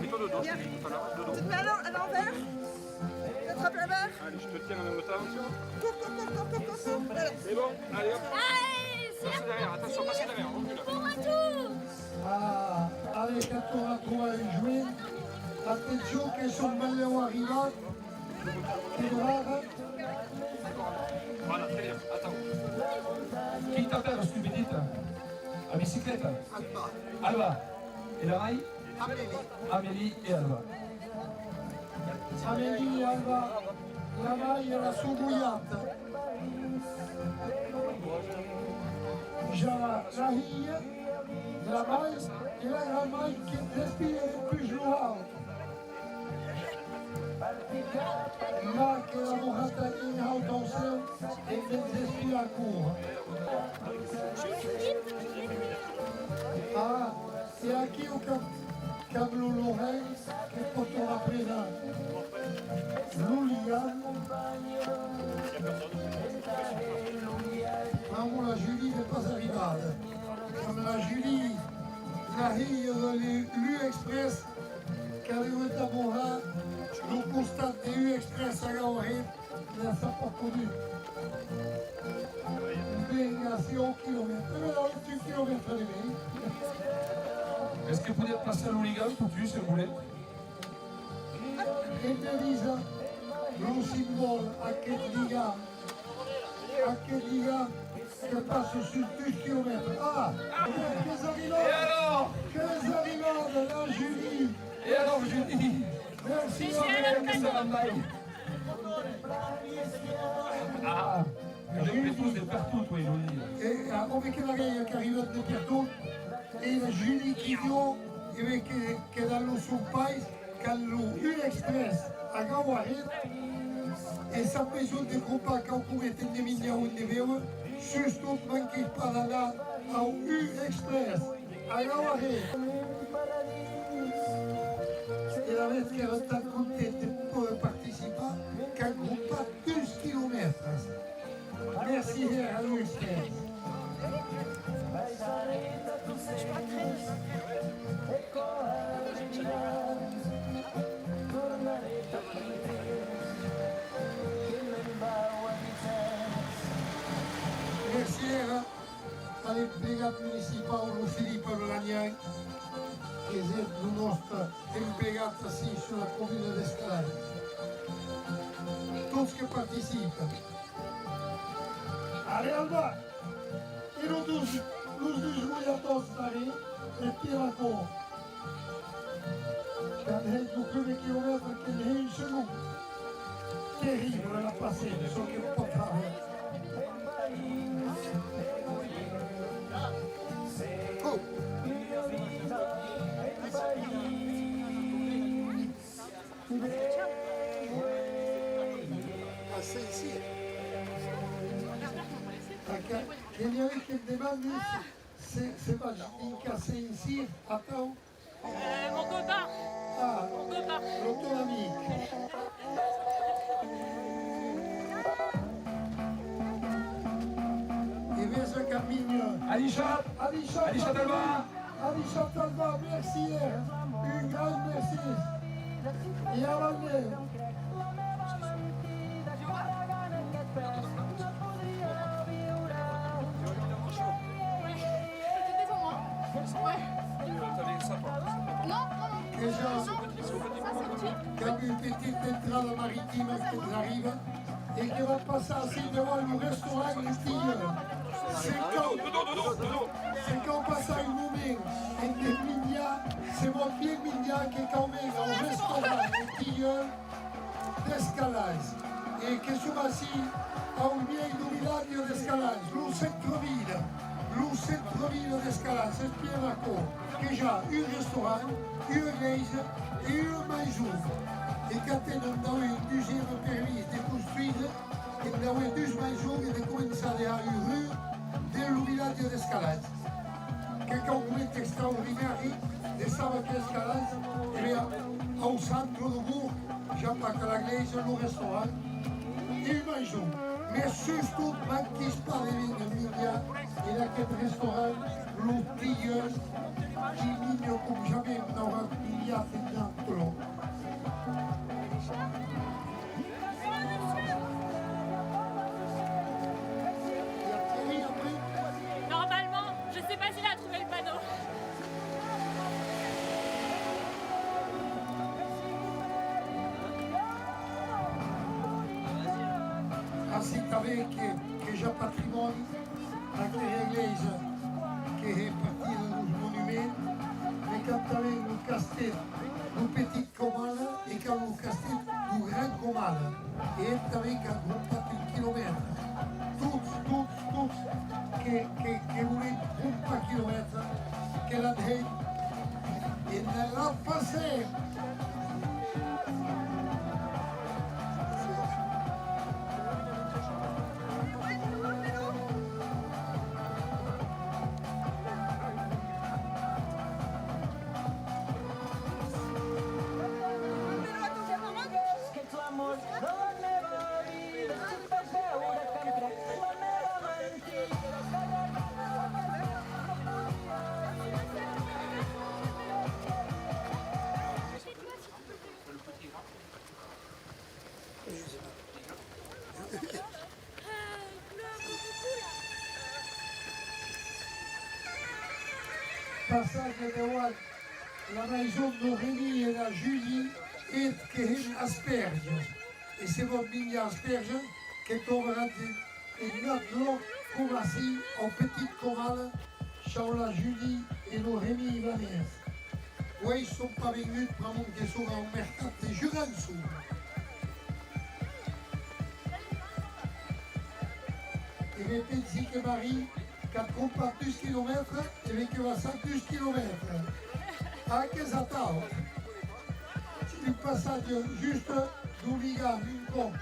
Mets-toi de dos, je t'ai dit tout à l'heure, de dos. Tu te mets à l'envers. Attrape la barre. Allez, je te tiens en même temps. Cours. Voilà. C'est bon, allez hop. Allez, Passez derrière, attention, passez derrière, recule. bon retour. Ah, avec la Torah joué, attention che sono bello arrivato, che brava. Voilà, très bien, attends. Qui t'appelle stupidite? À bicyclette? Alba. Alba. Et la raille? Amélie. Amélie et Alba. Amélie e Alba, la maglia era sugugliata. Già la higlia, la maglia e la maglia che respira più giù. Là che la morata in autosel e respira a cura. Ah, e aqui o Cablo Lorraine che porta la presa. Loulian. Ma la Julie n'est pas arrivée. Comme la Julie, la fille de l'U-Express, qui arrive à Morin, nous constate des U-Express à Gaoré, mais elle ne s'est pas connue. Une venga si au kilomètre. Mais là, tu kilomètres de mai. Est-ce que vous êtes passé à l'hooligan tout de suite, si vous voulez? Et me disent, le symbole à quel liga que passe sur 2 kilomètres. Ah, les animaux. Et alors? Les animaux de la Julie. Et alors, Julie? Merci. Ah, les tous de partout, toi, Julie. Et avec la guerre qui arrive de partout, et la Julie qui dit que dans le son pays, quand une express a Gawarit, et sa maison de compas quand vous mettez des millions de verres, juste au manquez pas là, à une express a Gawarit. Et la vez qu'elle est en contente pour participer, qu'un groupe pas 12 km. Merci à l'express. Merci alle brigate municipali lo Filippo Lagnan che è il nostro impiegato sulla comune di Scalare. Tutti che partecipano. Allez, Alba! E nous jouons stare e tira con. Quand il y a quelques kilomètres qui est chez nous. Terrible la passer, ce qui est pas travers. Passez ici. Il y avait qui me demande c'est pas une cassée ici, attends. Mon copain. Ah, mon copain. Ton ami. Et vers ce caminho. Alisha Talba. Alisha Talba, merci. Une grande merci. Et à l'année. Quand une petite entrade maritime qui arrive et qui va passer assis devant le restaurant Les Filles. C'est quand on passe à une moment et des Mignat, c'est mon pied Mignat qui est quand même au restaurant Les Filles d'Escalade et qui sont assis à un vieil village d'Escalade, le centre-ville. Le centre-ville d'Escalade, c'est Pierre-Lacour, qui a un restaurant, une église et une maison. Et quand on a eu une deuxième permis de construire, on a eu 12 maisons et on a commencé à une rue dans le village d'Escalade. Quelque moment extraordinaire de savoir qu'Escalade, au centre de bourg, j'ai pas que l'église, le restaurant et une maison. Mais surtout, ne manquez pas les vignes Mignat et là, quel restaurant, l'eau plieuse, qui mignon comme jamais dans un Mignat et dans tout l'eau. Normalement, je sais pas s'il a trouvé le panneau. Ainsi que j'ai patrimoine avec l'église qui est partie de nos monuments, mais quand tu avais le castel du petit Comal et quand le castel du grand Comal, et tu avais un groupe de kilomètres, tous, qui voulaient un kilomètre, que la dette, et ne l'a passé. passage de Wall, la maison de Rémi et la Julie et qui asperge. Et c'est votre ligne asperge qui tombera et notre lot comme assis en petite chorale, chez la Julie et le Rémi et Vanessa. Oui, ils ne sont pas venus pour monter sur un mercat et je rentre sous. Et je pense que Marie, quand on part 12 km, et que va 12 km. À quel attend? C'est un passage juste d'Ouligan, une pompe,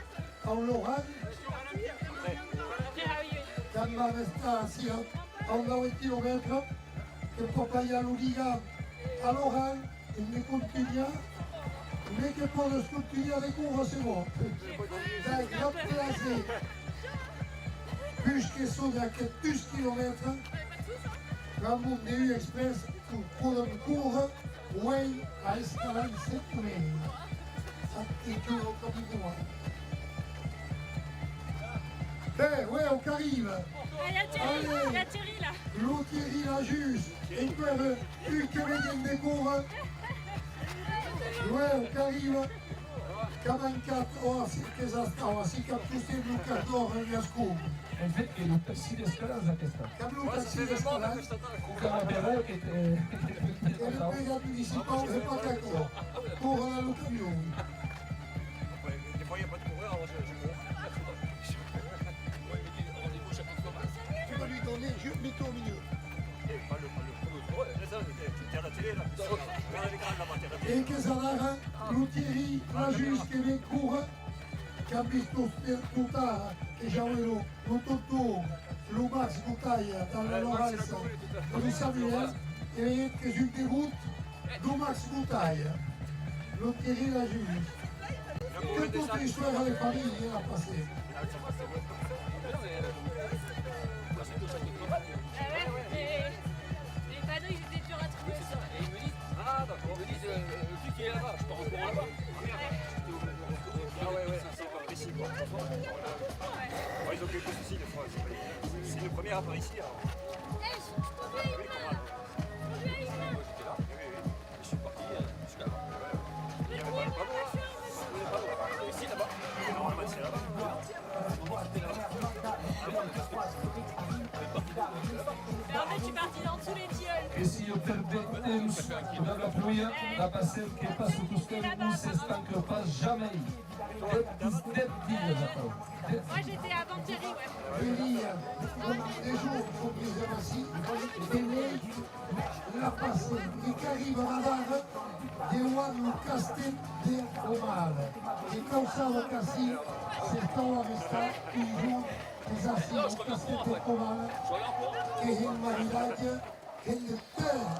en Lorraine. Quand on va rester assis à 20 km, que pour pas y aller à l'Ouligan, à Lorraine, il ne continue, mais que pour le continuer avec cours, c'est bon. C'est un grand placé. Plus que ça, il y a que 12 km, quand mon DU Express pour le cours, oui, à escalade, c'est tout. Ça, c'est tout comme il doit. Ben, ouais, on arrive. Il y a Thierry là. L'autre Thierry là, juste. Et puis, une que vient des cours. Ouais, on arrive. 44 ore, che stava, si capisce il giocatore di Ascom. E infatti è un taxi di Escalanza che sta. Capito un taxi di Escalanza? Che e le prega di Sipon e pas d'accord. Pour la l'occasion. Des fois, il n'y a pas de coureur, alors je cours. Tu vas lui donner, je mets toi au milieu. Pas le coureur, c'est ça, c'était à la télé là. Regarde l'écran là-bas, t'es à la télé. E che sarà Thierry, la giusta che vi cura, che ha visto tutta, che già avevo tutto, lo Max Butaglia, dalla Lorenza, lo Samuel, e vedete che sul debut, lo Max Butaglia, lo Thierry la giusta. Que toute l'histoire avec famille a passé. Les panneaux, ils étaient durs à trouver. Et ils me disent, ah d'accord, ils me disent, le truc qui est là-bas, je pars en courant là-bas. Ah ouais, c'est pas précis quoi. Ouais, ils ont quelques soucis des fois, c'est une première à par ici alors. J'étais là, je suis parti jusqu'à là. Il y avait pas loin, ici là-bas, normalement c'est là-bas. Mais en fait, je suis partie dans tous les tilleuls. E se io permetto dalla pluia, la passeur che passa su costello non si stanca pas jamais. Moi, j'étais avant Thierry, ouais. Thierry, des jours, il faut qu'ils aient assis, et la passée, et qui arrive à la barre, des rois nous castent des hommages. Et comme ça, le cassis, c'est quand on reste, ils jouent des assis, on castent des hommages, et il y a une marinade, et une terre.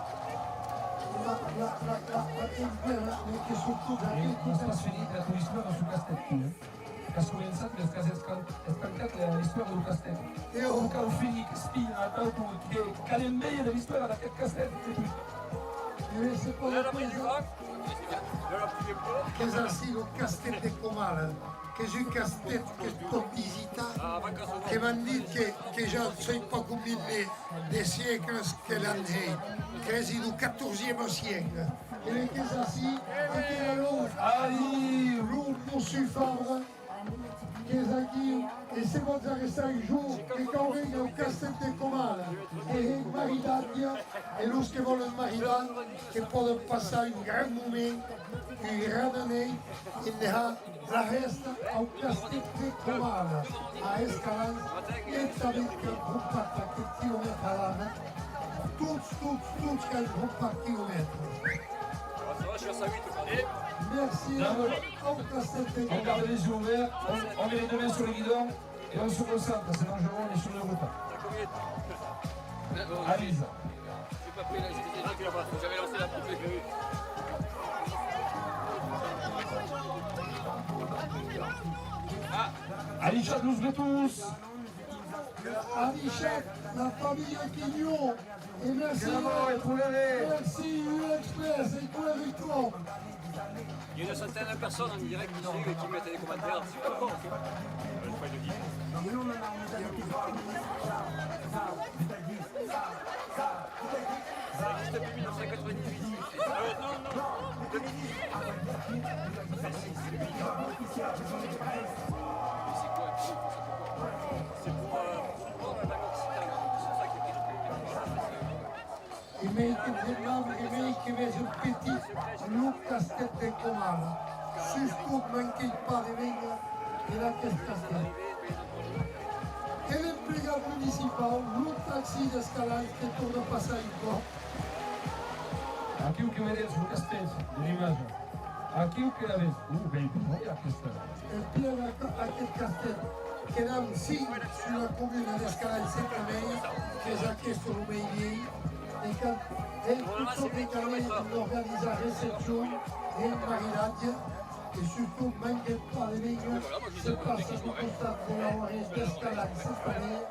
Non sta finita la tua storia su Castello. Che ha cominciato a scancare la storia del Castello. E un calfini che spina, tanto che è meglio della storia del Castello. E se poi che è assi lo Castello di Comala, che è un castello che sto visitando, che mi hanno detto che già non so pas combien de siècles che l'hanno che è du 14e siècle. E che è assi, che è l'uomo Monsieur Favre, che è aquí, e se vuoi restare un giorno, e quand venga un castello di Comala, e il maridaggio, e los che vogliono maridare, che possono passare un gran momento, un gran année, e la resta ao castello di Comala, a Escalanza, e também que vão para quilômetros lá, todos que vão para quilômetros. Ça va, je suis à 108 aujourd'hui. Merci au castello di On garde les yeux ouverts, on met les deux mains sur le guidon et on se concentre, c'est dangereux, on est sur le repas. Allez, ça. J'ai pas pris la j'étais là-bas, j'avais lancé la poupée. Allez, chat, nous tous. Amichek, la famille Quignon, et merci, merci U-Express et pour la victoire. Il y a une centaine de personnes en direct qui suivent et qui mettent des commentaires. C'est d'accord, ok. Je crois que je le dis. depuis 1998. Non, 2010. C'est pour la langue occitane. C'est ça qui est I miei che vedo petit Luc Castet de Comala. Sustot manquei pas de venga de la Castet. E l'empleado municipal, Luc Taxi d'Escalade, que torna a passar em cop. Aqui o que merece o castelo de l'image. Aqui o que la vez. Bem, olha a questão. El Pierre aquest Castet, que eram 5 sulla comuna d'Escalade settimane, che già chiesto un mail e che è tutto precario di organizzare recepzioni nel marinaggio e surtout manque pas de venga se passa di costat de la Oares d'Escalade settimane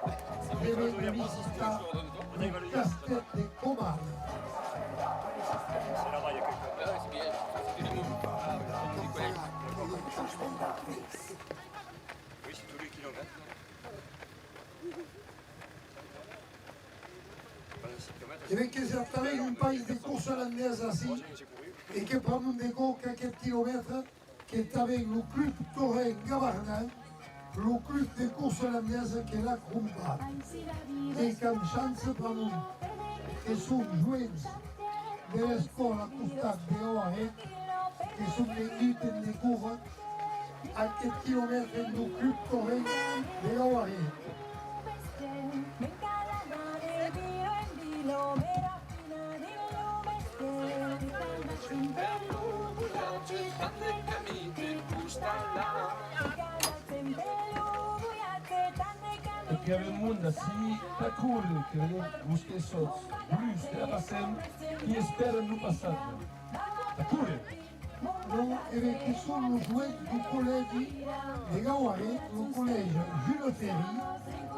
deve visitare il Castet de Comala. Oui, c'est tous les kilomètres. E perché se attavei un paese di corsa olandese assim, e che prendem de compte aquest kilomètre que t'avei lo club Torrent Gavarnan, lo club de corsa olandese que l'ha comprat. E que amb chance prendem que som joents de l'escola a costat de Oaret, que som venguts de cura aquest kilomètre do club Torrent de Oaret. Perché il mondo si cool che busca i soldi, plus della passione, chi spera non passato. Cool. Non, perché sono jouets du collège de Gawaret, le collège Jules Ferry,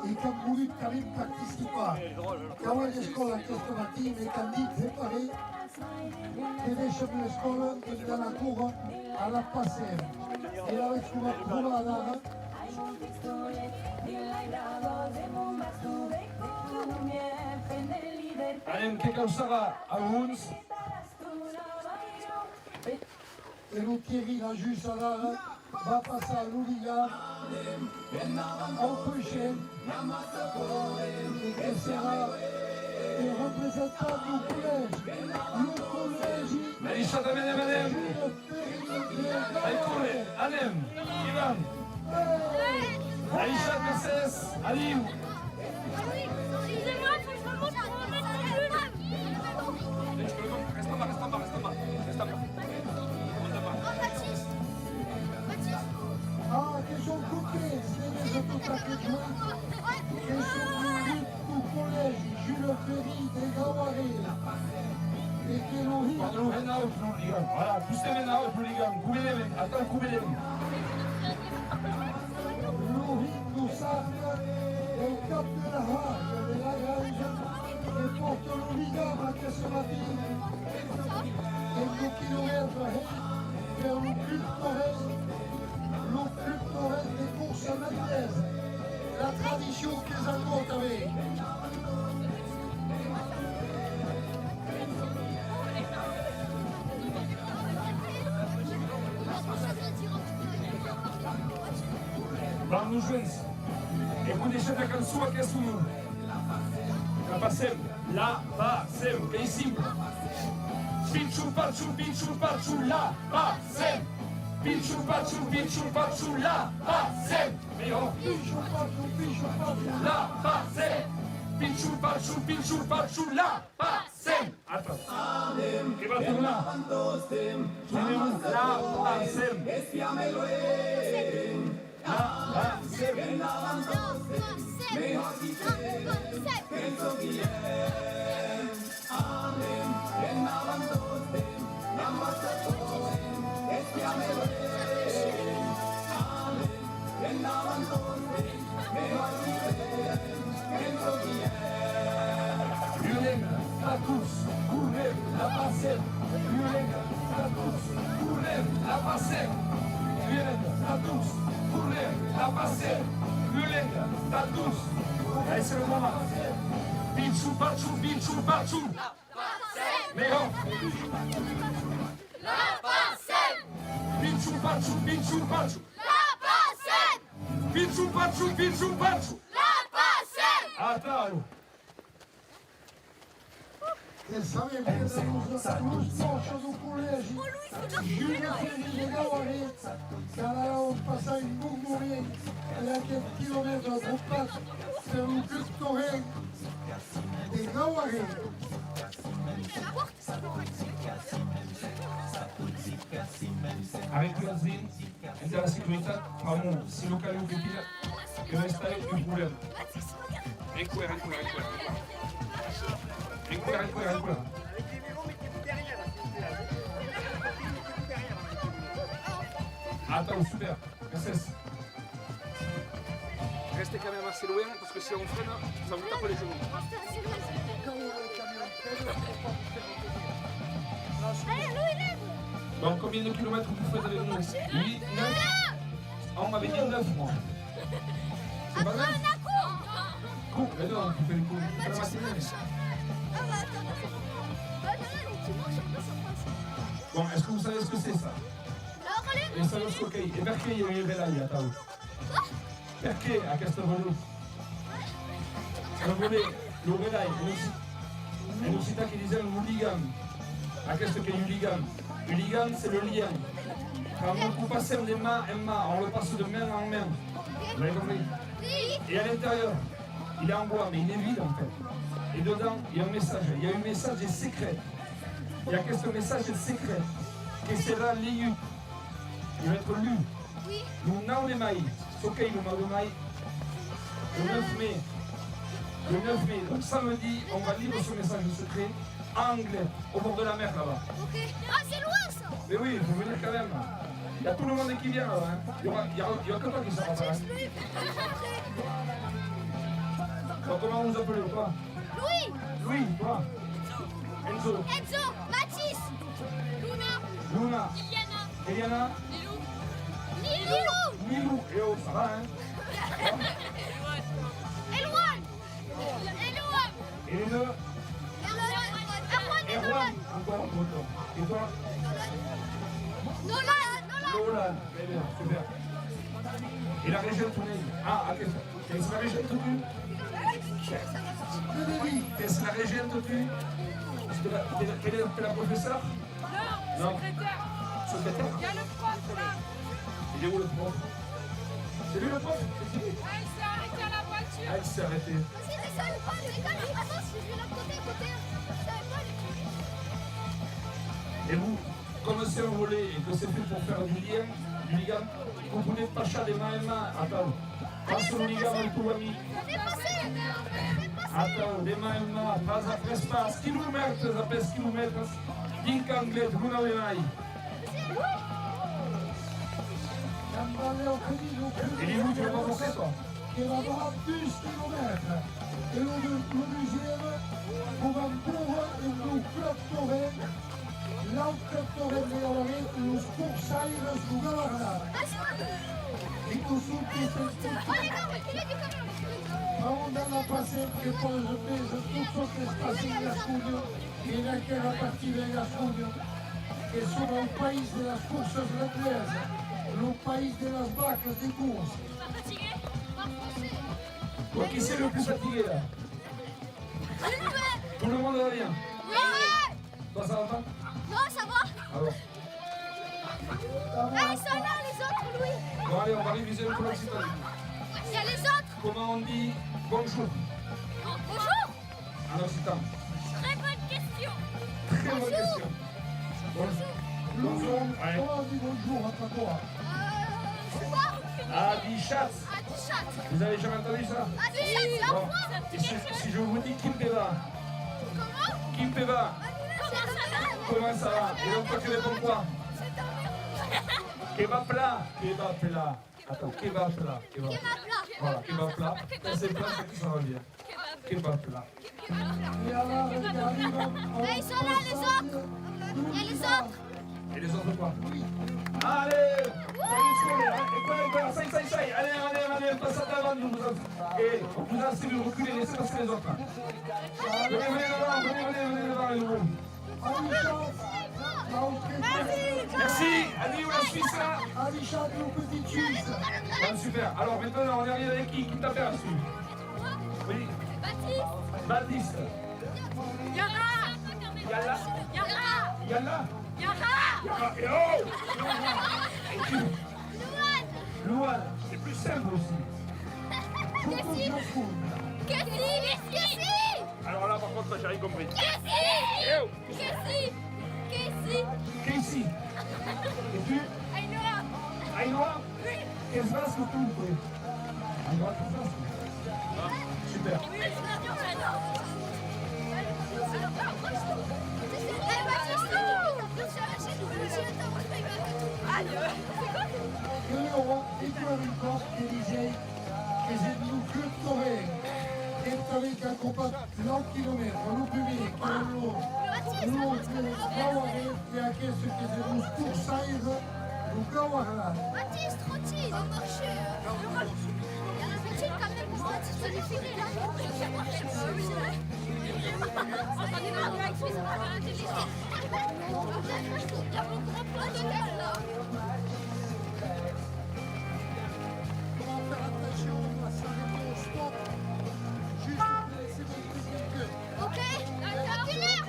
et qui ont voulu quand même participer. Quand on est l'école cette matin, mais quand dit séparé, que deixem l'escola dans la cour à la passer. Et là, avec una provada, Anem, que causarà alguns et le Thierry, la juste à la va passer à l'Ouliga, en prochaine, et que sera le représentant du collège, le collège. Melissa de Menem. Aicole, anem, Ivan. Aïcha Mercedes, Aliou. Excusez-moi, faut que je remonte pour remettre le but. Reste en bas. Ah, que sont coupés, c'est les autotaques joints, que sont venus du collège Jules Ferry de Gawaret. Et que l'on Quando non venau, non ligam. Voilà, plus te venau, non ligam. Cubelem, attends, cubelem. nous sacre au cap de la hache, de la grange, et porte l'Ouliga à ce matin. Et nous kilomètres vers le club Torrent des courses mandaises. La tradition qu'ils ont avec. Vamos junts. E vull deixar una cançó que és un... La passem, que és simple. Pinxo, patxo, la passem. Pinxo, patxo, la passem. Millor. Pinxo, patxo, la passem. Pinxo, patxo, la passem. Altra. Que va tornar. Anem, la passem. Violenga, status, currem, la passem. Violenga, status, currem, la passem. Violenga, status, currem, la passem. Violenga, status. Esse é o momento. Pinchu, pachu, la passem. Meo. La Pacem. Pichu pachu, pichu pachu. La Pacem. Pichu pachu, pichu pachu. La Pacem. Attends. Che sapete che lo sboccio del collegio Giulia Felice Gavare sarà passato in Bulgaria e anche il chilometro buttato per un piuttosto di Gavare. Avec Yazin, entre la sécurité, vraiment, si le calme est pile, il reste avec un problème. Recuerda. Attends, super. SS. Restez quand même assez loin parce que si on freine, ça vous tape les genoux. Allez, Louis, lève. Donc combien de kilomètres vous faites avec nous 8, 9 on m'avait dit 9 moi. C'est pas 9 Cours, mais non, tu fais le coup. Tu fais la matinée. Bon, est-ce que vous savez ce que c'est ça? Et ça, c'est ok. Et perché il y a eu Belay à Tao? Perché a questo volo? Le Belay, è una città che dice l'hooligan. A questo che è l'hooligan. L'hooligan, c'est le lien. Quand on passe de main en main, on le passe de main en main. Vous avez compris? Et à l'intérieur, il est en bois, mais il est vide en fait. Et dedans, il y a un message. Il y a un message secret. Il y a ce message secret qui sera lu. Il va être lu. Nous n'avons pas ce qu'il nous a donné le 9 mai. Le 9 mai, donc samedi, on va lire ce message secret en anglais, au bord de la mer là-bas. Ok. Ah, c'est loin ça. Mais oui, il faut venir quand même. Il y a tout le monde qui vient là. Hein. Il y aura que toi qui sera pas là. Donc, comment vous appelez toi? Louis. Louis, toi. Enzo. Enzo. Mathis. Luna. Eliana. Nilou. Et oh, ça va, hein? Elouane. Et les deux? Erwan. Encore. Et toi? Nolan. Très bien, super. Et la région tournée? Ah, ok. Qu'est-ce que la région tournée? Qu'est-ce que la région tournée? Quelle est la professeure? Non, secrétaire. Secrétaire? Il y a le prof là. Il est où le prof? C'est lui le prof? Elle s'est arrêtée à la voiture. Ah, elle s'est arrêtée. C'est ça le prof de l'école. Attends, je vais de l'autre côté. Je savais pas les Et vous, comme c'est un volet et que c'est fait pour faire du lien, vous pouvez passer des mains en main. Attends. Passe le lien avec tout ami. Attends, des mains en main, pas après espace. Kilomètres après kilomètres. Din anglais, vous n'avez pas. Et les vous, tu vas pas penser toi? Che va a 10 km e lo deuxième come ancora il lucratore l'altratore lo scorsaio su Gavarra e così vamos a pasar que por los meses tutto che sta in Gascugno e anche la partita di Gascugno che sono il paese della scorsa svedese, il paese della sbacca di course. Toi, qui c'est le plus fatigué là? Tout le monde va bien? Ouais. Toi, ça va pas? Non, ça va. Alors. Ah, ils sont là, les autres, Louis. Bon, allez, on va réviser le l'Occitanie. Il y a les autres. Comment on dit bonjour Bonjour. en occitan? Très bonne question. Très bonne question. Bonjour. Allez. Comment on dit bonjour à toi? Je sais pas. Adichat. Adichat. Vous avez jamais entendu ça? Adichat, c'est la Bon. France. Si je vous dis Kimpeva. Comment? Kimpeva. Comment ça va? Comment ça va? Et donc toi tu réponds quoi? Kebab plat. Kebab plat. Attends, kebab plat. Kebab plat. Voilà, kebab plat. Quand c'est plat, c'est que ça va bien. Kebab plat. Mais ils sont là, les autres. Il y a les autres. Et les autres quoi? Allez! Allez, passez devant nous. Et vous avez reculer, laissez passer les autres. Venez devant les nouveaux. Alexandre Petite Suisse. Ah, super. Alors maintenant, on est arrivé avec qui tape là-dessus? Oui. Baptiste. Yara. Yalla. Yara. Yalla. Yara. Et oh! Et qui? Louane. C'est plus simple aussi. Casey. Alors là, par contre, j'ai rien compris. Casey. Casey. Et tu? Aïnoa. Qu'est-ce que tu fais? Aïnoa, qu'est-ce que tu fais? Super. Leon Ecuador que dice que c'est un club torrent. Esta vez que acompaña los kilómetros, lo primero que lo et à qu'est-ce que c'est nos coursaires, nous Gawara. Baptiste, Roti, on va marcher. Il y a un petit quand même pour Baptiste, c'est fini là. On est marre avec lui, ça va faire un téléphone. Il y a beaucoup de points de gueule là. Comment faire attention, on va s'arrêter au stop. Juste pour laisser mon Ok, reculez.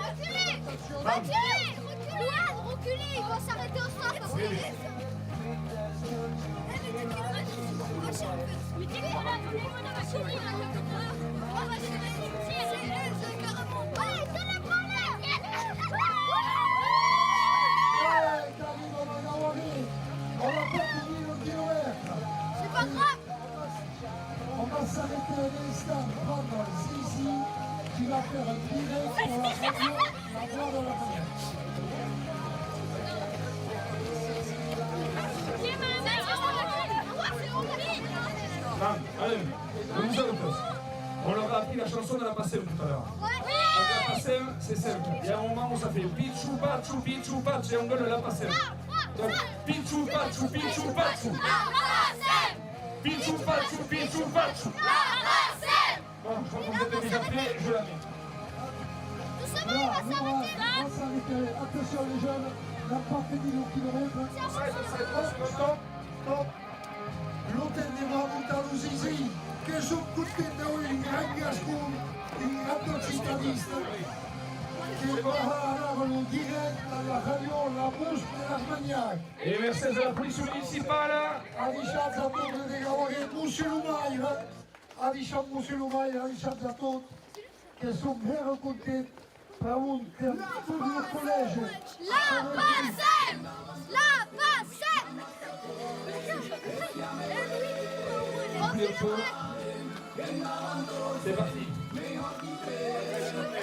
Louane, reculez, ils vont s'arrêter au stop parce que... Mais t'es quoi là, on va finir là, on va finir, c'est carrément... Ouais, c'est la première. On va pas finir le kilomètre. C'est pas grave. On va s'arrêter un instant, prendre Zizi, qui va faire un direct sur la radio, la voix de la première. Allez, on nous arrête. On leur a appris la chanson de la Passem tout à l'heure. Donc la Passem, c'est simple. Il y a un moment où ça fait Pichou Patch et on gueule la Passem. Donc Pichou Patch. Pichou Patch. Bon, je crois qu'on s'était déjà fait, je la mets. Voilà, on va s'arrêter. Attention les jeunes, n'a pas fini le kilomètre. Stop. L'hôtel des Marmoutans Zizi, che sono contenti di gran gascon, di gran cittadista, che parlavano diretta alla radio La Bouche de las Maniaques. Et merci à la police municipale. A diciamo a tutti di lavorare Monsieur Lumaire, a diciamo Monsieur Lumaire, a diciamo a tutti che sono vero contenti per tutto il collegio. La Passem. C'est parti.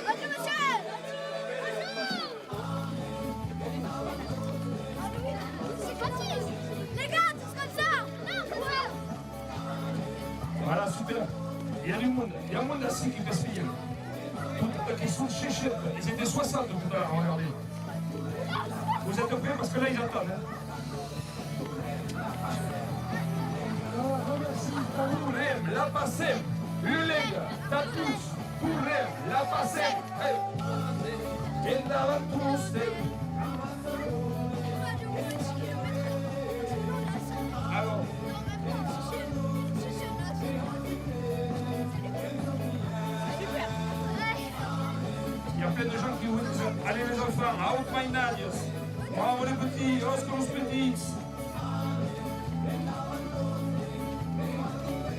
Bonjour monsieur. C'est Baptiste. Les gars, c'est comme ça. Non, c'est ça. Voilà, super. Il y a du monde. Il y a un monde assis qui gaspille. Toutes qui sont chez chef. Ils étaient 60 tout à l'heure, regardez. Vous êtes prêts parce que là, ils attendent. Purem, la Passem, Lulega, Tatus, Purem, la Passem. Et davant tous des... Alors. Il y a plein de gens qui vous disent allez les enfants, à haute maïnadios, bravo les petits, oscos petits.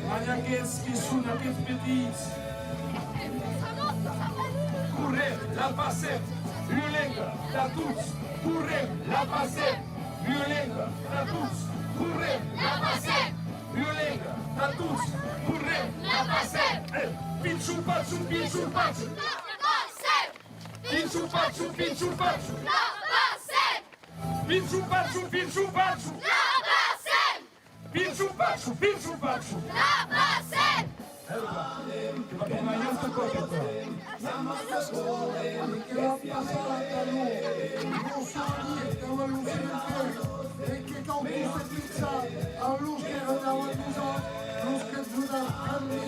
Maniaques qui sont à quelques petits. Purem, la Passem, Lulega, Tatus, Purem, la Passem, Lulega, Tatus, Purem, la Passem, Lulega, Tatus, Purem, la Passem. Pichou Patchou. Pichou Patchou. Pichou Patchou. Pichou Patchou. Pichou Patchou. Pichou Patchou. Ma compagnante cosa? Che va a passare a noi, non so niente, ma non si vede, e che con questa pizza a luz che era davanti a luz che giuda a lì,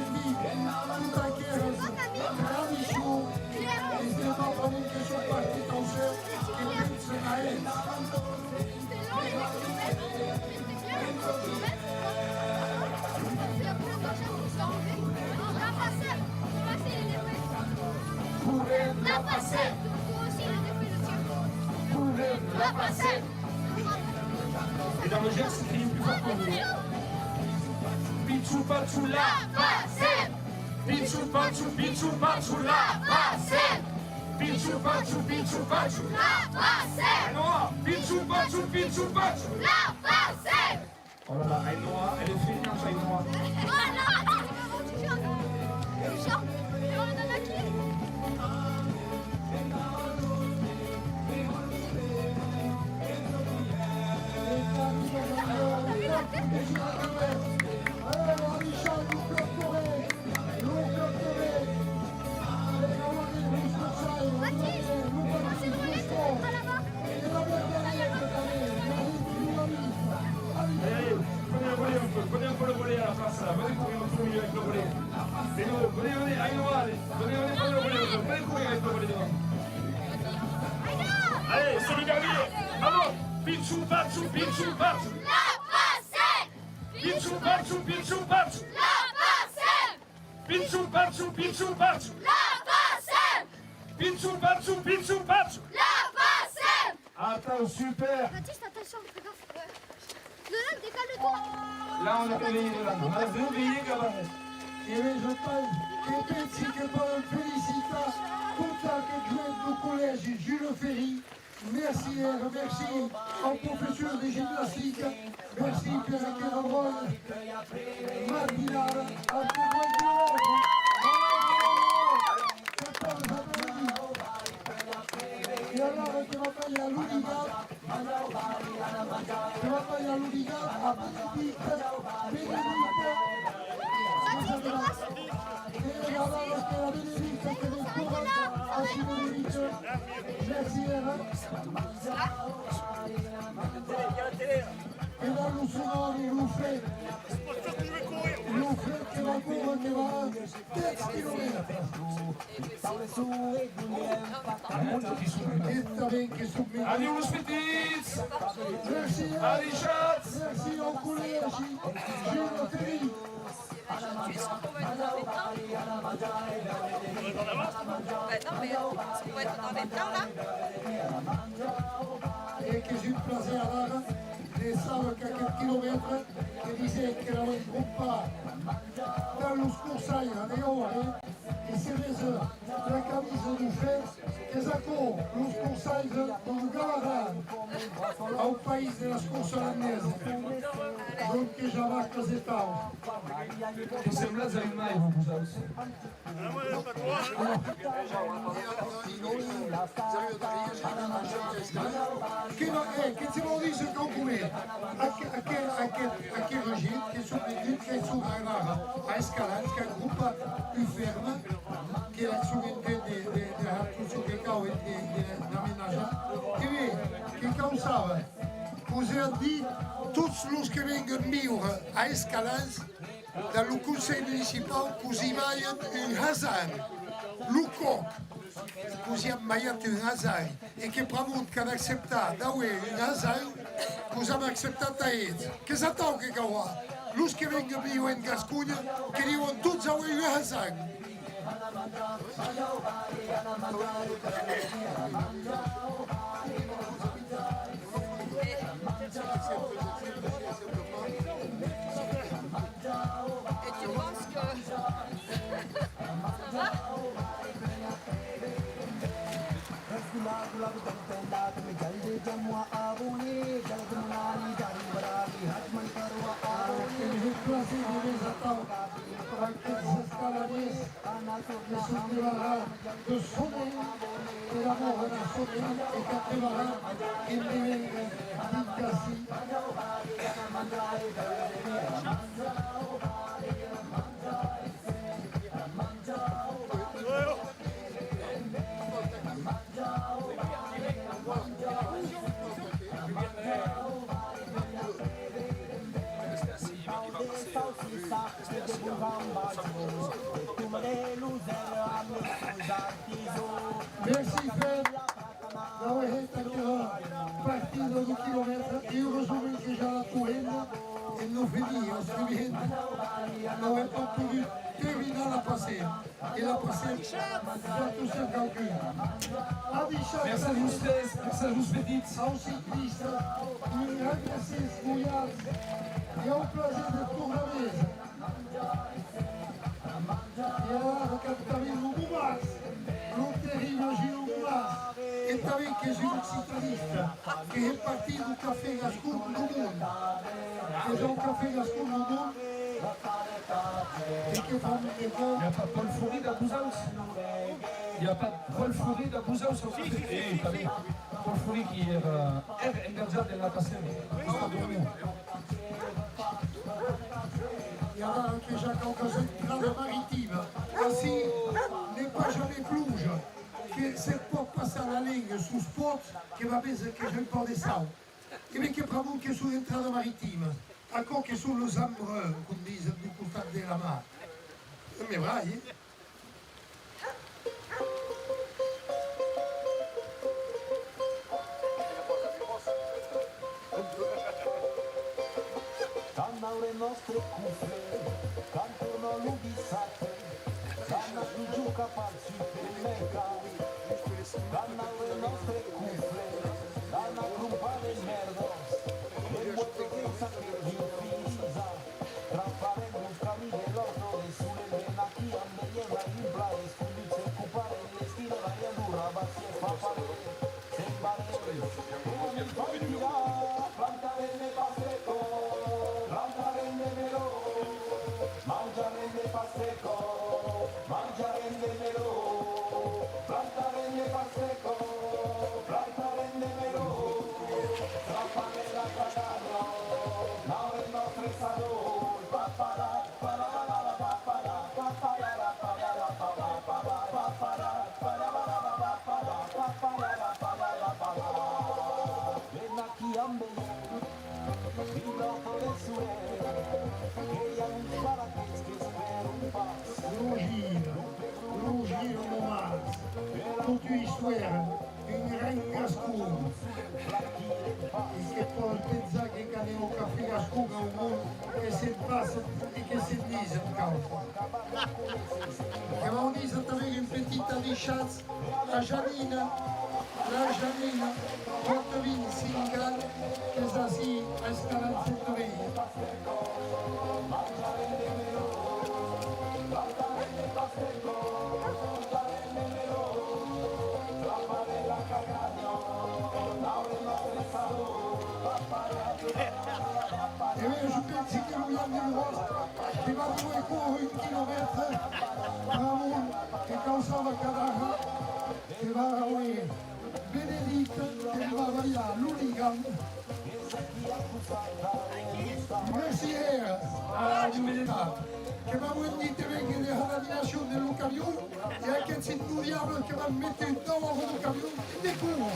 tutta chiesa, tradition, e se va a fare che sono partito a sé, che pensa a la passette. Et dans le Gers, c'est crié plus fort que vous. Pichou Pachou la passette. Pichou Pachou la passette. Pichou Pachou la passette. Ainoa, Pichou Pachou la passette. Oh là là, Ainoa, elle est feignante, Ainoa. Oh non, tu chantes. Et on le donne à qui? Prenez un peu le volet à la place là, venez courir au milieu avec le volet. Venez, Ainoa, allez, venez prendre le volet, venez courir avec le volet devant. Allez, c'est le dernier. Allons, Pichou Pachou la passette. Pichou Pachou la passette. Pichou Pachou la passette. Pichou Pachou la passette. Attends, super. Baptiste, attention, fais gaffe. Nolan, décale-toi. Là, on a réveillé Nolan. On a réveillé Gabaret. E vegetais che pensi che per felicità tutta che gioventù collège Jules Ferry. Merci, merci au professeur de gymnastique. Merci Pierre Caravolle. Martinard, à E allora che va a tagliare l'Udigat, a Benedict, e allora che la Benedict che del coraggio a Simonovic. Merci E là Lucenoni, Luffet che va ancora, che va 10 km. Allez, on se petit. Merci, allez, Schatz. Merci au collège Jules Ferry. Non, mais on pourrait être dans les temps là. E che si placerà ne stava che a quel chilometro che dice che la gruppa dallo scorsaio alle ore e si è preso la camisa di Fez che sacco lo scorsaio non giocava a un paese della scorsa olandese donc che già va casettavo Che sembra Zainai, vous aussi. Che se lo dice conclude a che regime che sopravvissuto che sono arrivato a Escalade che è un gruppo più fermo che è della costruzione e dell'aménagement che causava così a dire tutti los che vengono migliori a Escalade dal Consiglio municipale così vagliano un hasard Lucoc così ammagliato un hasard e che provano che hanno accettato un hasard così hanno accettato a Eds che sappiamo che qua los che vengono migliori in Gascogna che devono tutti avere un hasard Et tu penses que... Ça va? de sommet et l'amour d'un sommet et qu'après il devient Dicassi. Merci Fred d'avoir été partido do quilômetro e o resumo que já a correndo e no final escrevendo não é para poder terminar a passeio e a passeio já estou sem calcular. Mensagers tres, mensagers petits. Aos ciclistas, emagrecer molhados. É um prazer de toda a mesa. E agora, capitalismo Mumaz, não terrível Giro Mumaz. E também que é Giro Citalista, que é repartido o café Gascon no mundo. Que é o café Gascon no mundo. Et que font des Il n'y a pas Paul Foury d'Abouzhaus. Il n'y a pas Paul Foury d'Abouzhaus. Eh, també. Paul Foury qui era engaggiat en natazione. Il y a anche Jacques Ancaset, grande maritime. Ainsi, n'est pas jamais plouge. Que c'est pour passer à la ligne sous sport che va bene che je pas des salles. E bien che bravo che su entrada maritime. Encore che sono los ambreux, come dice du costat de la mar. Mais vai, Cantano le nostre cuffie, cantano l'ubissate, cantano più giù caparci per me cari. Cantano le nostre cuffie, cantano grumpare merdos, e vuoto che sapere di fisa, trasparendo un scamino dell'orto e sulle vena chi amberieva in plare, scondice occupare le stile la riadura, bassi e papare, sembare, e mi fai tirare, plantare le pastreco. Mangia rende pasteco, mangia rende melo, planta rende pasteco, planta rende melo, trappare la cagano, now il nostro estado, papara, para la papara, papara la papara, papara, papara, para la papara, ven aquí ambe, vida por el suelo. Longir Mumaz, toute une histoire, une reine Gascon. E che poi pensa che cade un caffè Gascon a un mondo che si passa e che si dice in causa. E on dit avere une petite déchatz, la Janina, porta vin singal, che sa si a scalanza in E io pensi che lui ha nel vostro, che va 2 chilometri, Ramon, che causava Cadaga, che va a lui, Benedetto, che va a l'Unigan, Messier, a l'Unità, che va a dire che la nation del camion, e anche se tu diavolo che va a mettere in tavola con il camion, e culo.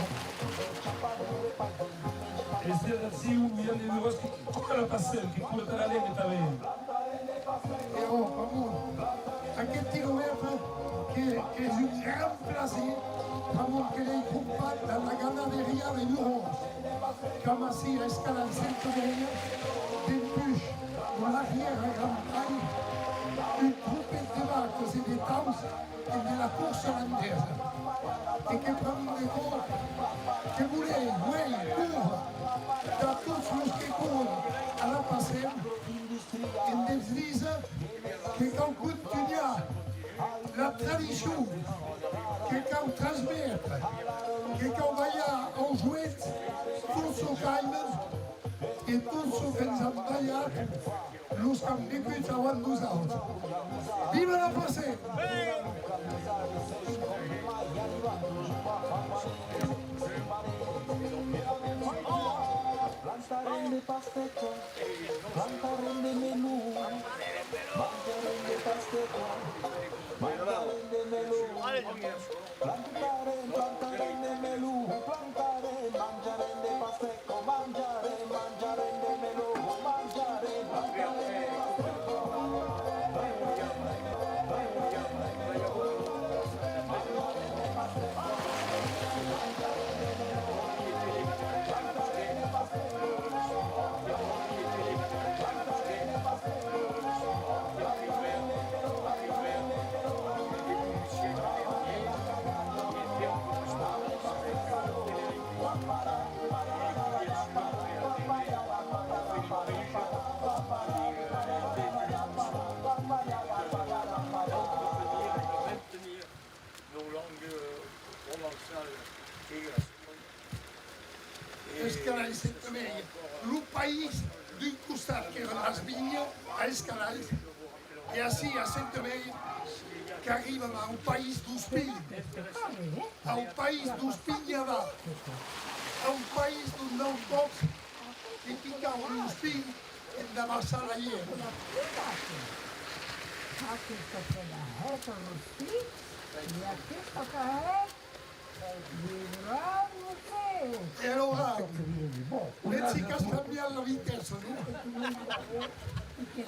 Este era assim milhão de euros que era pastel, que cortará a lei também. E amor, anche chilometro che è un gran plaisir, amor che lei combatte dalla ganaderia dei Muros, come si escala il centro des bûches, dans l'arrière-campagne, une troupette de vaches et des tanks et de la course hollandaise. Et che prend des gros, che voulait, oui, court, dans tous los que courent à la passerelle, in l'église, que quand continue la tradition, que quand transmet, que quand vaya en jouet, tous son caimes et tous son fensambayat, los que han vécut avant nous autres. Vive la passerelle! Planta rende pasteco, planta rende menù, mangia rende pasteco, mangia rende menù, planta rende menù, plantare, mangia rende pasteco, mangiare rende menù, mangiare, planta rende pasteco. Escalai Centomeglia, il paese d'un costat che era la Spigna, a Escalai, e así a Centomeglia, che arriva a un paese du Spigna, a un paese du Spigna va, a un paese du non box, e piccava lo Spigna e andava a Sarajevo. E allora, pensi che scambiare la vitezza, no?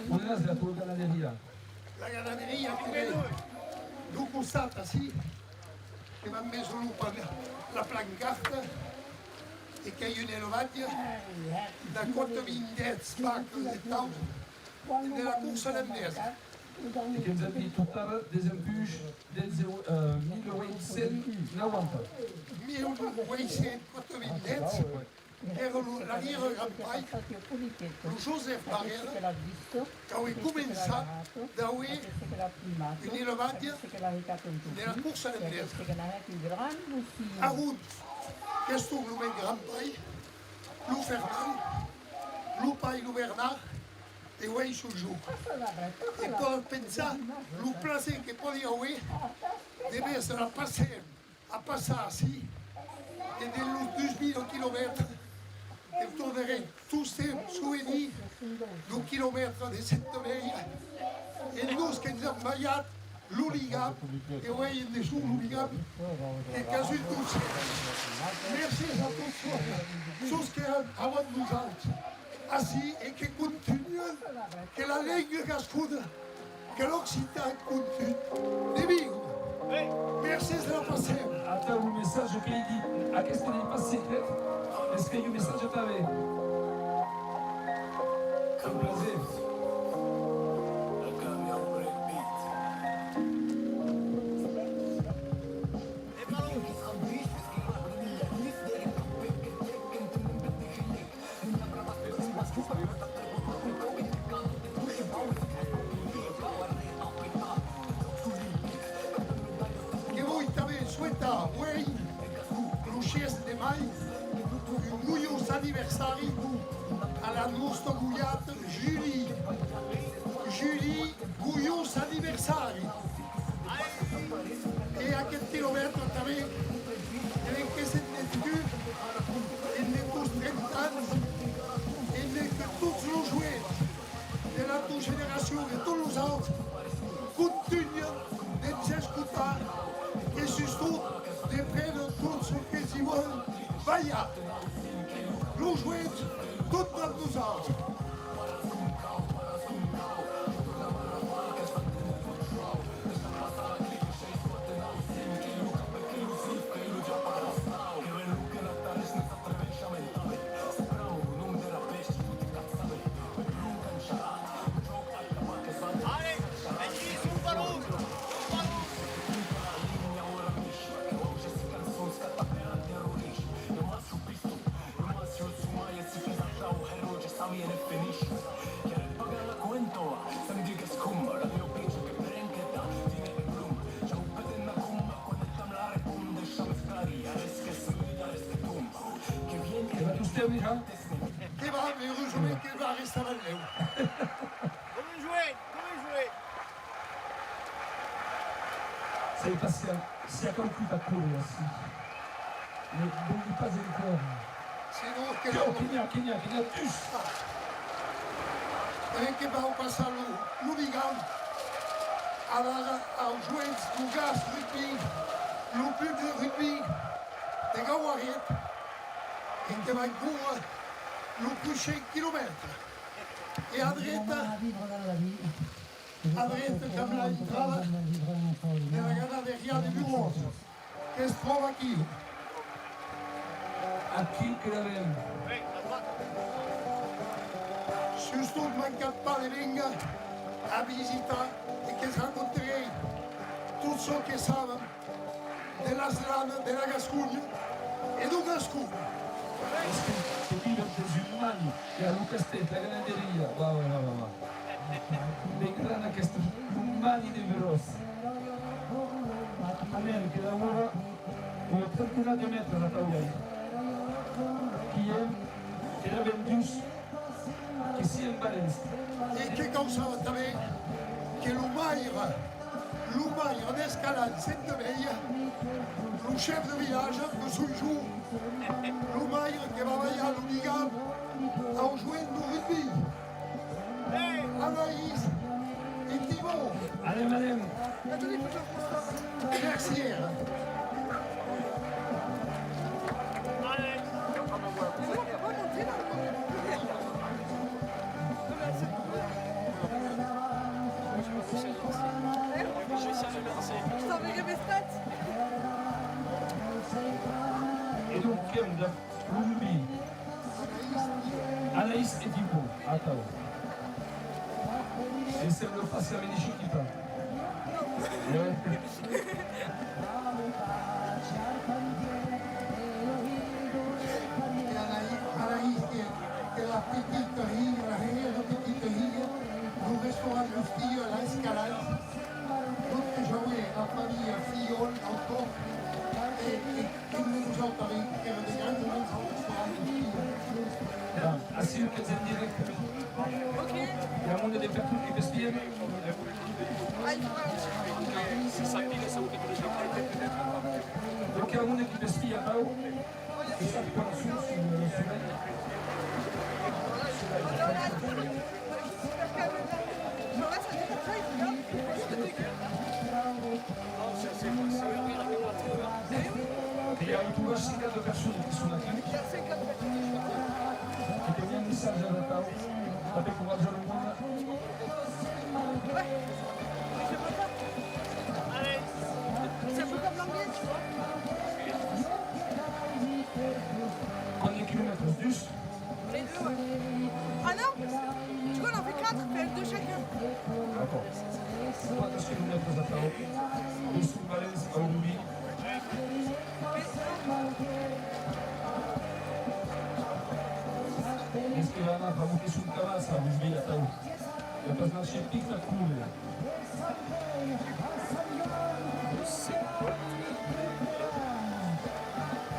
Una è la tua ganaderia. La ganaderia che è costata, sì, che mi ha messo la plancata e che io ne vado da quanto mi indezzo spacco del tavolo nella corsa d'andesa. E che abbiamo totale des impuges del 1890. 1890 erano la Riera Rampai, lo Joseph Barrera, che aveva cominciato da qui in Elevadia nella corsa d'andesa. Ha avuto questo nome Rampai, lo Fernand, lo Pai lo Bernard, e voi sul giù. E poi pensare, lo place che poi avere deve essere a passarsi e dello 2000 km e tornerei tutti souvenirs d'un chilometro di Centomeglia e noi che abbiamo sbagliato l'Uligam e voi nessun Uligam e caso in tutti. Merci a tutti, ceux che avant nous autres. Ainsi et qui continue, que la langue gasconne, que l'Occitan continue. Merci de la passer. Attends, le message qu'il dit, à qu'est-ce qu'il est passé? Est-ce qu'il y a un message à t'avais? Un plaisir. Che voi avete souhaitato, voi, l'uscisse di mai, un joyeux anniversaire alla nostra gugliata Julie. Julie, joyeux anniversaire. E a che chilometro avete, e che siete più, e ne tous 30 anni, et que tous nos jouets de la tua génération et tous les autres continuent de s'écouter et surtout de prendre tout ce qu'ils veulent. Vaya, nos jouets, toutes nous autres. Che va, mais heureusement qu'il va rester avec nous. Come jouer, come jouer. C'est parce que si a conclu ta cour aussi. Mais n'oublie pas encore. Sinon, che Kenya, tous. E che va passare l'Uligam a jouer du gaz rugby, le club de rugby de Gawarit, e che va in cura le plus 100 km. E a dretta come l'entrata della ganaderia di Bureau, che si trova qui. A qui che l'avem? Surtout, ne manquez pas de venir à visiter et que je rencontrerai tous ceux qui savent de la strada, de la Gascogne et du Gascogne. Che vive des umani, che a Luca Stetta, la ganaderia, va. Vedranno che sono umani di veros. A me che lavora por 30 de metros a Taugai, que é era vendus que se em València. Et que causava també que l'Umaire en escalade Sainte-Veille, le chef de village, que son jour, l'Umaire qui va veiller à l'Unigam, a joué du rugby. Anaïs et Thibaut. Allez, madame. Merci. Je t'enverrai mes stats. Et donc, il y a Lumbi, Anaïs et Thibaut, à Tau. Et c'est le face à Ménichiquita. Anaïs, que la petite rire, la petite rire, nous restons à Justille, à l'escalade. Nous que joué la famille Fillol encore, et nous nous autres avec des grands nous nous Assim que c'est direct. Il y a un monde de personnes qui vestissent. C'est ça qui laisse au début de Donc il y a un monde qui vestit à Tau. Et ça peut être sur le soleil. Il y a une couverture de personnes qui sont là. Qui te viennent message à la Tau. Avec courage au monde. C'est un peu comme l'anglais, tu vois. Combien de kilomètres? 10? Les deux, ouais. Ah non? Tu vois, on en fait 4, fait 2 chacun. D'accord. 4 kilomètres à Tau. De sous Valence à Urubi. Iskrivana pa buti sul Cavassa, mi sveglia Tau. E per nascere in piccola culla.